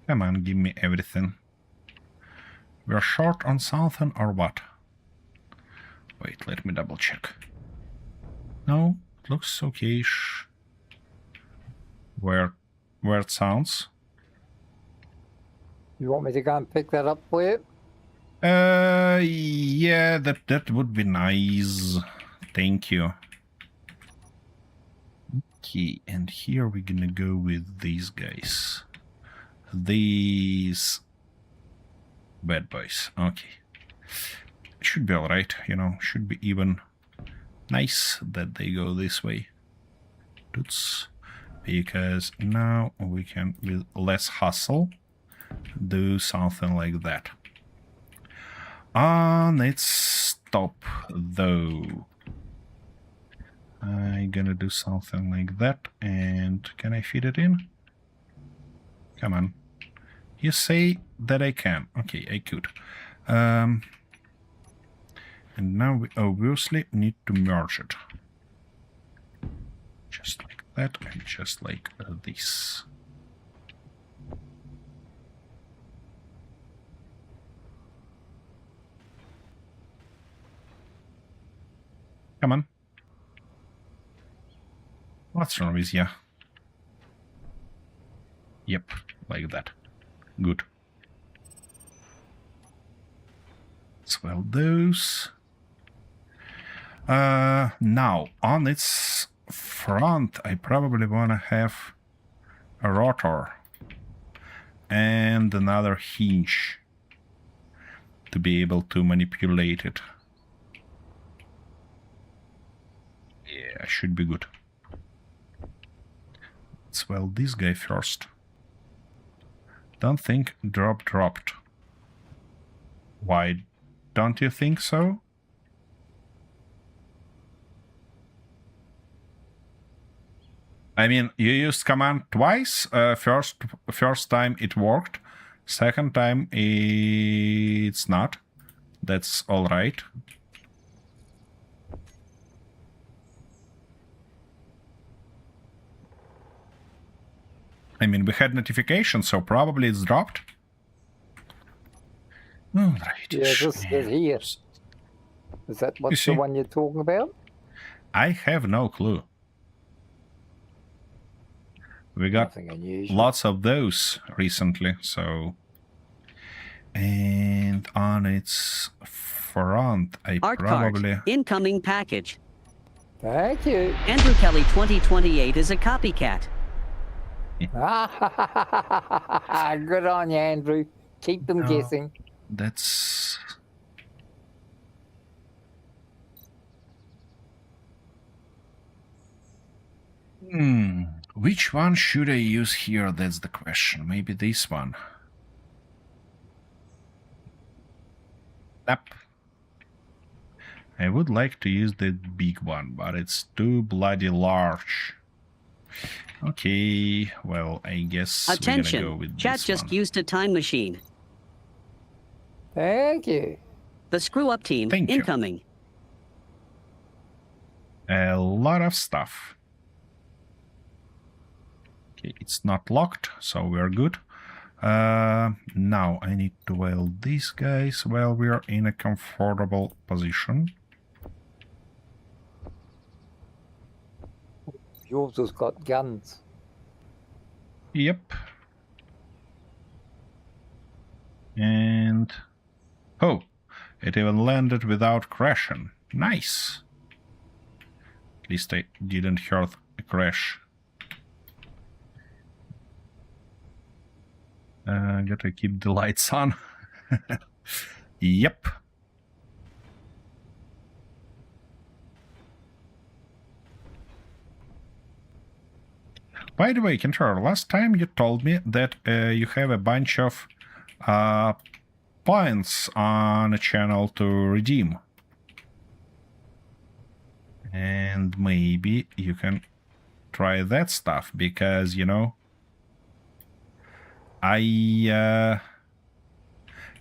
Come on, give me everything. We're short on something or what? Wait, let me double check. No, it looks okay-ish. Where it sounds. You want me to go and pick that up for you? Yeah, that would be nice. Thank you. Okay, and here we're gonna go with these guys. These bad boys. Okay. Should be alright, you know, should be even nice that they go this way. Toots. Because now we can, with less hustle, do something like that. Let's stop though. I'm gonna do something like that, and can I fit it in? Come on. You say that I can. Okay, I could. And now we obviously need to merge it. Just like that, and just like this. Come on. What's wrong with you? Yep, like that. Good. Swell those. Now, on its front, I probably want to have a rotor and another hinge to be able to manipulate it. Yeah, should be good. Let's weld this guy first. Don't think dropped. Why don't you think so? I mean, you used command twice. First time it worked. Second time it's not. That's all right. I mean, we had notification, so probably it's dropped. All right. Yeah, this is here. Is that what's the one you're talking about? I have no clue. We got lots of those recently, so... And on its front, I Art probably... card. Incoming package. Thank you. Andrew Kelly 2028 is a copycat. Good on you, Andrew. Keep them guessing. That's... Which one should I use here? That's the question. Maybe this one. Yep. I would like to use the big one, but it's too bloody large. Okay, well, I guess Attention. we're gonna go with Chat this just one. used a time machine. Thank you. The screw-up team Thank you. incoming. A lot of stuff. Okay, it's not locked, so we're good. Now I need to weld these guys while we're in a comfortable position. Yours has got guns. Yep. And... oh, it even landed without crashing. Nice. At least I didn't hear a crash. Gotta keep the lights on. Yep. By the way, Kentaro, last time you told me that you have a bunch of points on a channel to redeem. And maybe you can try that stuff, because, you know, I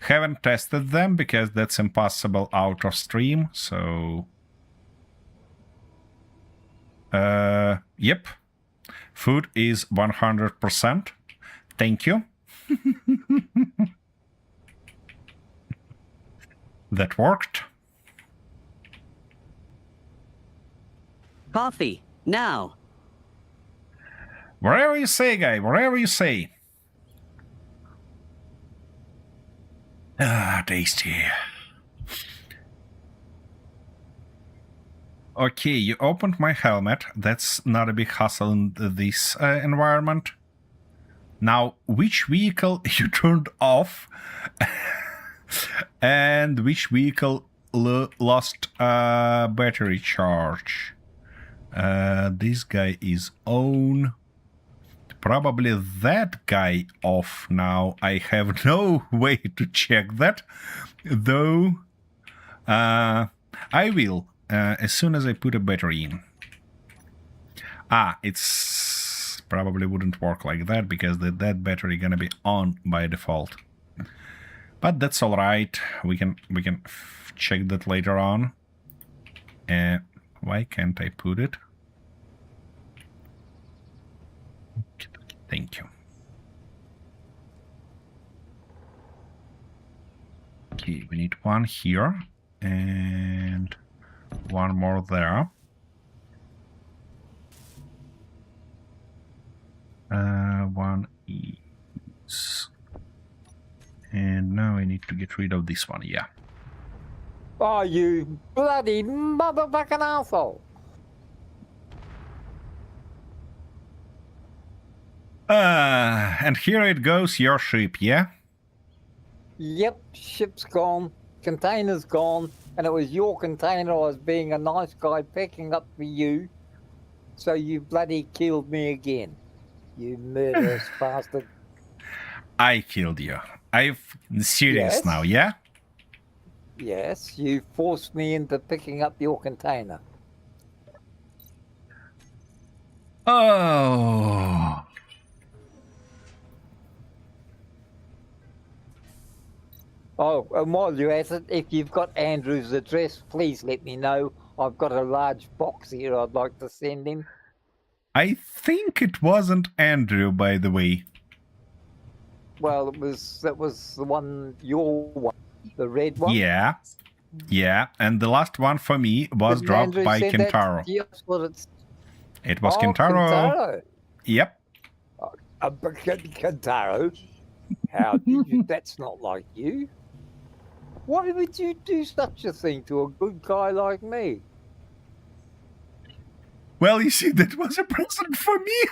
haven't tested them because that's impossible out of stream, so... yep. Food is 100%. Thank you. That worked. Coffee, now. Wherever you say, guy, wherever you say. Ah, tasty. Okay, you opened my helmet. That's not a big hassle in this environment. Now, which vehicle you turned off? And which vehicle lost battery charge? This guy is on. Probably that guy off now. I have no way to check that, though I will as soon as I put a battery in. Ah, it's probably wouldn't work like that because that battery gonna be on by default. But that's all right. We can check that later on. Why can't I put it? Thank you. Okay, we need one here and one more there. One is... and now I need to get rid of this one, yeah. Oh, you bloody motherfucking asshole. And here it goes, your ship, yeah? Yep, ship's gone, container's gone, and it was your container I was being a nice guy picking up for you, so you bloody killed me again. You murderous bastard. I killed you. I'm serious Yes. now, yeah? Yes, you forced me into picking up your container. Oh. Oh, and while you're at it, if you've got Andrew's address, please let me know. I've got a large box here I'd like to send him. I think it wasn't Andrew, by the way. Well, that was the one, your one, the red one. Yeah. Yeah, and the last one for me was Didn't dropped Andrew by say that? Kentaro. Yes, well, it's... It was Oh, Kentaro. Kentaro. Yep. Kentaro? How did you? That's not like you. Why would you do such a thing to a good guy like me? Well, you see, that was a present for me.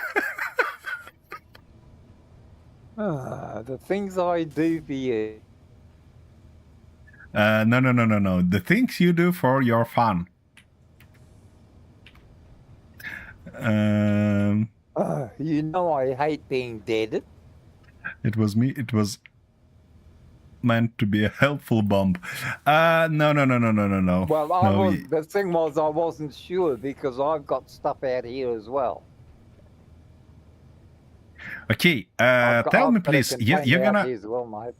The things I do for you. No. The things you do for your fun. You know I hate being dead. It was me. It was meant to be a helpful bomb. No. Well, No, the thing was I wasn't sure because I've got stuff out here as well. Okay, tell me please, you're Container out gonna... here as well, mate.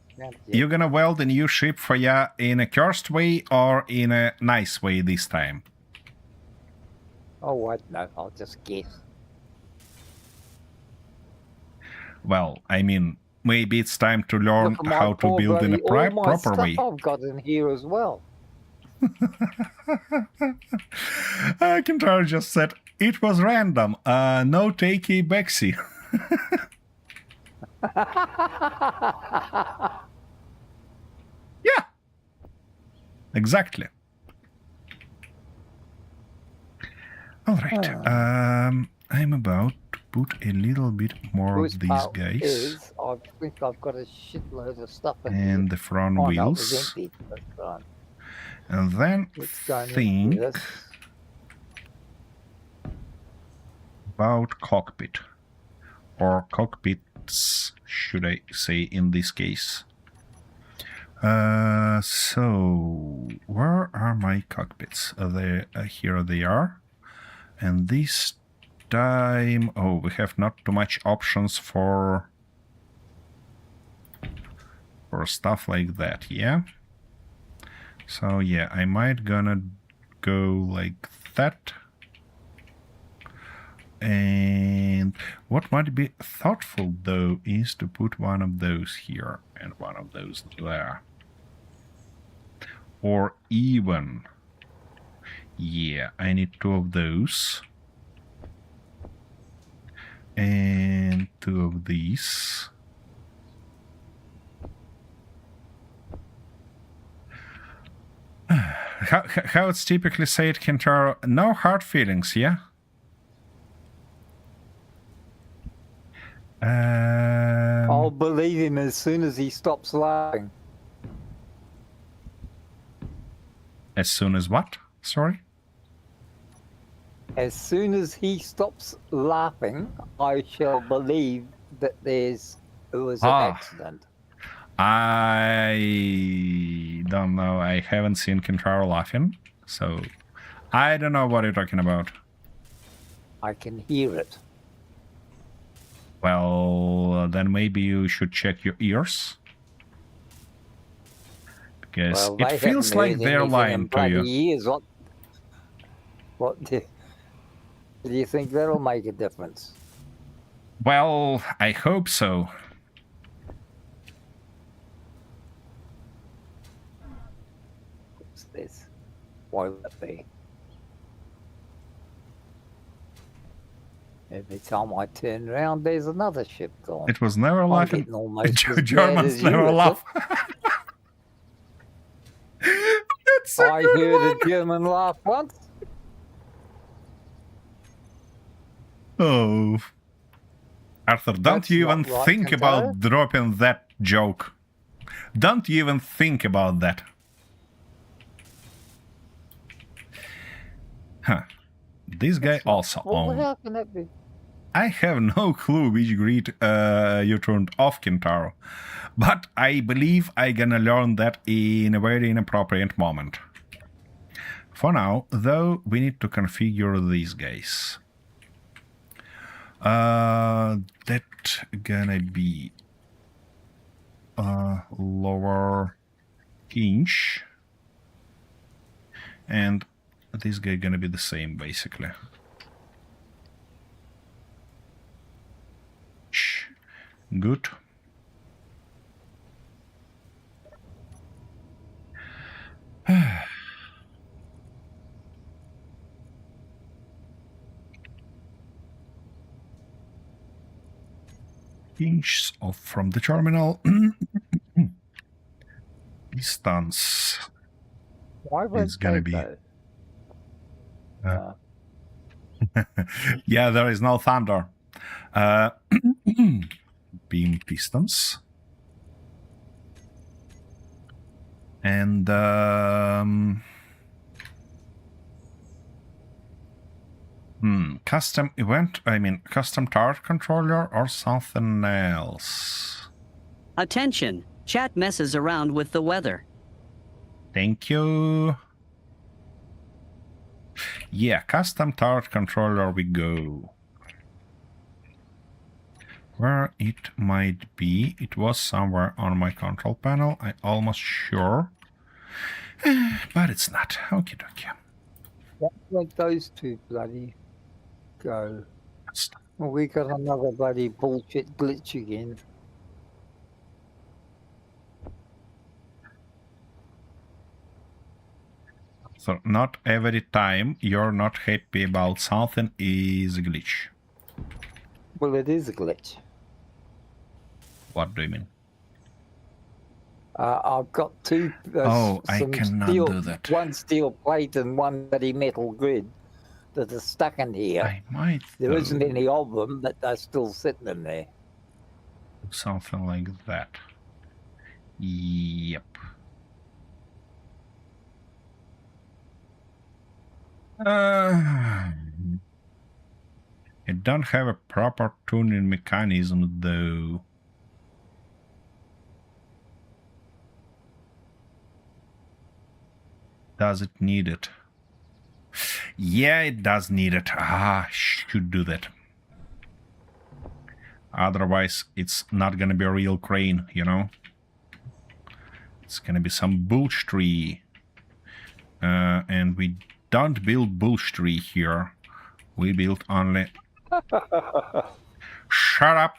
You gonna weld a new ship for ya in a cursed way or in a nice way this time? Oh, I don't know. I'll just guess. Well, I mean, maybe it's time to learn Look at my how to poor build in a bloody- all my proper stuff way. I've got in here as well. Kintaro just said, it was random. No takey Bexy. Yeah. Exactly. All right. I'm about to put a little bit more Worst of these part guys. is, I think I've got a shitload of stuff in here. And the front Oh, no, it was wheels. empty, but, And then let's go and think do this. about cockpit. Or cockpits, should I say in this case. So, where are my cockpits? Here they are. And this time... Oh, we have not too much options for stuff like that, yeah? So, yeah, I might gonna go like that. And what might be thoughtful, though, is to put one of those here and one of those there. Or even... Yeah, I need two of those. And two of these. How it's typically said, Kintaro, no hard feelings, yeah? I'll believe him as soon as he stops laughing. As soon as what? Sorry? As soon as he stops laughing, I shall believe that it was an accident. I don't know. I haven't seen Kintaro laughing, so I don't know what you're talking about. I can hear it. Well, then maybe you should check your ears. Because Well, it they feels haven't like heard they're anything lying in to bloody you. years. What do you think that'll make a difference? Well, I hope so. What's this? Why would that be? Every time I turn around, there's another ship gone. It was never I'm laughing. getting almost as bad Germans as you, never is laugh. That's a I good heard one. a German laugh once. Oh. Arthur, don't That's you not even right, think Kintaro. about dropping that joke. Don't you even think about that. Huh. This guy also Well, owned. how can that be? I have no clue which grid you turned off, Kintaro. But I believe I'm gonna learn that in a very inappropriate moment. For now, though, we need to configure these guys. That gonna be lower inch. And this guy gonna be the same, basically. Good. Inch off from the terminal. Distance. Why would It's gonna they, be- though? Yeah, there is no thunder. Beam pistons. And custom event, custom turret controller or something else. Attention! Chat messes around with the weather. Thank you. Yeah, custom turret controller we go. where it might be. It was somewhere on my control panel, I'm almost sure. But it's not. Okie dokie. Where'd those two bloody go? Well, we got another bloody bullshit glitch again. So not every time you're not happy about something is a glitch. Well, it is a glitch. What do you mean? I've got two. I cannot do that. One steel plate and one bloody metal grid that are stuck in here. I might. There isn't any of them, but they're still sitting in there. Something like that. Yep. It don't have a proper tuning mechanism though. Does it need it? Yeah, it does need it. Should do that. Otherwise, it's not gonna be a real crane, you know? It's gonna be some bullshit tree. And we don't build bullshit tree here. We build only... Shut up!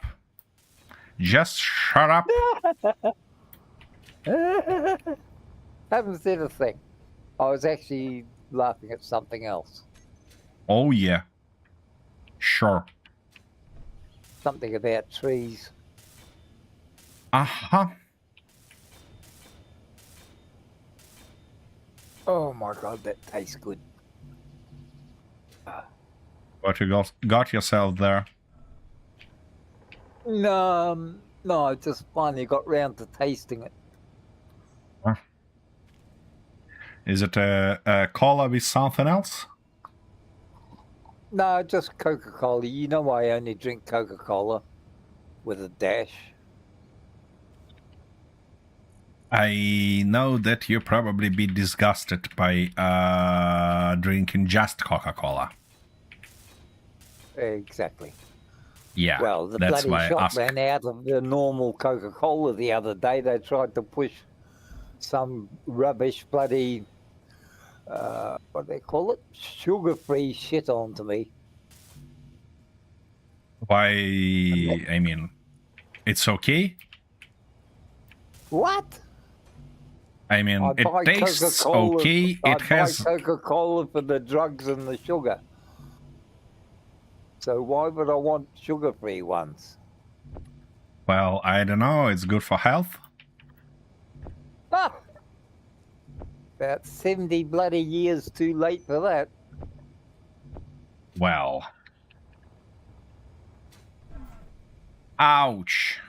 Just shut up! Haven't said a thing. I was actually laughing at something else. Oh yeah. Sure. Something about trees. Uh-huh. Oh my god, that tastes good. What you got yourself there? No, I just finally got round to tasting it. Huh? Is it a cola with something else? No, just Coca-Cola. You know I only drink Coca-Cola with a dash. I know that you probably be disgusted by drinking just Coca-Cola. Exactly. Yeah, Well, the that's bloody why I shop asked. ran out of the normal Coca-Cola the other day. They tried to push some rubbish bloody, what do they call it? Sugar-free shit onto me. Why? I mean, it's okay. What? I mean, I it buy tastes Coca-Cola. okay. I It has. buy Coca-Cola for the drugs and the sugar. So why would I want sugar-free ones? Well, I don't know. It's good for health. Ah! About 70 bloody years too late for that. Well. Ouch.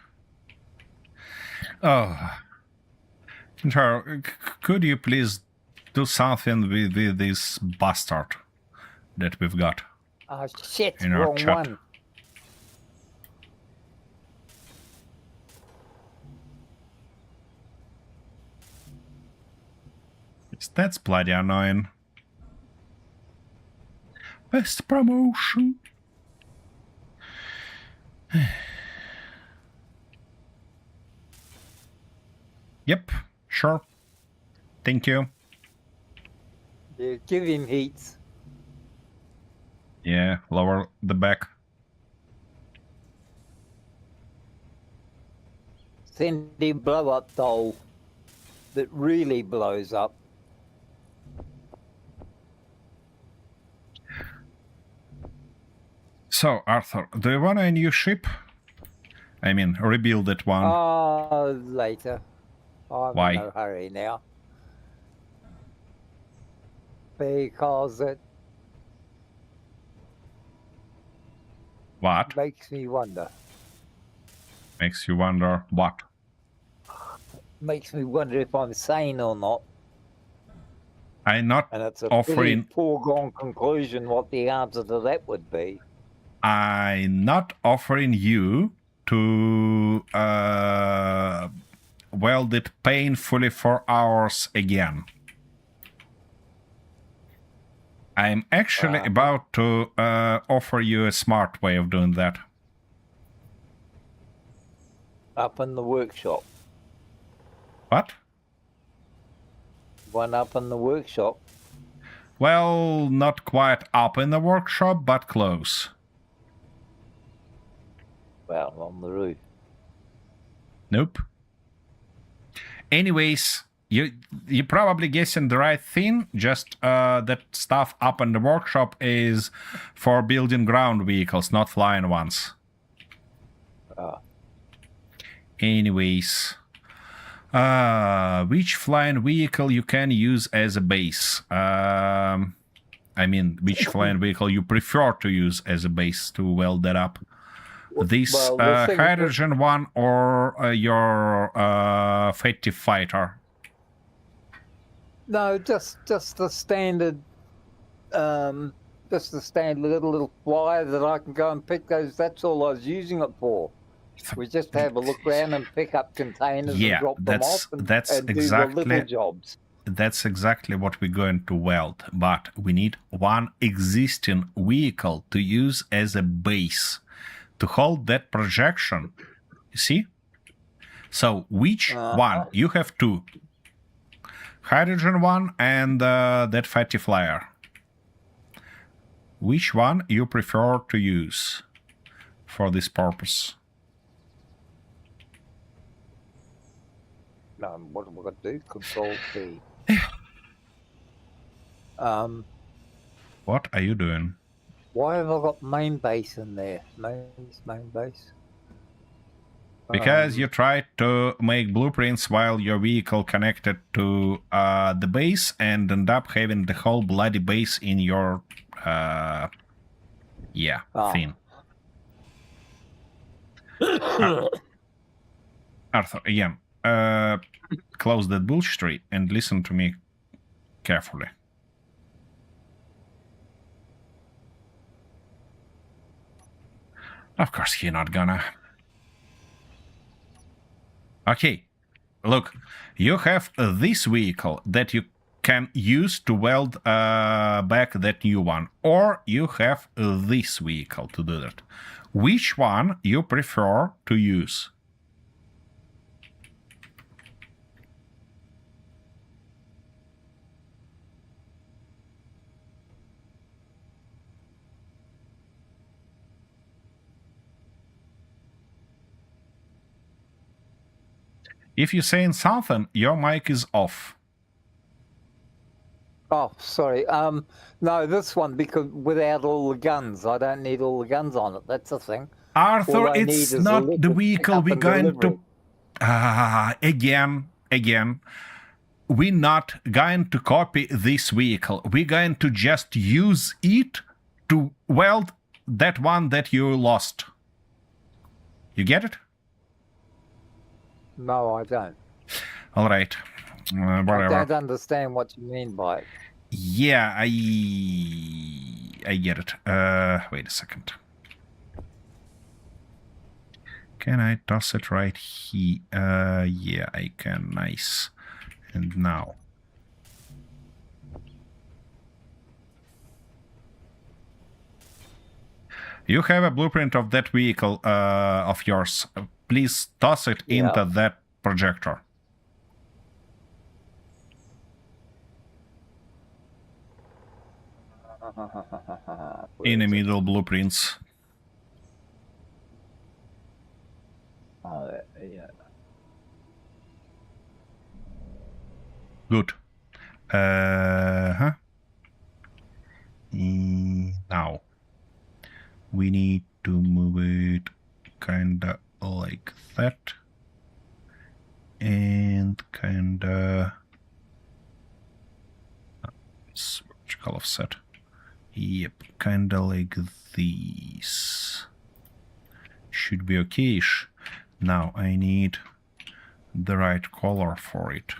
Oh. Kintar, could you please do something with this bastard that we've got? Oh shit, In our wrong chat. one. That's bloody annoying. Best promotion. Yep, sure. Thank you. Yeah, give him heats. Yeah, lower the back. Send him blow up doll that really blows up. So, Arthur, do you want a new ship? I mean, rebuild that one. Later. I'm Why? in no hurry now. Because it What? makes me wonder. Makes you wonder what? Makes me wonder if I'm sane or not. I'm not And it's a pretty offering. foregone conclusion what the answer to that would be. I'm not offering you to weld it painfully for hours again. I'm actually about to offer you a smart way of doing that. Up in the workshop. What? One up in the workshop. Well, not quite up in the workshop, but close. Well, on the roof. Nope. Anyways, you're probably guessing the right thing. Just that stuff up in the workshop is for building ground vehicles, not flying ones. Anyways, which flying vehicle you can use as a base? I mean, which flying vehicle you prefer to use as a base to weld that up? This hydrogen one or your fatty fighter? No, just the standard, just the standard little flyer that I can go and pick those. That's all I was using it for. We just have a look around and pick up containers and drop them off and do the little jobs. That's exactly what we're going to weld, but we need one existing vehicle to use as a base to hold that projection. You see? So which one? You have two. Hydrogen one and that fatty flyer. Which one you prefer to use for this purpose? What am I going to do? Control P. What are you doing? Why have I got main base in there? Main base. Because you tried to make blueprints while your vehicle connected to the base and end up having the whole bloody base in your thing. Arthur, again, close that bullshit tree and listen to me carefully. Of course, he's not gonna. Okay, look, you have this vehicle that you can use to weld back that new one, or you have this vehicle to do that. Which one you prefer to use? If you're saying something, your mic is off. Oh, sorry. No, this one, because without all the guns, I don't need all the guns on it. That's the thing. Arthur, it's not the vehicle we're going to... Again, we're not going to copy this vehicle. We're going to just use it to weld that one that you lost. You get it? No, I don't. All right. Whatever. I don't understand what you mean by it. Yeah, I get it. Wait a second. Can I toss it right here? Yeah, I can. Nice. And now. You have a blueprint of that vehicle of yours. Please toss it into that projector. In the middle, blueprints. Yeah. Good. Now we need to move it kinda like that, and kinda vertical offset. Yep, kinda like this. Should be okay-ish. Now I need the right color for it.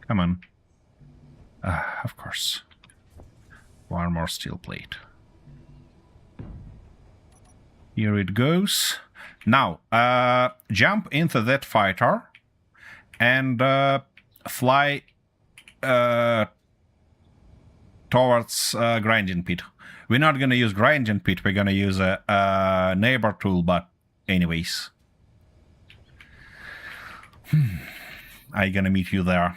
Come on. Of course. One more steel plate. Here it goes. Now, jump into that fighter and fly towards grinding pit. We're not gonna use grinding pit, we're gonna use a neighbor tool, but anyways. I'm gonna meet you there.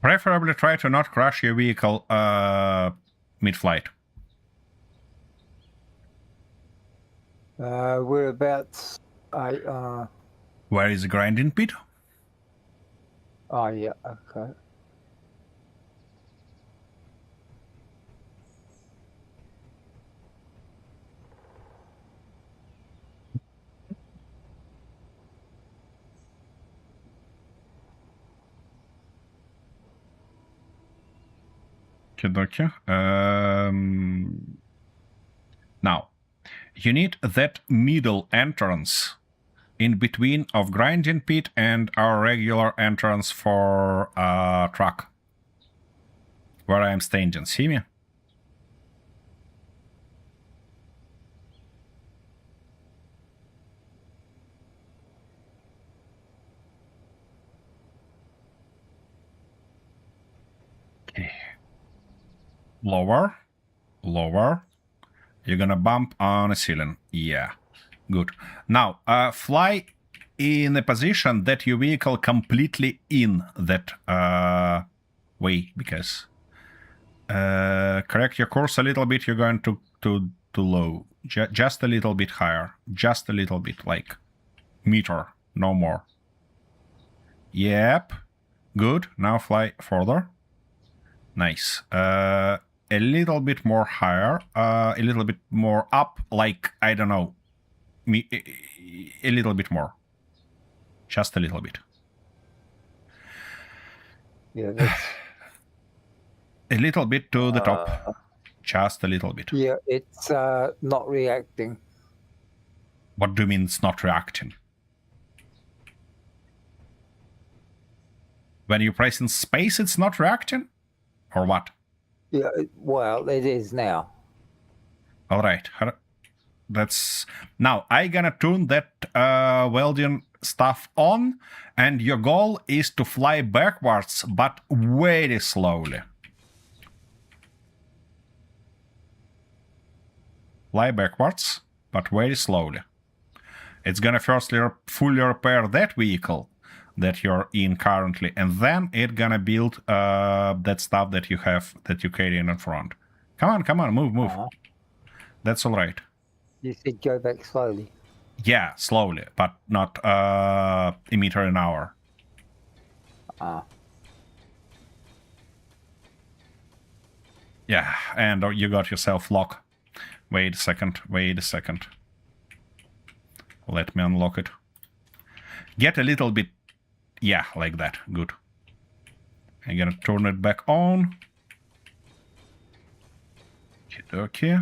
Preferably try to not crash your vehicle mid-flight. Whereabouts? Where is the grinding pit? Oh, yeah, okay. Okay. Now, you need that middle entrance in between of grinding pit and our regular entrance for truck. Where I am standing, see me? Okay. Lower. You're gonna bump on a ceiling. Yeah, good. Now, fly in a position that your vehicle completely in that way, because correct your course a little bit. You're going to low, just a little bit higher, just a little bit, like meter, no more. Yep, good. Now fly further. Nice. A little bit more higher, a little bit more up, like, I don't know, a little bit more. Just a little bit. Yeah, that's... A little bit to the top. Just a little bit. Yeah, it's not reacting. What do you mean it's not reacting? When you press in space, it's not reacting? Or what? Yeah, well, it is now. All right. That's now I gonna tune that welding stuff on, and your goal is to fly backwards, but very slowly. Fly backwards, but very slowly. It's gonna firstly fully repair that vehicle that you're in currently, and then it's gonna build that stuff that you have, that you carry in front. Come on, move. That's all right. You said go back slowly. Yeah, slowly, but not a meter an hour. Yeah, and you got yourself lock. Wait a second. Let me unlock it. Get a little bit. Yeah, like that. Good. I'm gonna turn it back on. Okay.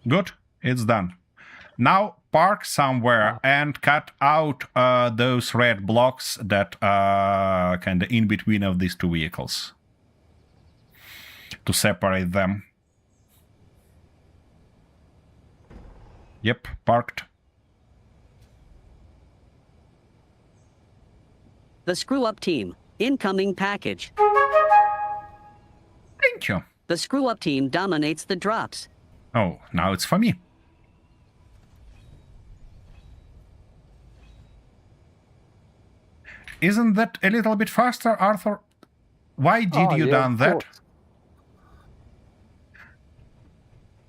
Good. It's done. Now park somewhere and cut out those red blocks that are kind of in between of these two vehicles to separate them. Yep, parked. The Screw Up Team. Incoming package. Thank you. The Screw Up Team dominates the drops. Oh, now it's for me. Isn't that a little bit faster, Arthur? Why did you done that?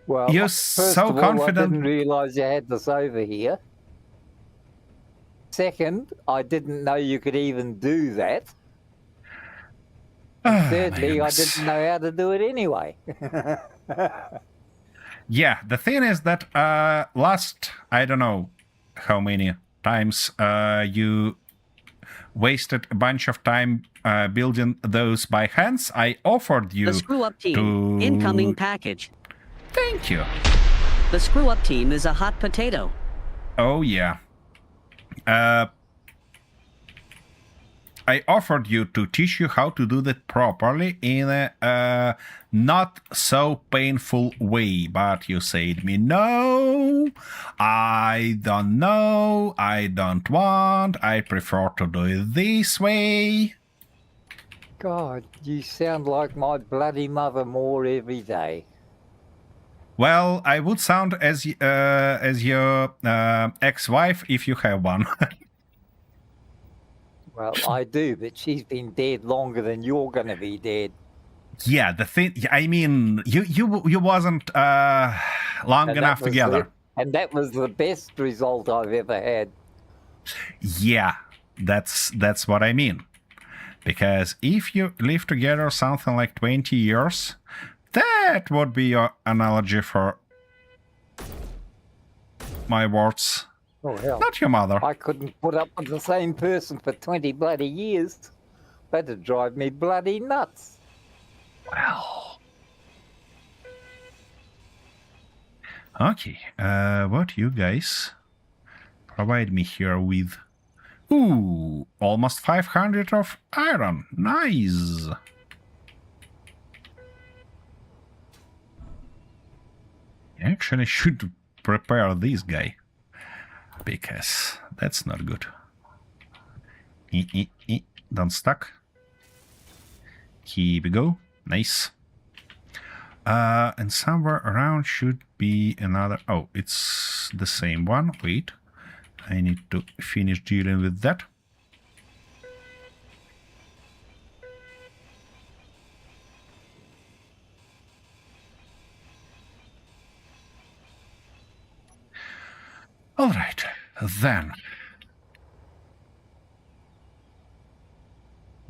Well, you're first so of all, confident. I didn't realise you had this over here. Second, I didn't know you could even do that. Thirdly, I didn't know how to do it anyway. Yeah, the thing is that last, I don't know how many times you wasted a bunch of time building those by hands. I offered you The screw-up team. to... Incoming package. Thank you. The screw-up team is a hot potato. Oh, yeah. I offered you to teach you how to do that properly in a not so painful way, but you said me, no, I don't know, I don't want, I prefer to do it this way. God, you sound like my bloody mother more every day. Well, I would sound as your ex-wife if you have one. Well, I do, but she's been dead longer than you're going to be dead. Yeah, the thing. I mean, you wasn't long enough together. And that was the best result I've ever had. Yeah, that's what I mean. Because if you live together something like 20 years, that would be your analogy for my words. Oh, hell. Not your mother. I couldn't put up with the same person for 20 bloody years. That'd drive me bloody nuts. Well. Okay, what you guys provide me here with? Ooh, almost 500 of iron. Nice. Actually, should prepare this guy, because that's not good. Don't stuck. Here we go. Nice. And somewhere around should be another... Oh, it's the same one. Wait. I need to finish dealing with that. All right, then.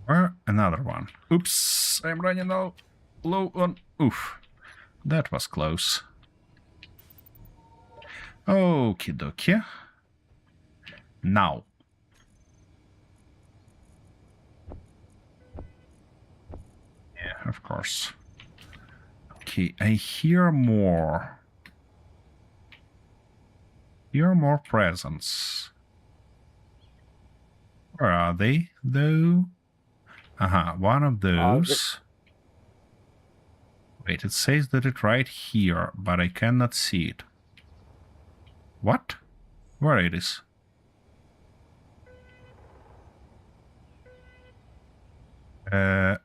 Where another one? Oops, I'm running low on... Oof, that was close. Okie dokie. Now. Yeah, of course. Okay, I hear more. Hear more presents. Where are they, though? One of those. Wait, it says that it's right here, but I cannot see it. What? Where it is?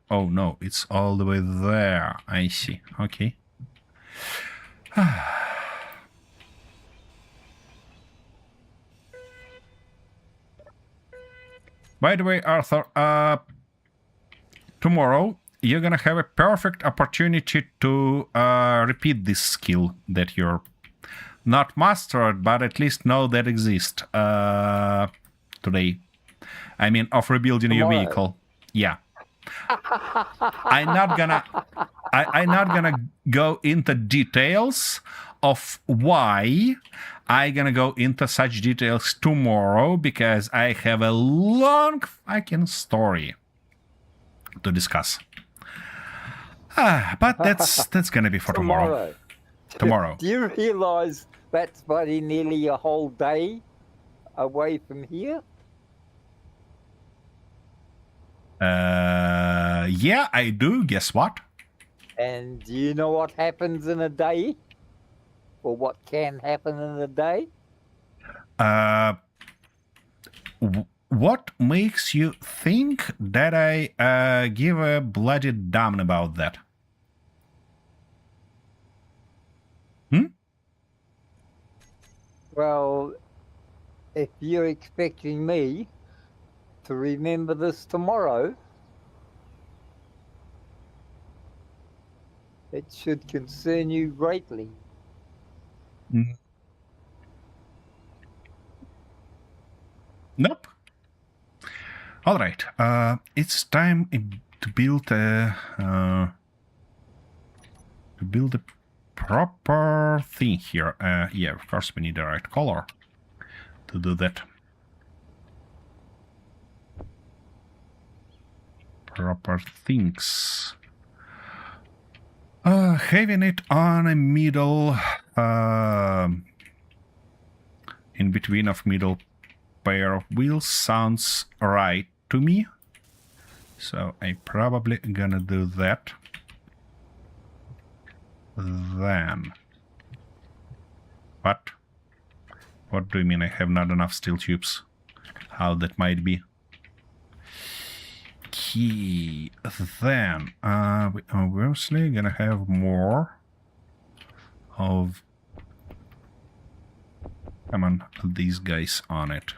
Oh no, it's all the way there. I see. Okay. By the way, Arthur, tomorrow you're gonna have a perfect opportunity to repeat this skill that you're not mastered, but at least know that exists today. I mean, of rebuilding your vehicle. Yeah. I'm not gonna go into details of why I'm gonna go into such details tomorrow, because I have a long fucking story to discuss. But that's gonna be for tomorrow. Tomorrow. Do you realize that's bloody nearly a whole day away from here? Yeah, I do. Guess what? And do you know what happens in a day? Or what can happen in a day? What makes you think that I give a bloody damn about that? Well, if you're expecting me to remember this tomorrow, it should concern you greatly. Nope. All right. It's time to build a proper thing here. Yeah, of course we need the right color to do that. Proper things. Having it on a middle, in between of middle pair of wheels sounds right to me. So I probably gonna do that. Then. What? What do you mean I have not enough steel tubes? How that might be? Key. Then, we obviously gonna have more of, come on, these guys on it.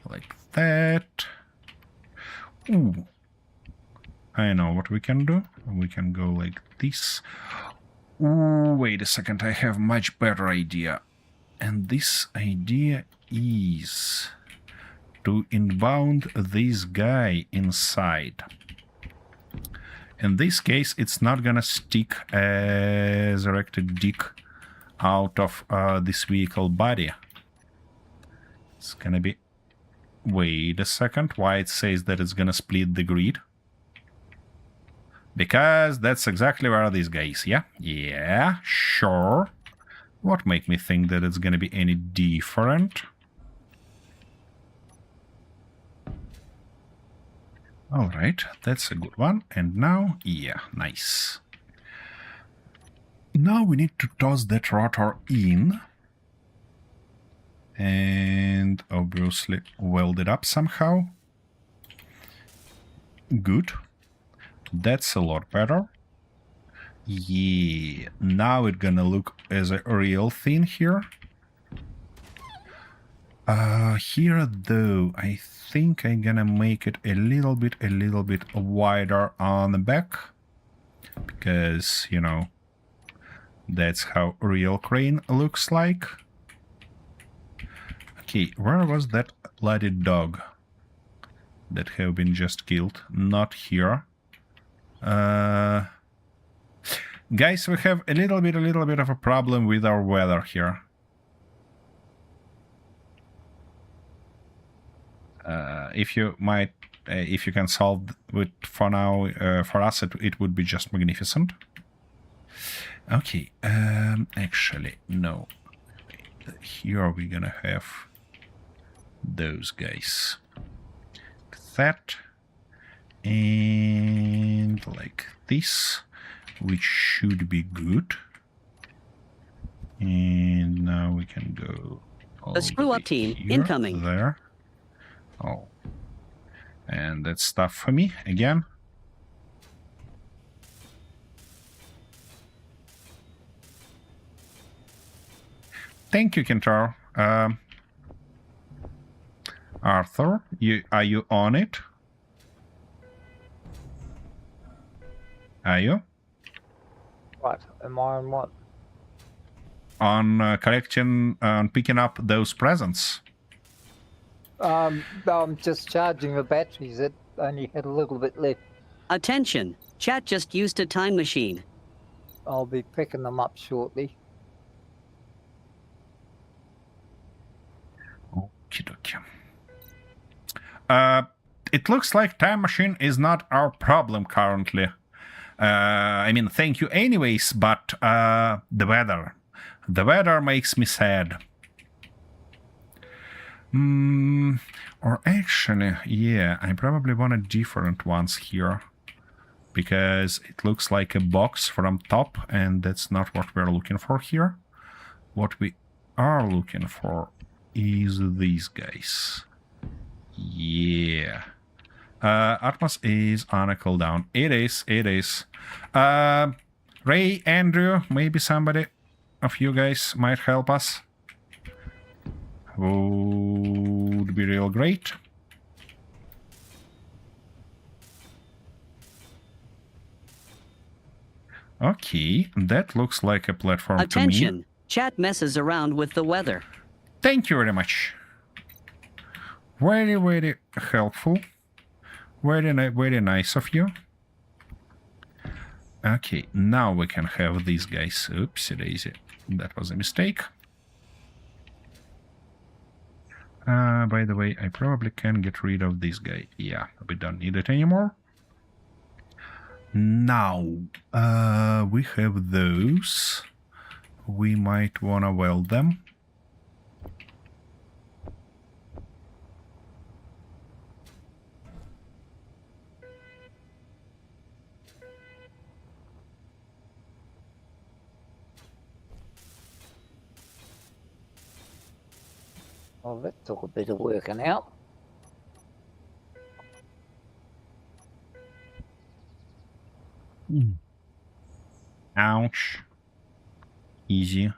Like that. Ooh. I know what we can do. We can go like this. Ooh, wait a second, I have much better idea. And this idea is to inbound this guy inside. In this case, it's not gonna stick as a resurrected dick out of this vehicle body. It's gonna be... Wait a second, why it says that it's gonna split the grid? Because that's exactly where this guy is, yeah? Yeah, sure. What make me think that it's gonna be any different? Alright, that's a good one. And now, yeah, nice. Now we need to toss that rotor in. And obviously weld it up somehow. Good. That's a lot better. Yeah, now it's gonna look as a real thing here. Here though, I think I'm gonna make it a little bit wider on the back. Because, you know, that's how a real crane looks like. Okay, where was that bloody dog that have been just killed? Not here. Guys, we have a little bit of a problem with our weather here. If you can solve it for now, for us, it would be just magnificent. Okay, actually, no. Here we're gonna have those guys. That. And like this, which should be good. And now we can go... The screw-up team, here, incoming. There. Oh. And that's stuff for me, again. Thank you, Kentaro. Arthur, are you on it? Are you? What? Am I on what? On collecting, on picking up those presents. I'm just charging the batteries. It only had a little bit left. Attention! Chat just used a time machine. I'll be picking them up shortly. Okie dokie. It looks like time machine is not our problem currently. I mean, thank you anyways, but the weather. The weather makes me sad. Or actually, yeah, I probably want a different ones here. Because it looks like a box from top, and that's not what we're looking for here. What we are looking for is these guys. Yeah. Atmos is on a cooldown. It is. Ray, Andrew, maybe somebody of you guys might help us. Would be real great. Okay, that looks like a platform to me. Attention! Chat messes around with the weather. Thank you very much. Very, very helpful. Very nice of you. Okay, now we can have these guys. Oopsie daisy. That was a mistake. By the way, I probably can get rid of this guy. Yeah, we don't need it anymore. Now, we have those. We might wanna weld them. Well, that took a bit of working out. Ouch. Easy.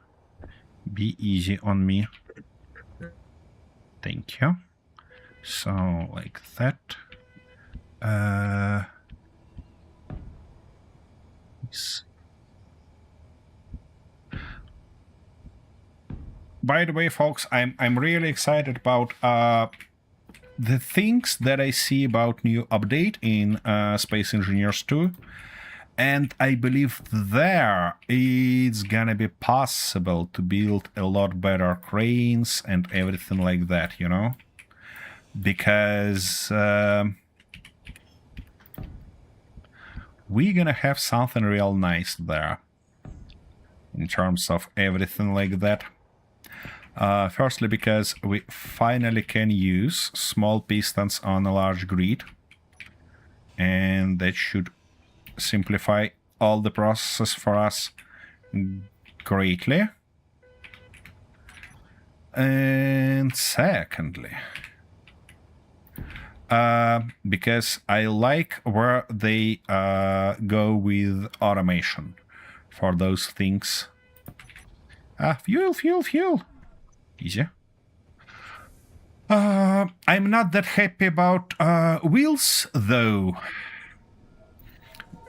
Be easy on me. Thank you. So, like that. By the way, folks, I'm really excited about the things that I see about new update in Space Engineers 2. And I believe there it's gonna be possible to build a lot better cranes and everything like that, you know? Because we're gonna have something real nice there in terms of everything like that. Firstly, because we finally can use small pistons on a large grid, and that should simplify all the processes for us greatly. And secondly, because I like where they go with automation for those things. Fuel. Easy. I'm not that happy about wheels, though.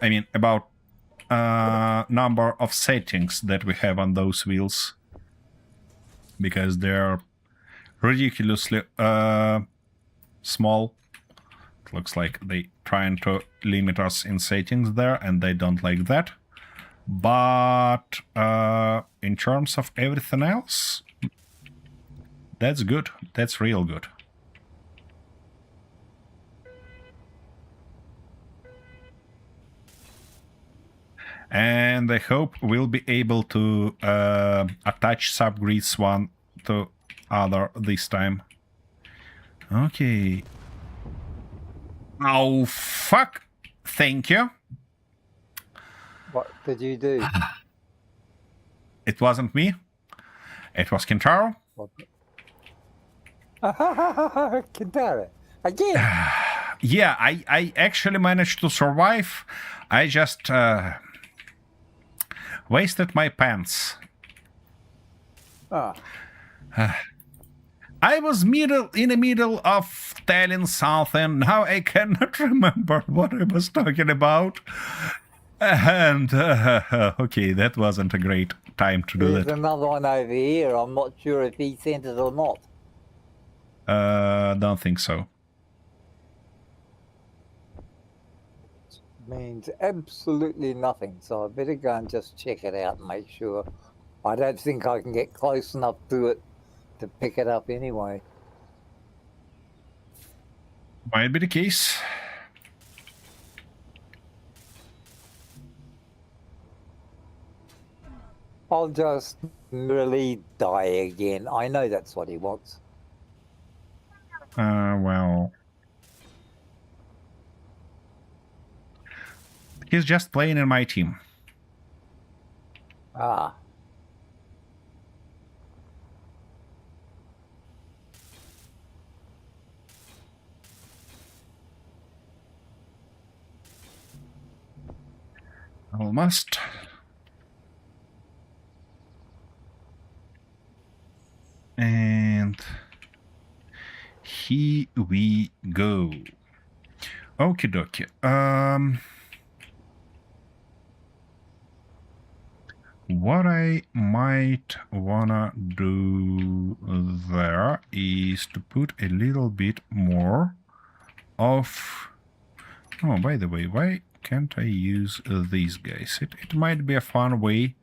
I mean, about number of settings that we have on those wheels. Because they're ridiculously small. It looks like they're trying to limit us in settings there, and they don't like that. But in terms of everything else, that's good. That's real good. And I hope we'll be able to attach subgrids one to other this time. Okay. Oh, fuck. Thank you. What did you do? It wasn't me. It was Kintaro. Kintaro. Again. Yeah, I actually managed to survive. I just wasted my pants. I was in the middle of telling something. Now I cannot remember what I was talking about. And okay, that wasn't a great time to do There's that. another one over here. I'm not sure if he sent it or not. Don't think so. Means absolutely nothing, so I better go and just check it out and make sure. I don't think I can get close enough to it to pick it up anyway. Might be the case. I'll just really die again. I know that's what he wants. Well, he's just playing in my team. Ah. Almost. And here we go. Okie dokie. What I might wanna do there is to put a little bit more of... Oh, by the way, why can't I use these guys? It might be a fun way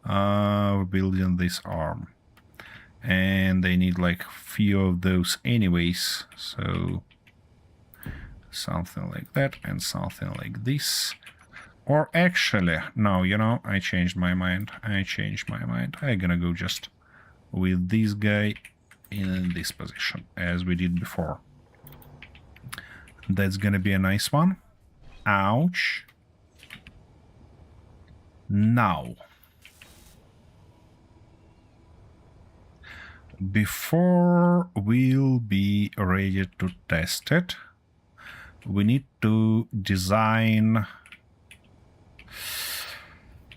of building this arm. And I need like few of those anyways, so something like that and something like this. Or actually, no, you know, I changed my mind. I'm gonna go just with this guy in this position, as we did before. That's gonna be a nice one. Ouch. Now, before we'll be ready to test it, we need to design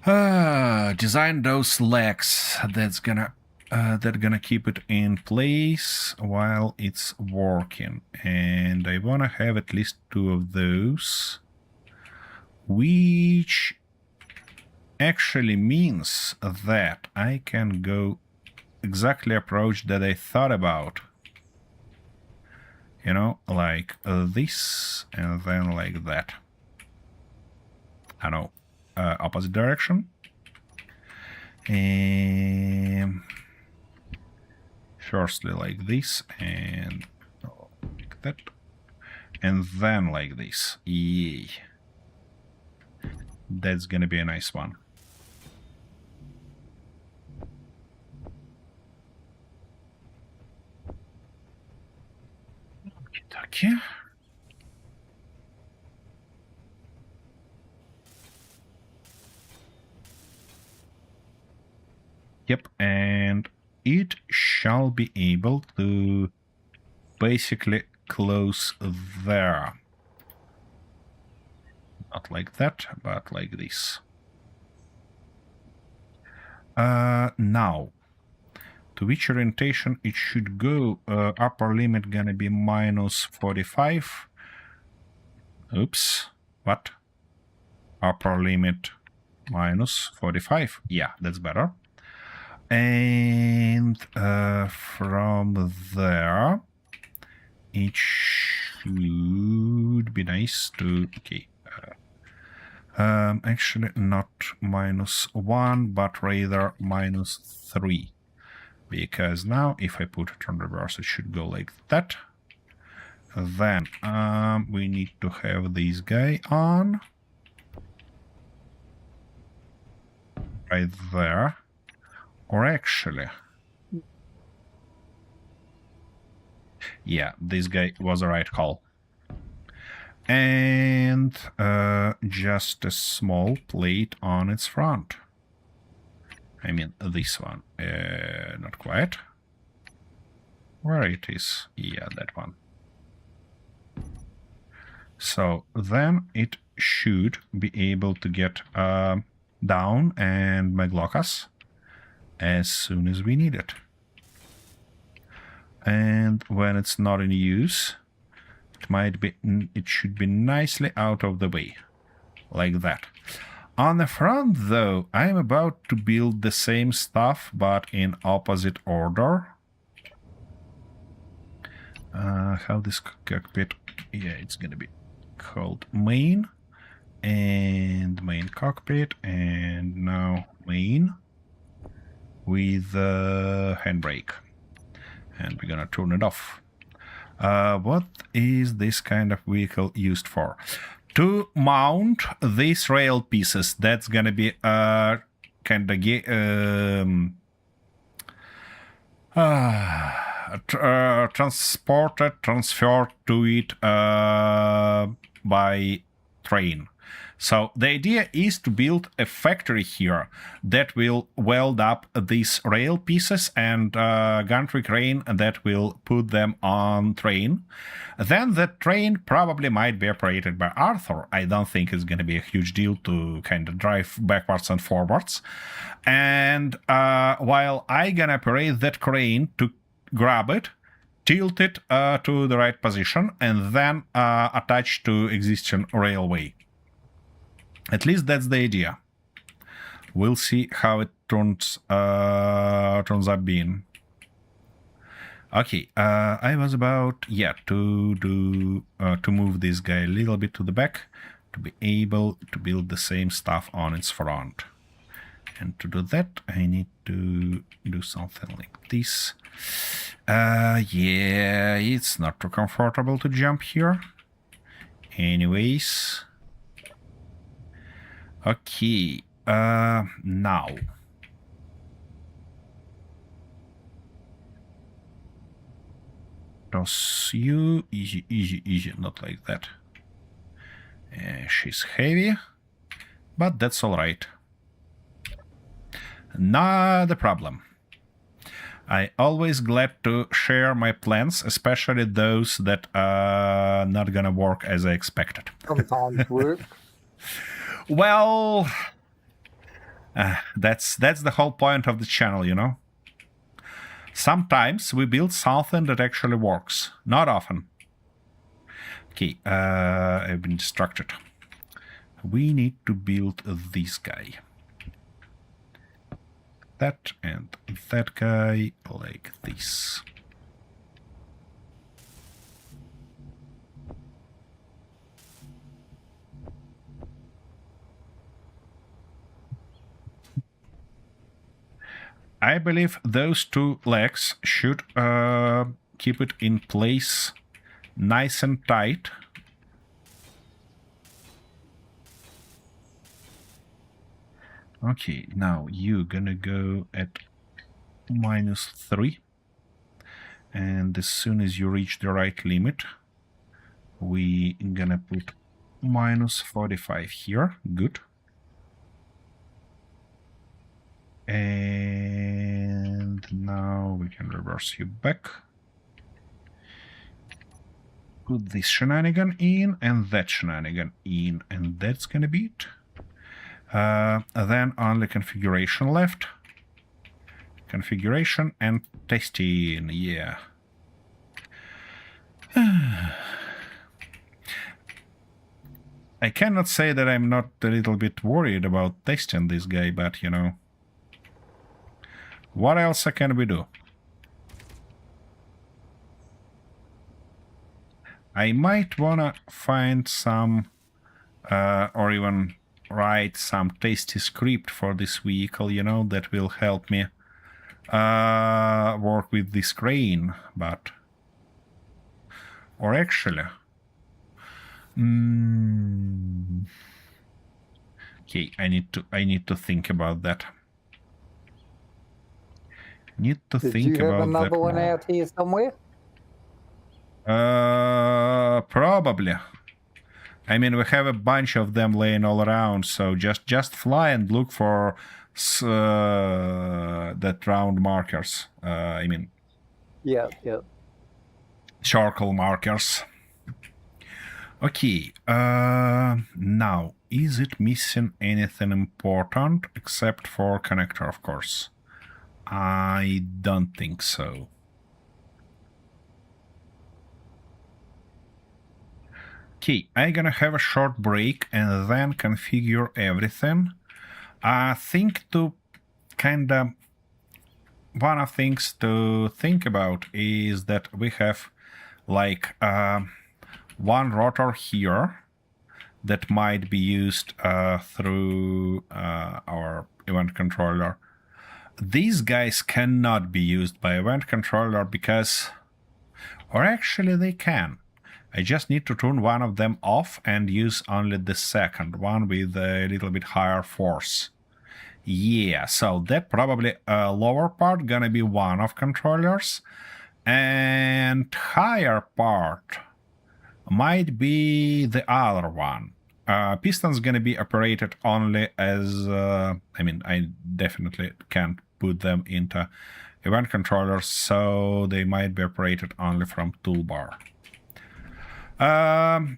those legs that's gonna keep it in place while it's working, and I wanna have at least 2 of those, which actually means that I can go exactly approach that I thought about, you know, like this and then like that. I know, opposite direction. And firstly like this and like that, and then like this. Yay. That's gonna be a nice one. Okay. Yep, and it shall be able to basically close there. Not like that, but like this. Now, to which orientation it should go? Upper limit gonna be -45. Oops, what? Upper limit -45. Yeah, that's better. And from there, it should be nice to... Okay. Actually, not -1, but rather -3. Because now, if I put it on reverse, it should go like that. Then we need to have this guy on. Right there. Or actually... Yeah, this guy was a right call. And just a small plate on its front. I mean, this one. Not quite. Where it is? Yeah, that one. So then it should be able to get down and maglock us as soon as we need it. And when it's not in use, it should be nicely out of the way, like that. On the front, though, I'm about to build the same stuff, but in opposite order. How this cockpit? Yeah, it's gonna be called main, and main cockpit, and now main with handbrake. And we're gonna turn it off. What is this kind of vehicle used for? To mount these rail pieces. That's gonna be kind of transferred to it by train. So the idea is to build a factory here that will weld up these rail pieces and gantry crane that will put them on train. Then the train probably might be operated by Arthur. I don't think it's going to be a huge deal to kind of drive backwards and forwards. And while I gonna operate that crane to grab it, tilt it to the right position, and then attach to existing railway. At least that's the idea. We'll see how it turns up being. Okay, I was about to move this guy a little bit to the back to be able to build the same stuff on its front. And to do that, I need to do something like this. Yeah, it's not too comfortable to jump here. Anyways. Okay, now. Toss you, easy, easy, easy, not like that. She's heavy, but that's alright. Not a problem. I always glad to share my plans, especially those that are not gonna work as I expected. Sometimes work. Well, that's the whole point of the channel, you know. Sometimes we build something that actually works. Not often. Okay, I've been distracted. We need to build this guy. That and that guy like this. I believe those two legs should keep it in place nice and tight. Okay, now you're gonna go at -3. And as soon as you reach the right limit, we gonna put -45 here. Good. And now we can reverse you back. Put this shenanigan in and that shenanigan in, and that's gonna be it. Then only configuration left. Configuration and testing, yeah. I cannot say that I'm not a little bit worried about testing this guy, but you know. What else can we do? I might wanna find some, or even write some tasty script for this vehicle, you know, that will help me work with this crane, but... Or actually... Okay, I need to think about that. Need to think about that. Did you have another one out here somewhere? Probably. I mean, we have a bunch of them laying all around, so just fly and look for that round markers. I mean... Yeah. Charcoal markers. Okay, now, is it missing anything important except for connector, of course? I don't think so. Okay, I'm gonna have a short break and then configure everything. I think to kinda... One of the things to think about is that we have like one rotor here that might be used through our event controller. These guys cannot be used by event controller because... Or actually they can. I just need to turn one of them off and use only the second one with a little bit higher force. Yeah, so that probably lower part gonna be one of controllers, and higher part might be the other one. Piston's gonna be operated only as... I mean, I definitely can't put them into event controllers, so they might be operated only from toolbar.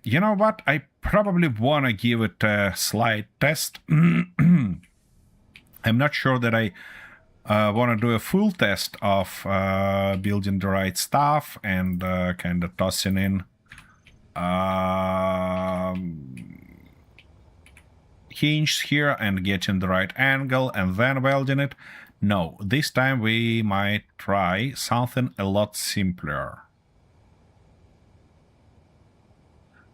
You know what? I probably want to give it a slight test. I'm not sure that I want to do a full test of building the right stuff and kind of tossing in hinge here and getting the right angle and then welding it. No, this time we might try something a lot simpler.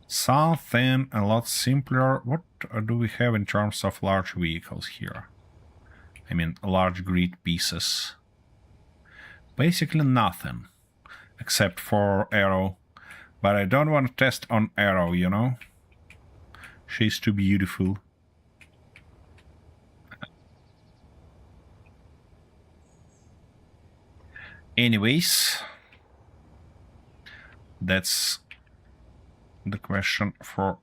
Something a lot simpler. What do we have in terms of large vehicles here? I mean, large grid pieces. Basically nothing, except for Arrow. But I don't want to test on Arrow, you know? She's too beautiful. Anyways, that's the question for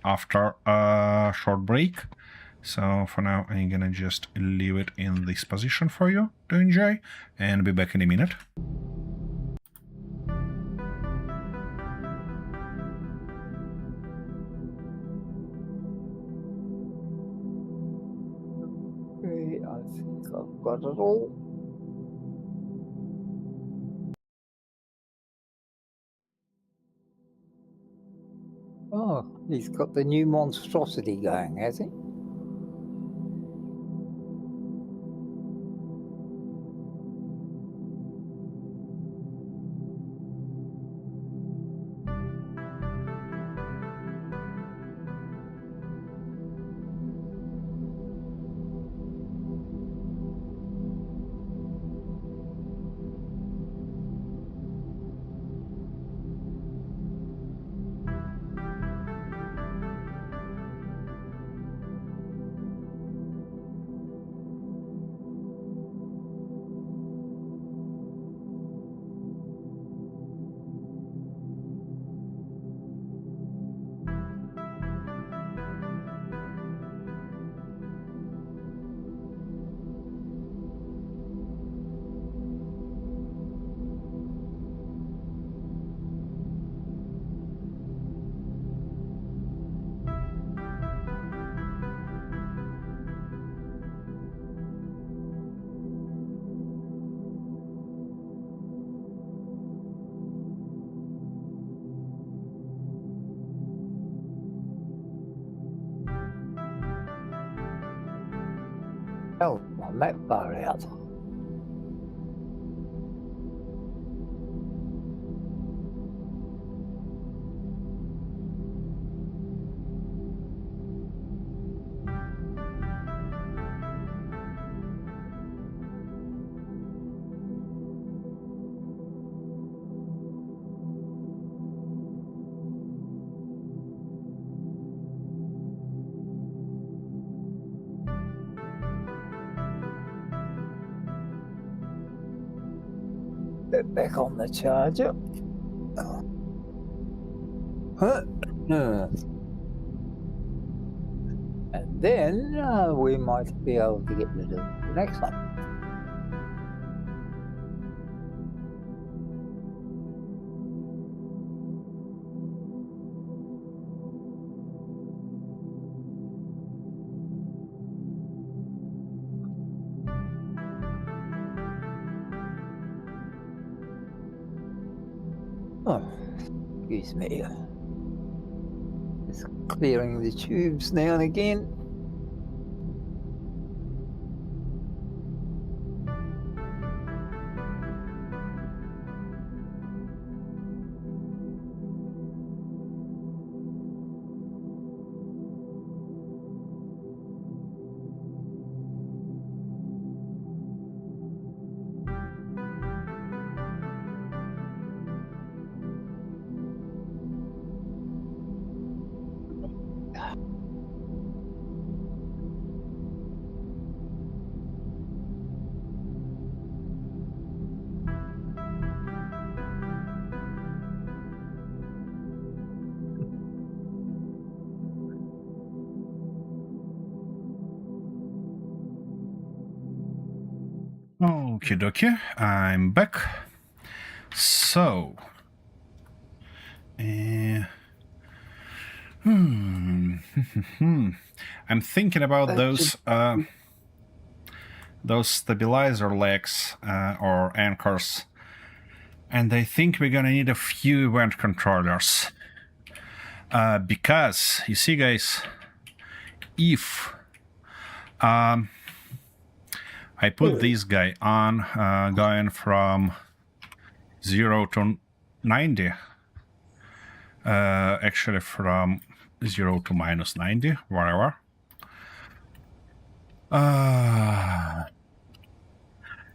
after a short break. So for now, I'm gonna just leave it in this position for you to enjoy, and be back in a minute. Okay, I think I've got it all. Oh, he's got the new monstrosity going, has he? Oh, my map bar out. Get back on the charger. And then we might be able to get rid of the next one. Oh, excuse me. Just clearing the tubes now and again. Okie dokie, I'm back. So, I'm thinking about those stabilizer legs or anchors, and I think we're gonna need a few event controllers. Because you see, guys, if I put this guy on, going from 0 to 90, Actually from 0 to minus 90, whatever.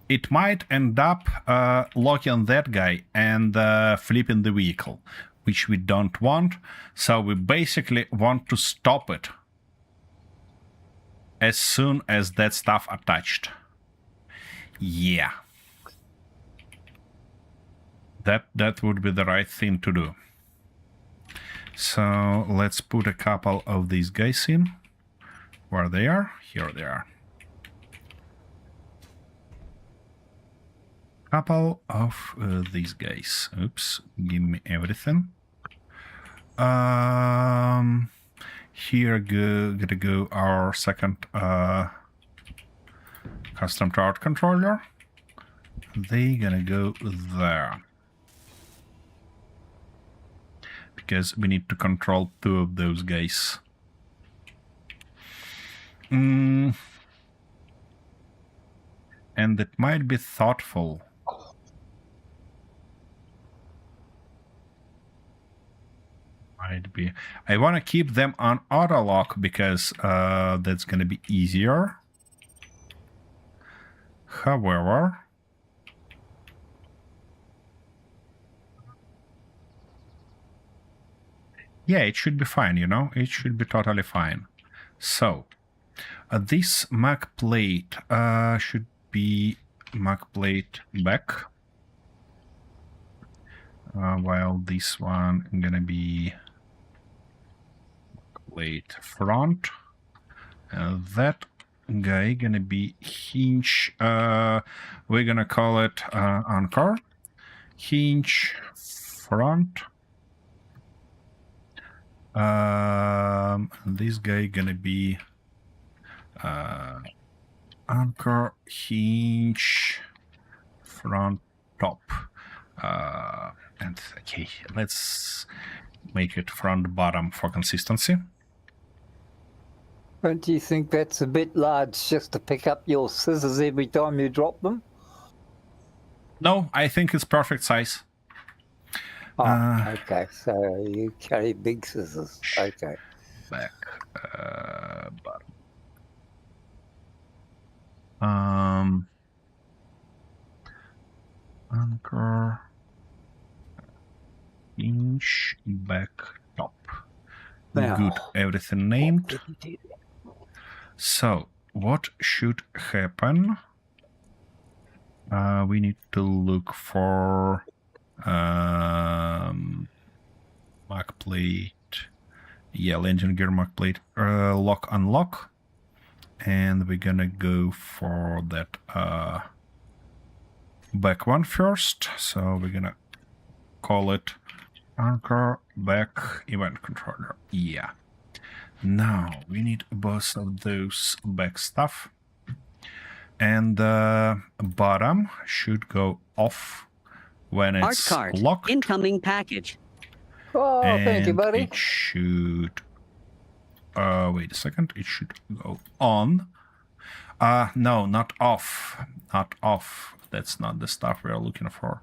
It might end up locking that guy and flipping the vehicle, which we don't want. So we basically want to stop it as soon as that stuff attached. Yeah. That would be the right thing to do. So let's put a couple of these guys in. Where they are? Here they are. Couple of these guys. Oops, give me everything. Here gonna go our second custom tower controller. They gonna go there. Because we need to control 2 of those guys. And it might be thoughtful. Might be. I want to keep them on auto lock because that's going to be easier. However, yeah, it should be fine, you know? It should be totally fine. So, this mag plate should be mag plate back. While this one is gonna be plate front. That guy gonna be hinge. We're gonna call it anchor. Hinge front. This guy gonna be anchor hinge front top. And okay, let's make it front bottom for consistency. Don't you think that's a bit large just to pick up your scissors every time you drop them? No, I think it's perfect size. Oh, okay. So you carry big scissors. Okay. Back, bottom. Anchor. Inch back top. Now, good, everything named. So what should happen? We need to look for mag plate. Yeah, landing gear mag plate. Lock unlock, and we're gonna go for that back one first. So we're gonna call it anchor back event controller. Yeah. Now we need both of those back stuff, and the bottom should go off when Art it's card. locked. Incoming package. Oh, thank you, And buddy. it should wait a second, it should go on. No, not off. Not off. That's not the stuff we are looking for.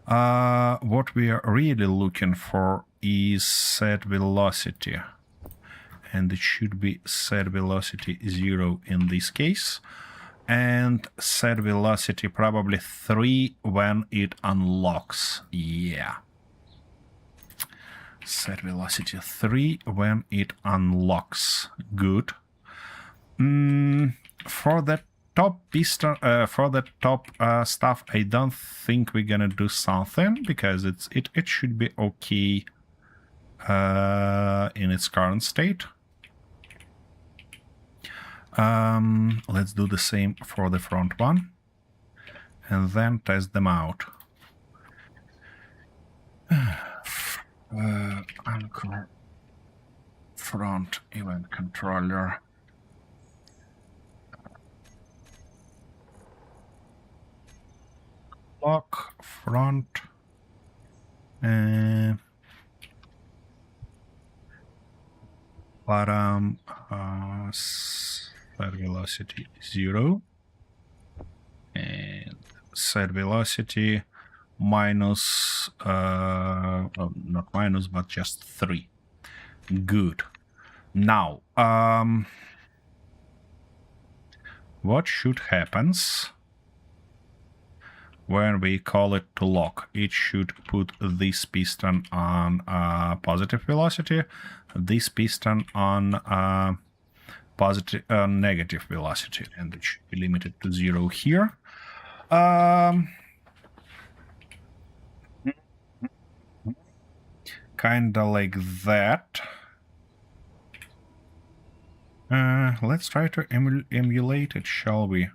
What we are really looking for is set velocity. And it should be set velocity 0 in this case. And set velocity probably 3 when it unlocks. Yeah. Set velocity 3 when it unlocks. Good. For the top piston, for the top stuff, I don't think we're gonna do something because it should be okay in its current state. Let's do the same for the front one, and then test them out. Anchor front event controller. Lock front. Bottom set velocity 0 and set velocity minus, not minus, but just 3. Good. Now, what should happen when we call it to lock? It should put this piston on positive velocity, this piston on positive negative velocity, and it should be limited to 0 here. Kinda like that. Let's try to emulate it, shall we?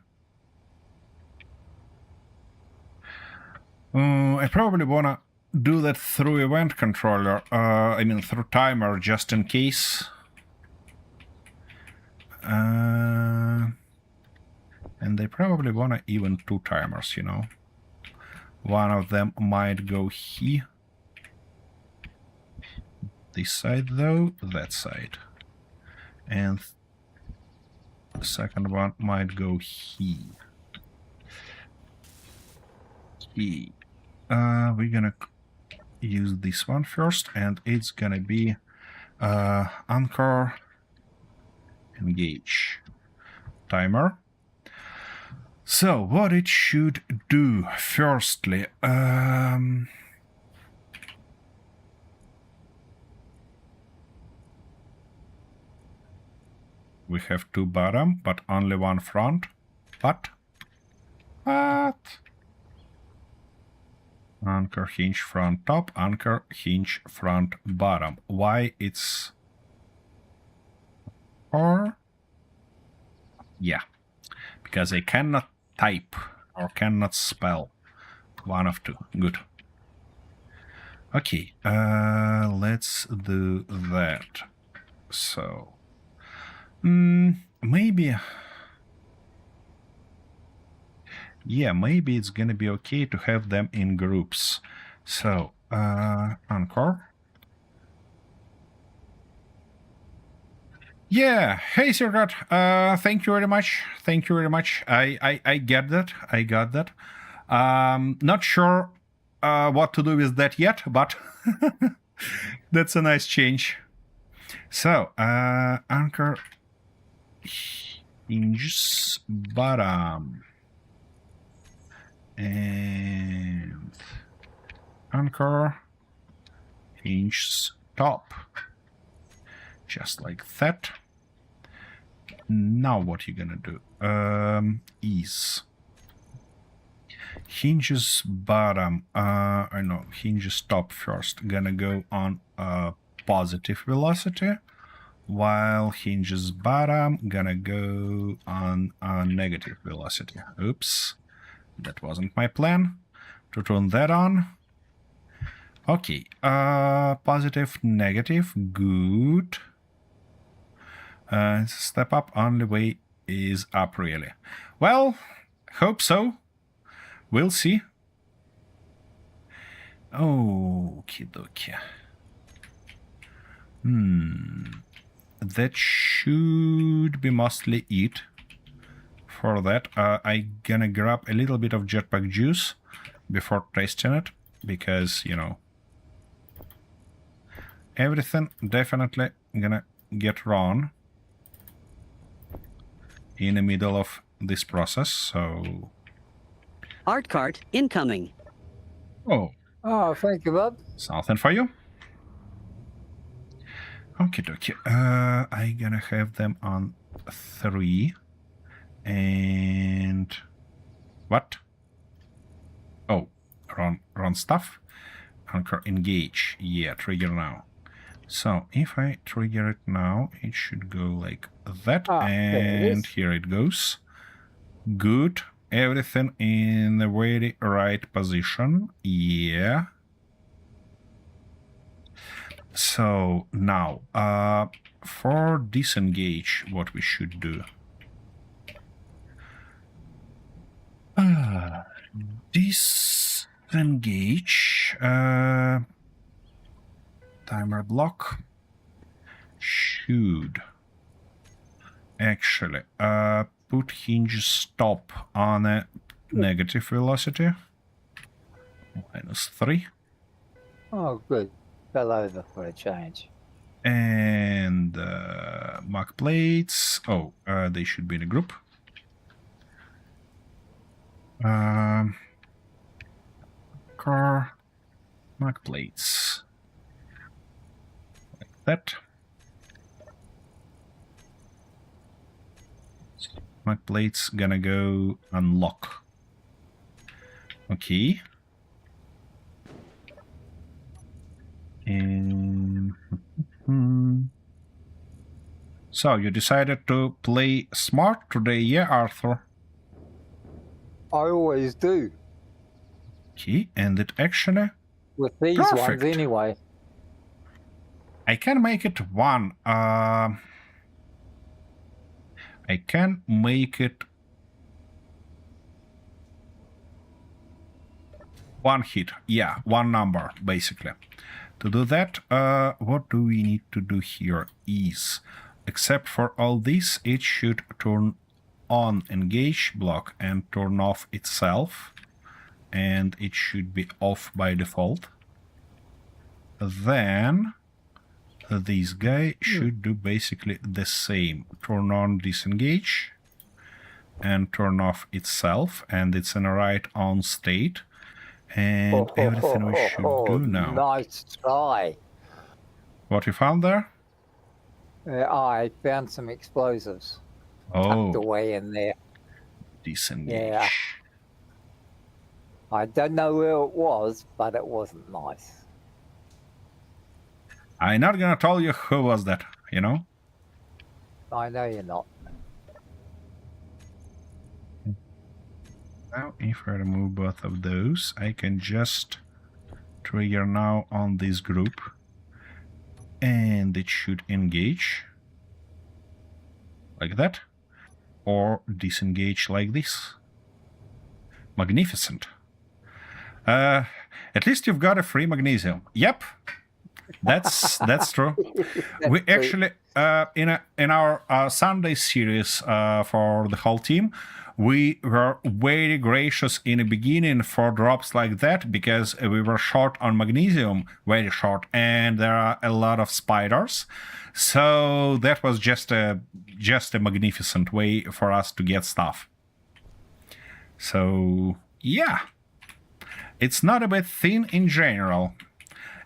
I probably wanna do that through event controller, I mean through timer, just in case. And they probably wanna even 2 timers, you know. One of them might go here. This side though, that side. And the second one might go here. Here. We're gonna use this one first, and it's gonna be anchor, engage, timer. So what it should do firstly, we have 2 bottom, but only 1 front. What? Anchor, hinge, front, top, anchor, hinge, front, bottom. Why it's... Or... Yeah. Because I cannot type or cannot spell. One of 2. Good. Okay, let's do that. So... maybe... Yeah, maybe it's gonna be okay to have them in groups. So, anchor. Yeah, hey Sirgat, thank you very much. Thank you very much. I get that. I got that. Not sure what to do with that yet, but that's a nice change. So, anchor hinges bottom. And anchor hinges top. Just like that. Now what you gonna do? Is hinges bottom, I know, hinges top first, gonna go on positive velocity, while hinges bottom gonna go on negative velocity. Oops, that wasn't my plan to turn that on. Okay, positive, negative, good. Step up, only way is up, really. Well, hope so. We'll see. Okie dokie. That should be mostly it for that. I gonna grab a little bit of jetpack juice before testing it, because, you know, everything definitely gonna get wrong in the middle of this process, so... Art cart incoming. Oh. Oh, thank you, bud. Something for you. Okay, dokie. I gonna have them on 3. And... What? Oh, wrong stuff. Anchor engage. Yeah, trigger now. So, if I trigger it now, it should go like that. And here it goes. Good. Everything in the very right position. Yeah. So, now, for disengage, what we should do. Disengage. Timer block should actually put hinge stop on a negative velocity, -3. Oh, good. Fell over for a change. And mark plates. Oh, they should be in a group. Car mark plates. Like that. Mark plates gonna go unlock. Okay. And so you decided to play smart today, yeah, Arthur? I always do. Okay, and it actually With these perfect. ones anyway. I can make it one. I can make it one hit. Yeah, one number, basically. To do that, what do we need to do here is, except for all this, it should turn on engage block and turn off itself. And it should be off by default. Then this guy should do basically the same. Turn on disengage and turn off itself, and it's in a right on state. And everything we should do now. Nice try. What you found there? I found some explosives tucked away in there. Disengage. Yeah. I don't know where it was, but it wasn't nice. I'm not gonna tell you who was that, you know? I know you're not. Now, if I remove both of those, I can just trigger now on this group. And it should engage. Like that. Or disengage like this. Magnificent. At least you've got a free magnesium. Yep, that's true. We actually in our Sunday series for the whole team, we were very gracious in the beginning for drops like that because we were short on magnesium, very short, and there are a lot of spiders. So that was just a magnificent way for us to get stuff. So yeah. It's not a bad thing in general.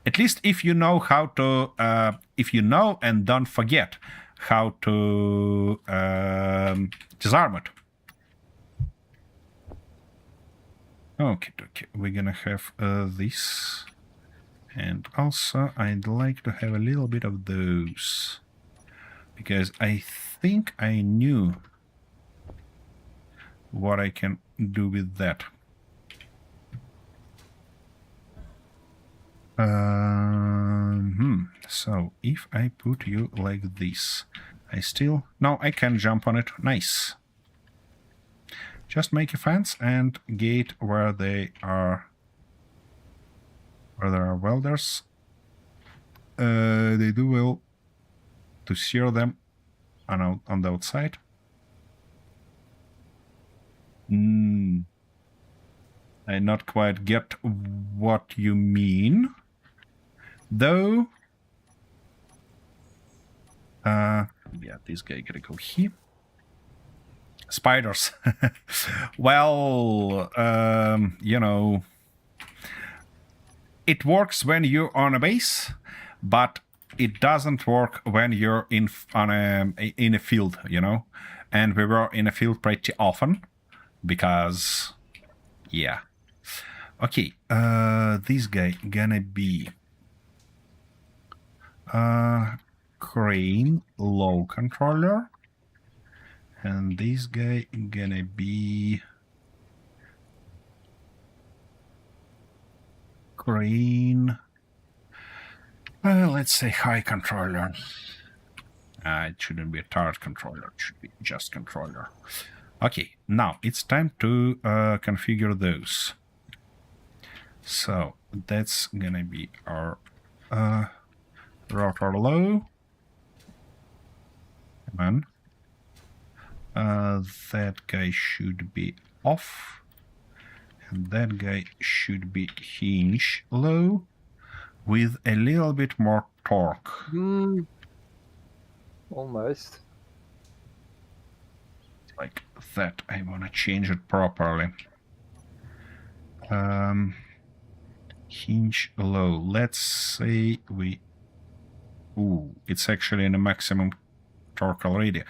At least if you know how to, if you know and don't forget how to disarm it. Okay, we're gonna have this. And also, I'd like to have a little bit of those. Because I think I knew what I can do with that. So if I put you like this, no, I can jump on it. Nice. Just make a fence and gate where there are welders. They do well to sear them on the outside. I not quite get what you mean, though. Yeah, this guy gotta go here. Spiders. Well, you know, it works when you're on a base, but it doesn't work when you're in a field, you know. And we were in a field pretty often because, yeah. Okay, this guy gonna be crane low controller, and this guy gonna be crane, let's say high controller. It shouldn't be a turret controller, it should be just controller. Okay, now it's time to configure those. So that's gonna be our rotor low. Come on. That guy should be off. And that guy should be hinge low with a little bit more torque. Almost. Like that. I want to change it properly. Hinge low. Let's say we... Ooh, it's actually in a maximum torque already.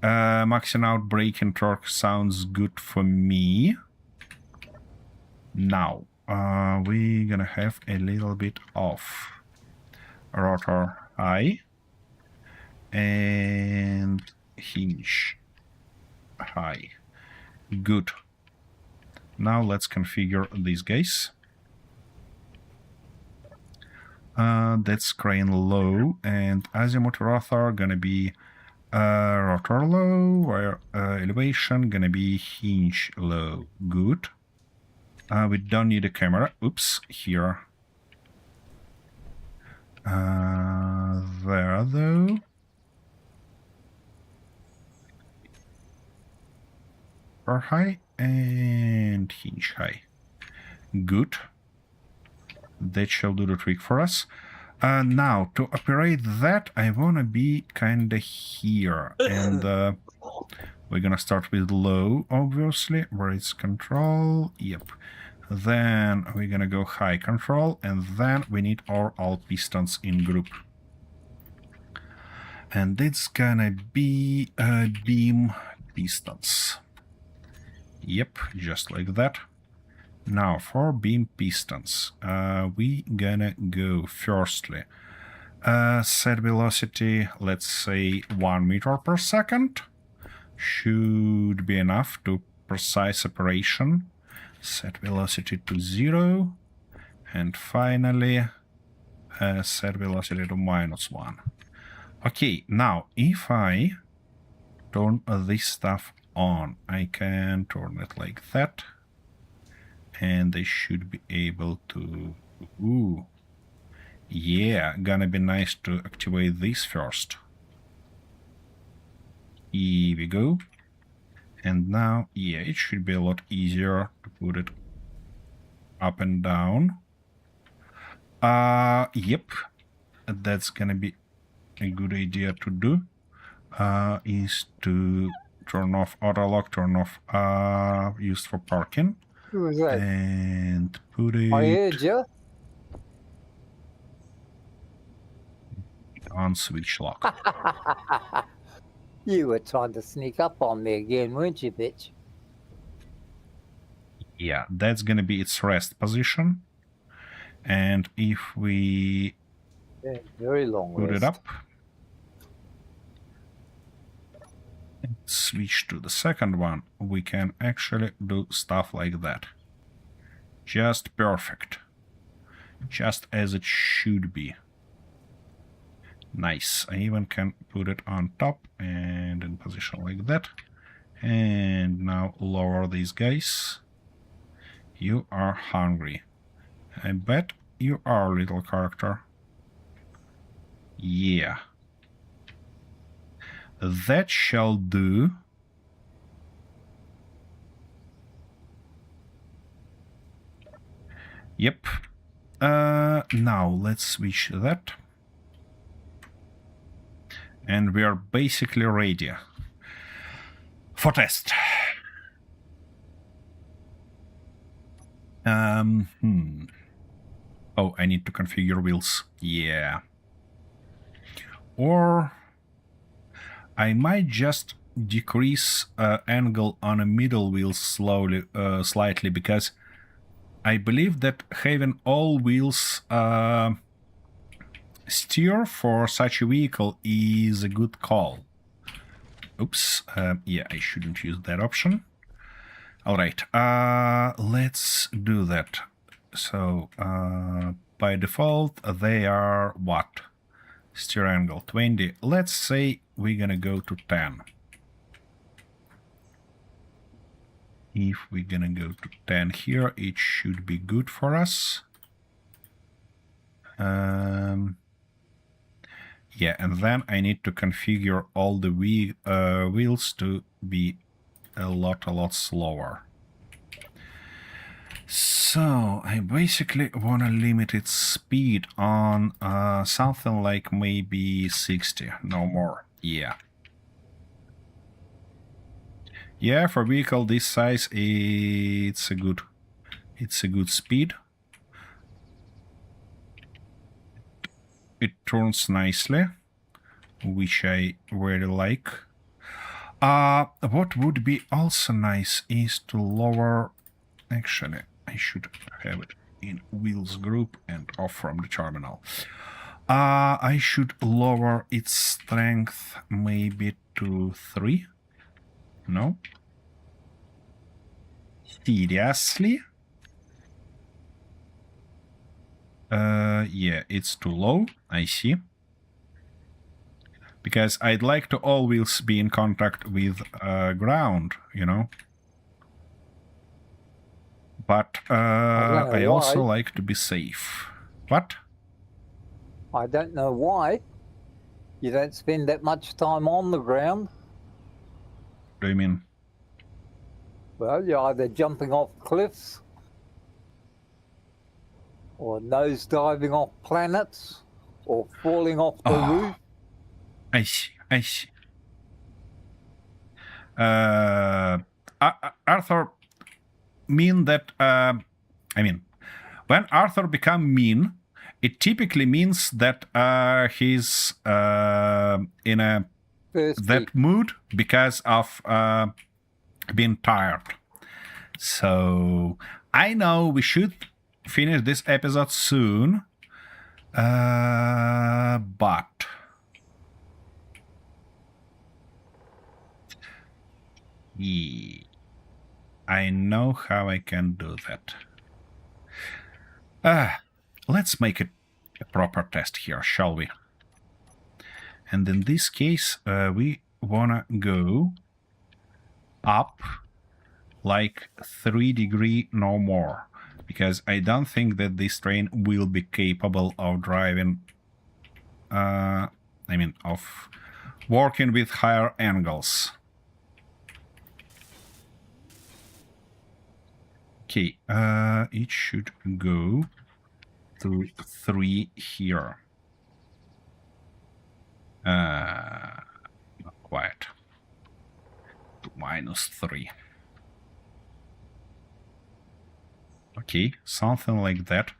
Maxing out braking torque sounds good for me. Now, we're gonna have a little bit of rotor high and hinge high. Good. Now let's configure these guys. That's crane low, and azimuth rotor gonna be rotor low, where elevation gonna be hinge low. Good. We don't need a camera. Oops, here. There though. Rotor high and hinge high. Good. That shall do the trick for us. Now, to operate that, I want to be kind of here. And we're going to start with low, obviously, where it's control. Yep. Then we're going to go high control. And then we need all pistons in group. And it's going to be beam pistons. Yep, just like that. Now, for beam pistons, we gonna go firstly, set velocity, let's say 1 meter per second. Should be enough to precise operation. Set velocity to 0. And finally, set velocity to -1. Okay, now, if I turn this stuff on, I can turn it like that. And they should be able to... Ooh. Yeah, gonna be nice to activate this first. Here we go. And now, yeah, it should be a lot easier to put it up and down. Yep. That's gonna be a good idea to do. Is to turn off auto lock, turn off used for parking. Who was that? And put it I heard you. on switch lock. You were trying to sneak up on me again, weren't you, bitch? Yeah, that's gonna be its rest position. And if we Very long put rest. it up, and switch to the second one, we can actually do stuff like that. Just perfect. Just as it should be. Nice. I even can put it on top and in position like that. And now lower these guys. You are hungry. I bet you are, little character. Yeah. That shall do. Yep. Now let's switch that. And we are basically ready for test. Oh, I need to configure wheels. Yeah. Or I might just decrease angle on a middle wheel slightly, because I believe that having all wheels steer for such a vehicle is a good call. Oops. Yeah, I shouldn't use that option. All right. Let's do that. So by default, they are what? Steer angle 20. Let's say we're gonna go to 10. If we're gonna go to 10 here, it should be good for us. Yeah, and then I need to configure all the wheels to be a lot slower. So I basically want to limit its speed on something like maybe 60, no more. Yeah. Yeah, for vehicle this size, it's a good speed. It turns nicely, which I really like. What would be also nice is to lower. Actually, I should have it in wheels group and off from the terminal. I should lower its strength maybe to 3. No? Seriously? Yeah, it's too low. I see. Because I'd like to always be in contact with ground, you know? But I also like to be safe. What? I don't know why. You don't spend that much time on the ground. What do you mean? Well, you're either jumping off cliffs or nose diving off planets or falling off the roof. I see. I see. Arthur mean that I mean, when Arthur become mean, it typically means that he's in a that mood because of being tired. So I know we should finish this episode soon, but yeah, I know how I can do that. Let's make it a proper test here, shall we? And in this case, we wanna go up like 3 degrees, no more, because I don't think that this train will be capable of driving, I mean, of working with higher angles. Okay, it should go to 3 here. Not quite. To -3. Okay, something like that.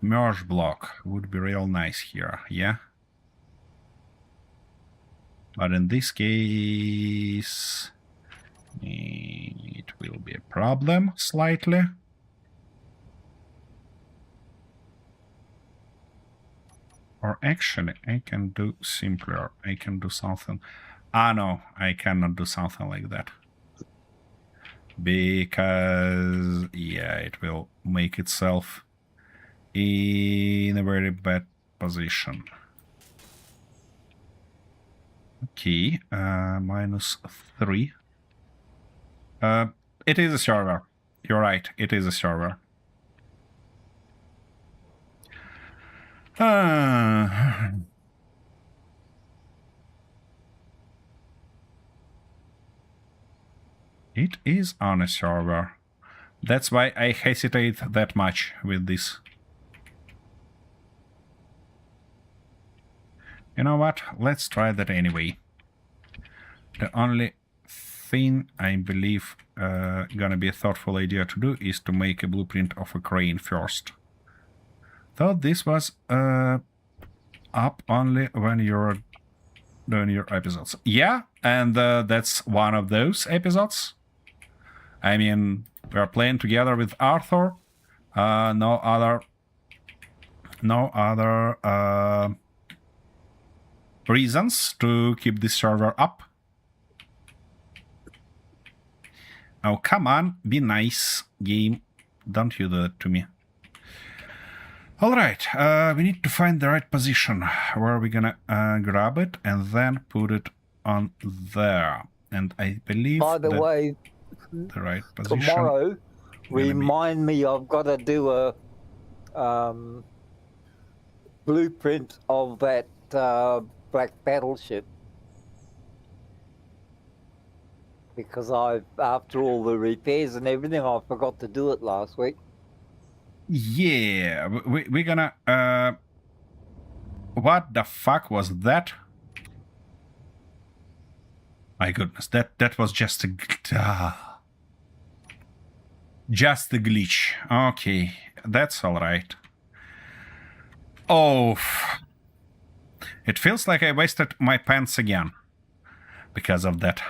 Merge block would be real nice here, yeah? But in this case, it will be a problem slightly. Or actually, I can do simpler. I can do something. No, I cannot do something like that. Because, yeah, it will make itself in a very bad position. Okay, -3. It is a server. You're right, it is a server. It is on a server. That's why I hesitate that much with this. You know what? Let's try that anyway. The only thing I believe gonna be a thoughtful idea to do is to make a blueprint of a crane first. Though this was up only when you're doing your episodes. Yeah, and that's one of those episodes. I mean, we're playing together with Arthur. No other reasons to keep this server up. Oh, come on, be nice, game. Don't you do that to me. Alright, we need to find the right position where we're gonna grab it and then put it on there. And I believe by the way, the right position. Tomorrow, remind me I've got to do a blueprint of that black battleship. because after all the repairs and everything, I forgot to do it last week. Yeah, we're gonna... what the fuck was that? My goodness, that was just a... just a glitch. Okay, that's alright. Oh... It feels like I wasted my pants again because of that.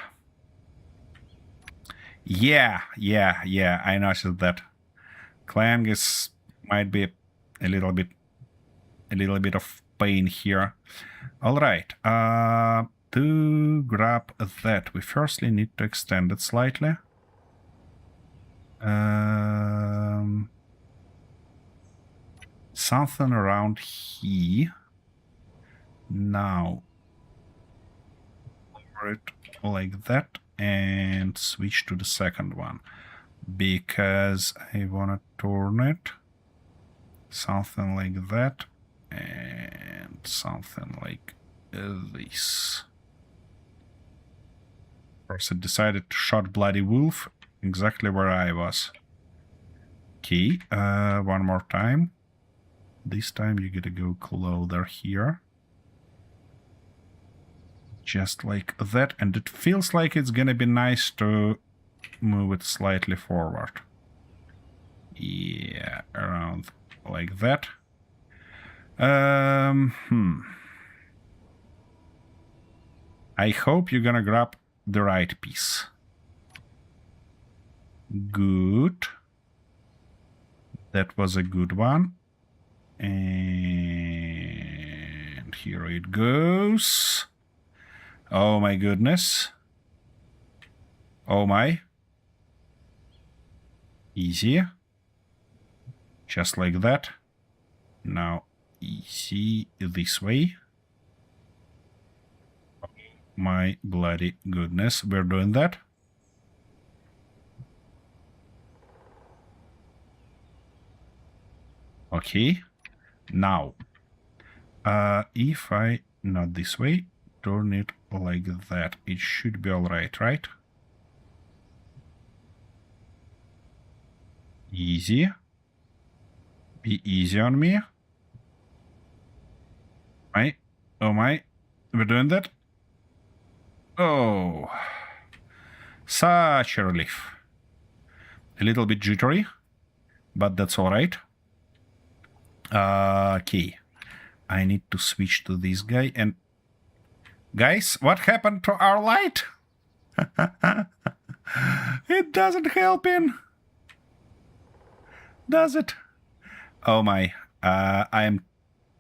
Yeah, I noticed that. Clang might be a little bit of pain here. All right. To grab that, we firstly need to extend it slightly. Something around here. Now, lower it like that and switch to the second one, because I want to turn it something like that and something like this. First, I decided to shot Bloody Wolf exactly where I was. Okay, one more time. This time you gotta go closer here. Just like that, and it feels like it's gonna be nice to move it slightly forward. Yeah, around like that. I hope you're gonna grab the right piece. Good. That was a good one. And here it goes. Oh my goodness. Oh my. Easy. Just like that. Now easy this way. Oh my bloody goodness, we're doing that. Okay. Now, if I, not this way, turn it like that, it should be alright, right? Easy. Be easy on me. Oh my, we're doing that? Oh, such a relief. A little bit jittery, but that's alright. Okay, I need to switch to this guy. And guys, what happened to our light? It doesn't help him, does it? Oh my, I'm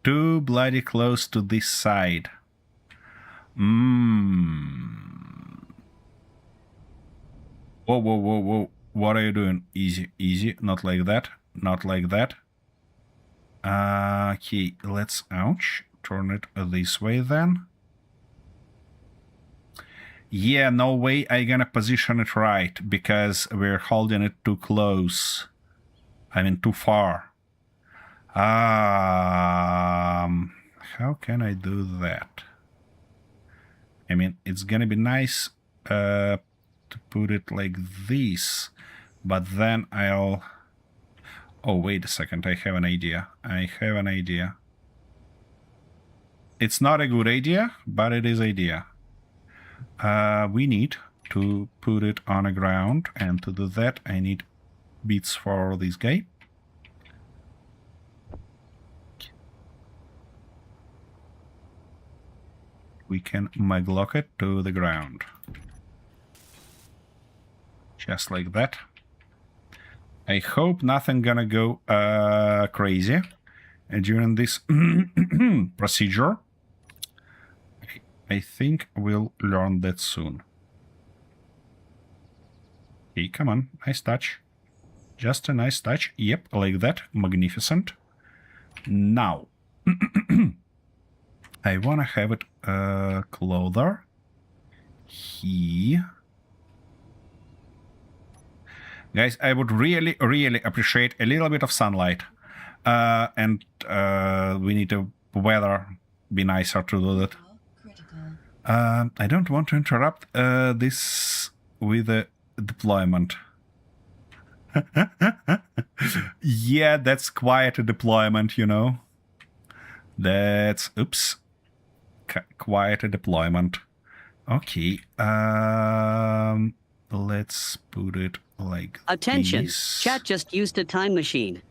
too bloody close to this side. Whoa. What are you doing? Easy, not like that, not like that. Okay, let's, ouch, turn it this way then. Yeah, no way I gonna position it right, because we're holding it too close. I mean, too far. How can I do that? I mean, it's gonna be nice to put it like this, but then I'll... Oh, wait a second, I have an idea. It's not a good idea, but it is idea. We need to put it on the ground, and to do that I need bits for this guy. We can maglock it to the ground. Just like that. I hope nothing gonna go crazy during this procedure. I think we'll learn that soon. Okay, come on, nice touch. Just a nice touch. Yep, like that. Magnificent. Now, I wanna have it closer. Here. Guys, I would really appreciate a little bit of sunlight. And we need the weather be nicer to do that. I don't want to interrupt this with the deployment. Yeah, that's quite a deployment, you know. That's, oops, quite a deployment. Okay, let's put it like Attention, this. chat just used a time machine.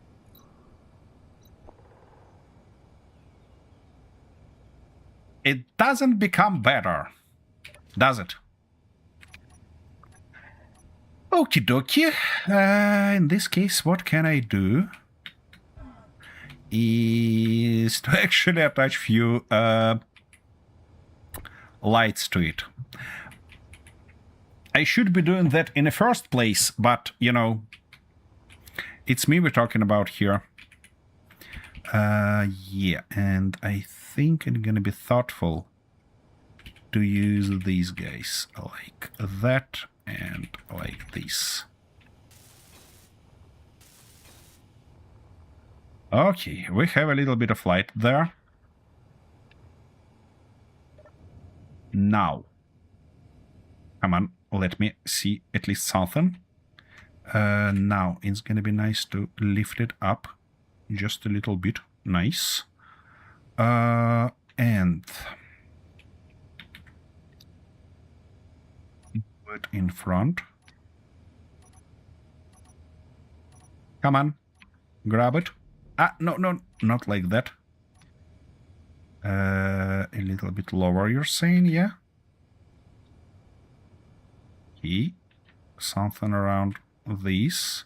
It doesn't become better, does it? Okie dokie. In this case, what can I do? Is to actually attach few lights to it. I should be doing that in the first place, but, you know, it's me we're talking about here. Yeah, and I think I'm gonna be thoughtful to use these guys like that and like this. Okay, we have a little bit of light there. Now, come on, let me see at least something. Now, it's gonna be nice to lift it up just a little bit. Nice. And put it in front. Come on, grab it. Ah, no, not like that. A little bit lower, you're saying, yeah? Okay, something around this.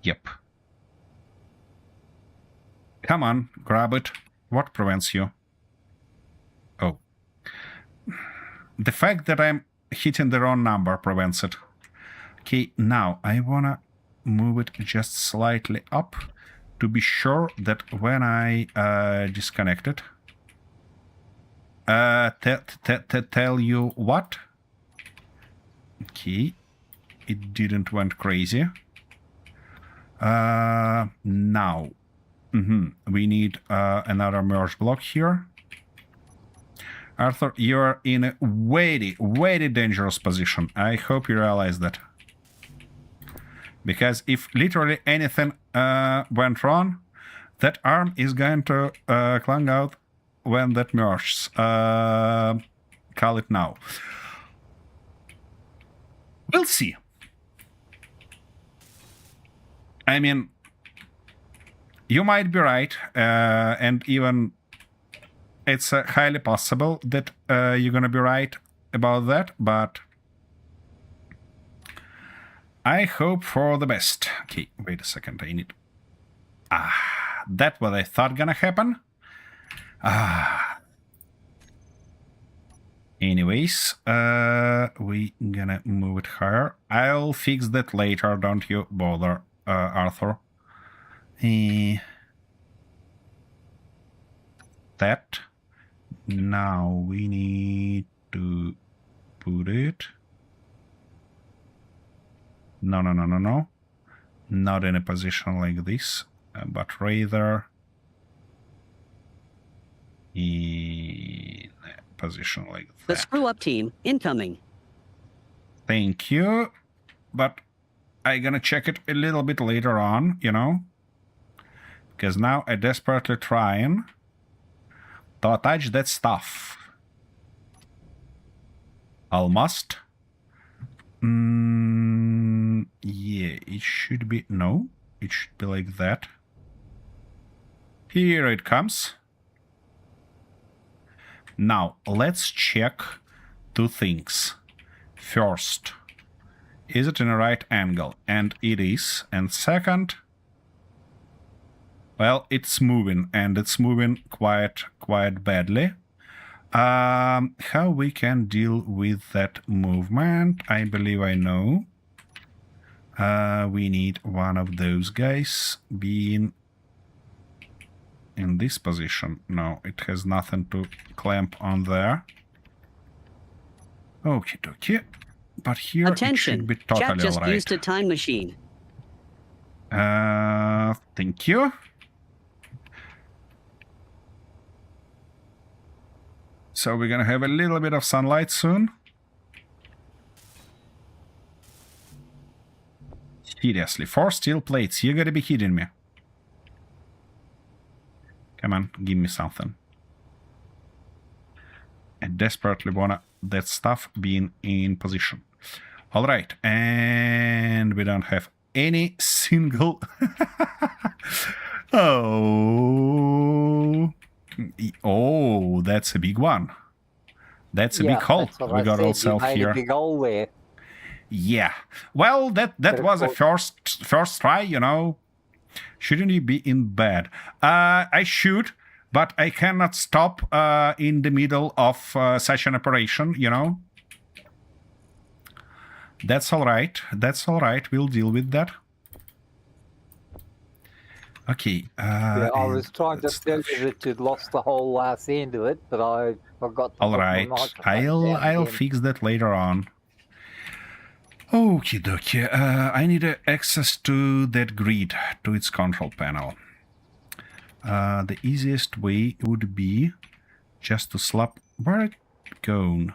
Yep. Come on, grab it. What prevents you? Oh. The fact that I'm hitting the wrong number prevents it. Okay, now I wanna move it just slightly up to be sure that when I disconnect it, tell you what? Okay, it didn't went crazy. Now, we need another merge block here. Arthur, you're in a very dangerous position. I hope you realize that. Because if literally anything went wrong, that arm is going to clang out when that merges. Call it now. We'll see. I mean, you might be right, and even it's highly possible that you're gonna be right about that, but I hope for the best. Okay, wait a second, I need... Ah, that's what I thought gonna happen. Anyways, we gonna move it higher. I'll fix that later, don't you bother, Arthur. That. Now we need to put it... No. Not in a position like this, but rather in a position like that. The screw-up team incoming. Thank you, but I'm gonna check it a little bit later on, you know, because now I'm desperately trying to attach that stuff. Almost. Yeah, it should be... No, it should be like that. Here it comes. Now, let's check two things. First, is it in a right angle? And it is. And second, well, it's moving, and it's moving quite badly. How we can deal with that movement, I believe I know. We need one of those guys being in this position. No, it has nothing to clamp on there. Okie dokie. But here Attention, it should be totally chat just alright. used a time machine. Thank you. So we're gonna have a little bit of sunlight soon. Seriously, 4 steel plates. You gotta be kidding me. Come on, give me something. I desperately wanna that stuff being in position. All right, and we don't have any single. Oh, that's a big one. That's a big hole we got ourselves here. A big hole there. Yeah. Well, that was a first try, you know. Shouldn't you be in bed? I should, but I cannot stop in the middle of such an operation, you know. That's all right. That's all right. We'll deal with that. Okay. Yeah, I was trying to tell you that you'd lost the whole last end of it, but I forgot to all right. I'll fix that later on. Okie dokie. I need access to that grid, to its control panel. The easiest way would be just to slap... Where it gone?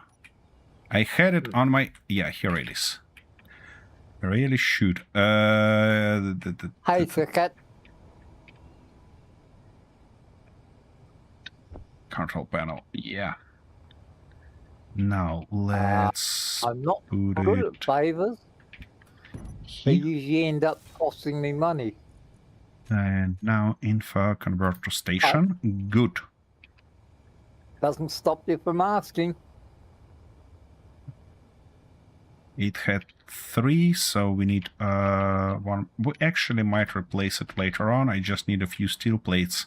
I had it on my... Yeah, here it is. I really should. Hey, cat. Control panel, yeah. Now, let's I'm not put good it at favors. They usually end up costing me money. And now info convert to station. Good. Doesn't stop you from asking. It had 3, so we need 1. We actually might replace it later on. I just need a few steel plates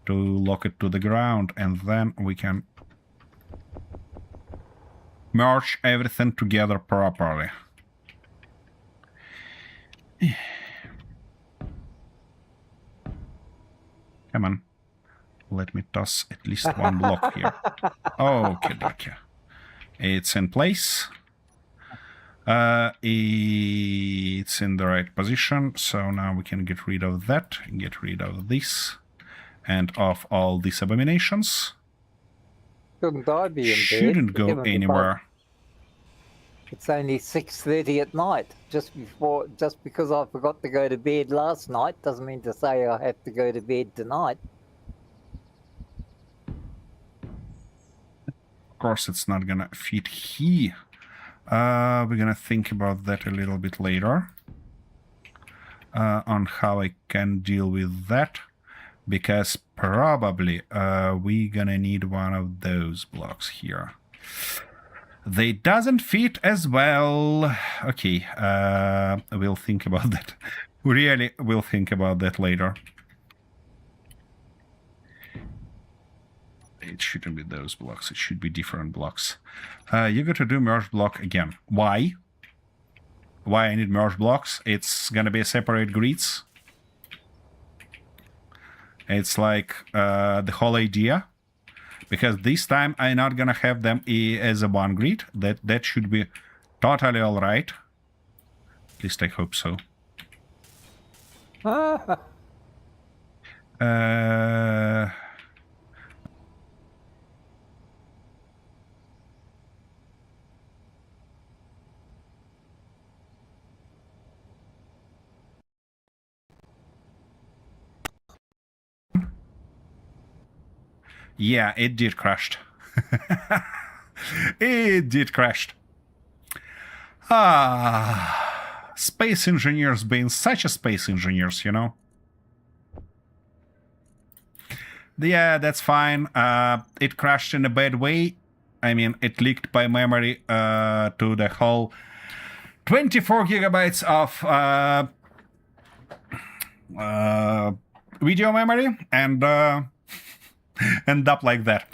to lock it to the ground, and then we can merge everything together properly. Come on. Let me toss at least 1 block here. Okay, okay. It's in place. It's in the right position, so now we can get rid of that, get rid of this, and of all these abominations. Shouldn't I be in bed? Shouldn't go anywhere. It's only 6:30 at night. Just because I forgot to go to bed last night doesn't mean to say I have to go to bed tonight. Of course, it's not gonna fit here. We're gonna think about that a little bit later. On how I can deal with that. Because probably we're gonna need one of those blocks here. They doesn't fit as well. Okay, we'll think about that. Really, we'll think about that later. It shouldn't be those blocks. It should be different blocks. You got to do merge block again. Why? Why I need merge blocks? It's gonna be separate grids. It's like the whole idea. Because this time I'm not gonna have them as a 1 grid. That should be totally all right. At least I hope so. Yeah, it did crashed. It did crashed. Ah, space engineers being such a space engineers, you know. Yeah, that's fine. It crashed in a bad way. I mean, it leaked by memory to the whole 24 gigabytes of video memory, and end up like that.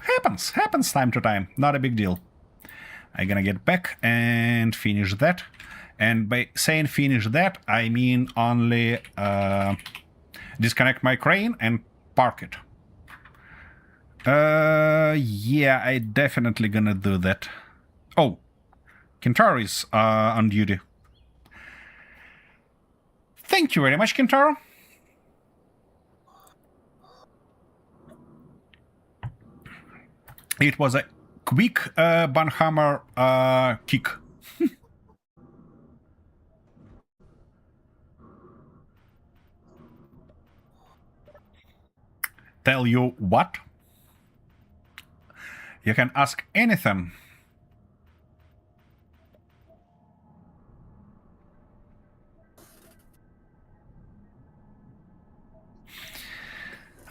Happens time to time. Not a big deal. I'm gonna get back and finish that. And by saying finish that, I mean only disconnect my crane and park it. Yeah, I definitely gonna do that. Oh, Kintaro is on duty. Thank you very much, Kintaro. It was a quick banhammer kick. Tell you what? You can ask anything.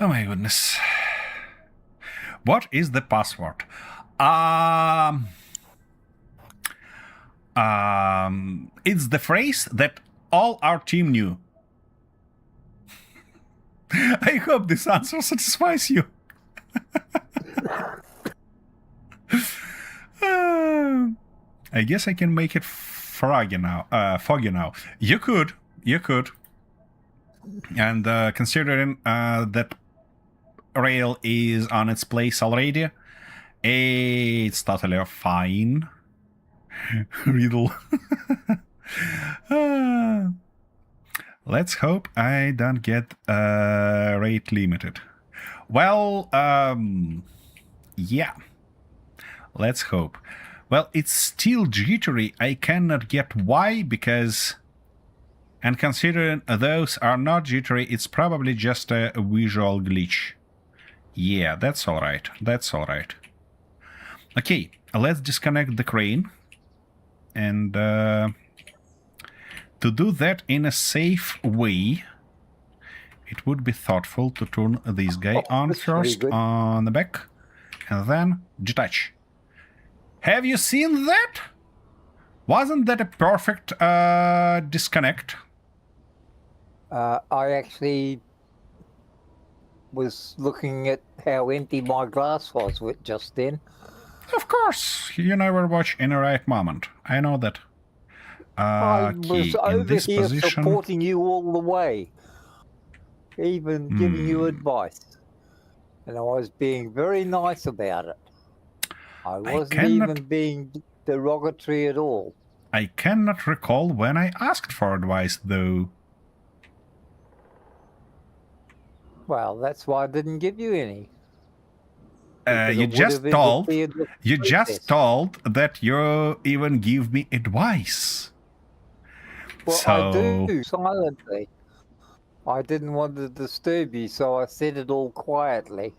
Oh my goodness. What is the password? It's the phrase that all our team knew. I hope this answer satisfies you. I guess I can make it foggy now. You could. And considering that rail is on its place already, it's totally fine. Riddle. Let's hope I don't get rate limited. Well, yeah. Let's hope. Well, it's still jittery. I cannot get why, because... And considering those are not jittery, it's probably just a visual glitch. Yeah, that's alright. That's alright. Okay, let's disconnect the crane. And to do that in a safe way, it would be thoughtful to turn this guy on first on the back, and then detach. Have you seen that? Wasn't that a perfect disconnect? I actually was looking at how empty my glass was with just then. Of course, you never watch in the right moment. I know that. I was over here position... supporting you all the way, even giving you advice, and I was being very nice about it. I wasn't even being derogatory at all. I cannot recall when I asked for advice, though. Well, that's why I didn't give you any. You just told that you even give me advice. Well, so... I do, silently. I didn't want to disturb you, so I said it all quietly.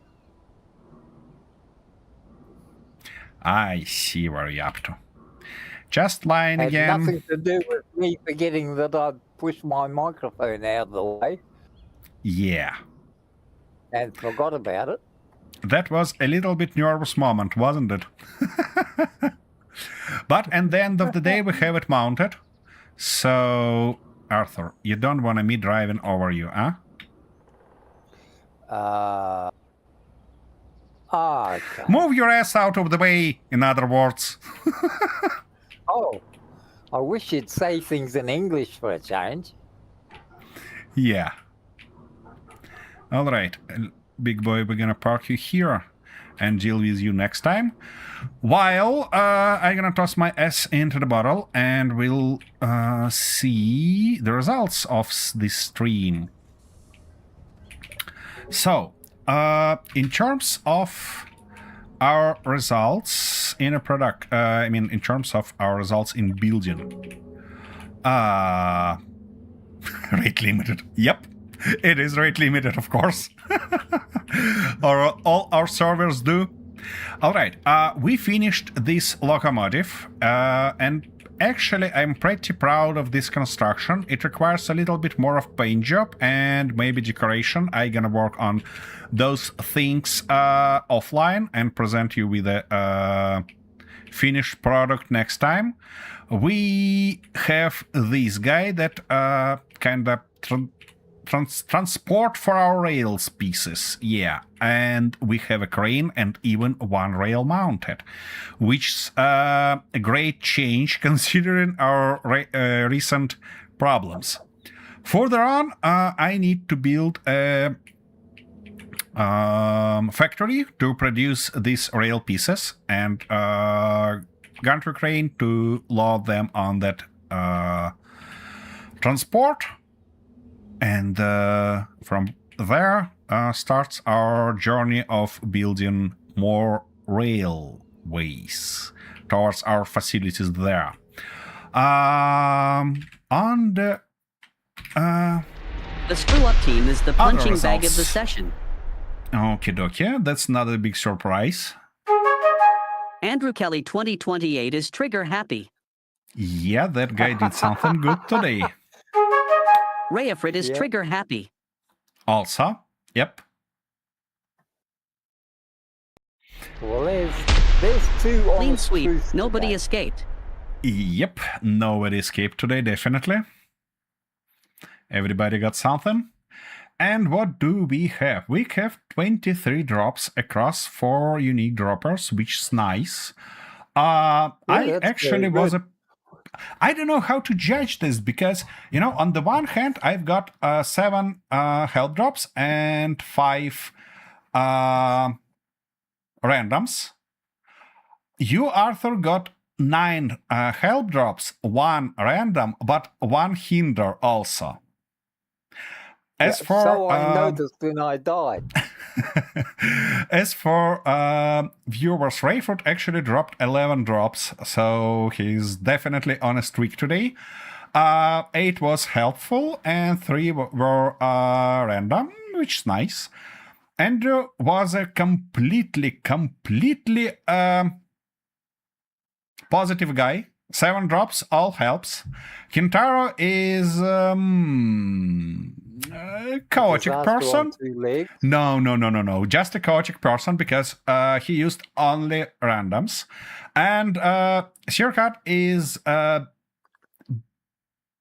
I see where you're up to. Just lying Had again. Nothing to do with me forgetting that I'd pushed my microphone out of the way. Yeah. And forgot about it. That was a little bit nervous moment, wasn't it? But at the end of the day, we have it mounted. So, Arthur, you don't want me driving over you, huh? Okay. Move your ass out of the way, in other words. Oh, I wish you'd say things in English for a change. Yeah. All right, big boy, we're gonna park you here and deal with you next time. While I'm gonna toss my ass into the bottle and we'll see the results of this stream. So, in terms of our results in a product, in terms of our results in building, rate limited. Yep. It is rate limited, of course. All our servers do. All right, we finished this locomotive, and actually I'm pretty proud of this construction. It requires a little bit more of paint job and maybe decoration. I'm gonna work on those things offline and present you with a finished product next time. We have this guy that kind of transport for our rails pieces, yeah, and we have a crane and even one rail mounted, which is a great change considering our recent problems. Further on, I need to build a factory to produce these rail pieces and gantry crane to load them on that transport. And from there starts our journey of building more rail ways towards our facilities there. On the screw-up team is the punching bag of the results. session. Okie dokie, that's another big surprise. Andrew Kelly 2028 is trigger happy. Yeah, that guy did something good today. Rayafrit is Yeah. trigger happy. Also, yep. Well, there's two Clean honest sweep. truths Nobody today. escaped. Yep, nobody escaped today, definitely. Everybody got something. And what do we have? We have 23 drops across 4 unique droppers, which is nice. I that's actually very was good. I don't know how to judge this because, on the one hand, I've got 7 health drops and 5 randoms. You, Arthur, got 9 health drops, 1 random, but 1 hinder also. As for so I noticed when I died. as for viewers, Rayford actually dropped 11 drops, so he's definitely on a streak today. 8 was helpful and 3 were random, which is nice. Andrew was a completely positive guy. 7 drops, all helps. Kintaro is a chaotic Disaster person. on 2 legs. No. Just a chaotic person because he used only randoms. And Sirkat is kind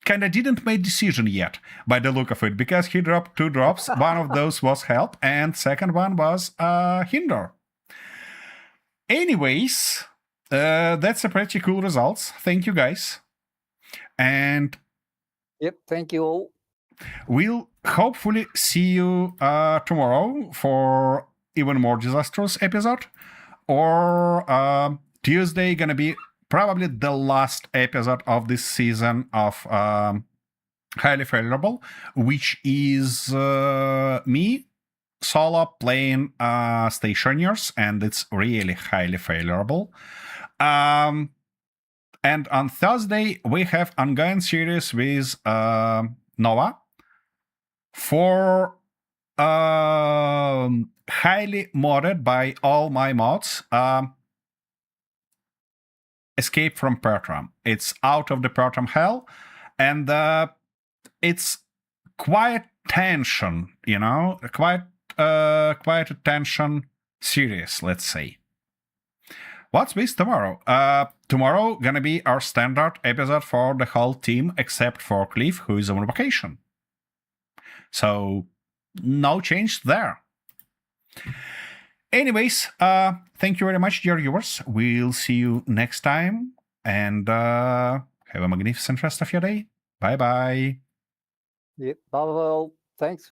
of didn't make decision yet by the look of it because he dropped 2 drops. One of those was help and second one was hinder. Anyways, that's a pretty cool results. Thank you guys. And Yep, thank you all. we'll hopefully see you tomorrow for even more disastrous episode. Or Tuesday gonna be probably the last episode of this season of Highly Favorable, which is me solo playing stationers, and it's really highly favorable. And on Thursday, we have ongoing series with Nova for highly modded by all my mods. Escape from Pertram. It's out of the Pertram hell, and it's quite tension, quite a tension series, let's say. What's with tomorrow? Tomorrow gonna be our standard episode for the whole team except for Cliff, who is on vacation. So no change there. Anyways, thank you very much, dear viewers. We'll see you next time, and have a magnificent rest of your day. Bye-bye. Yep, bye. Thanks.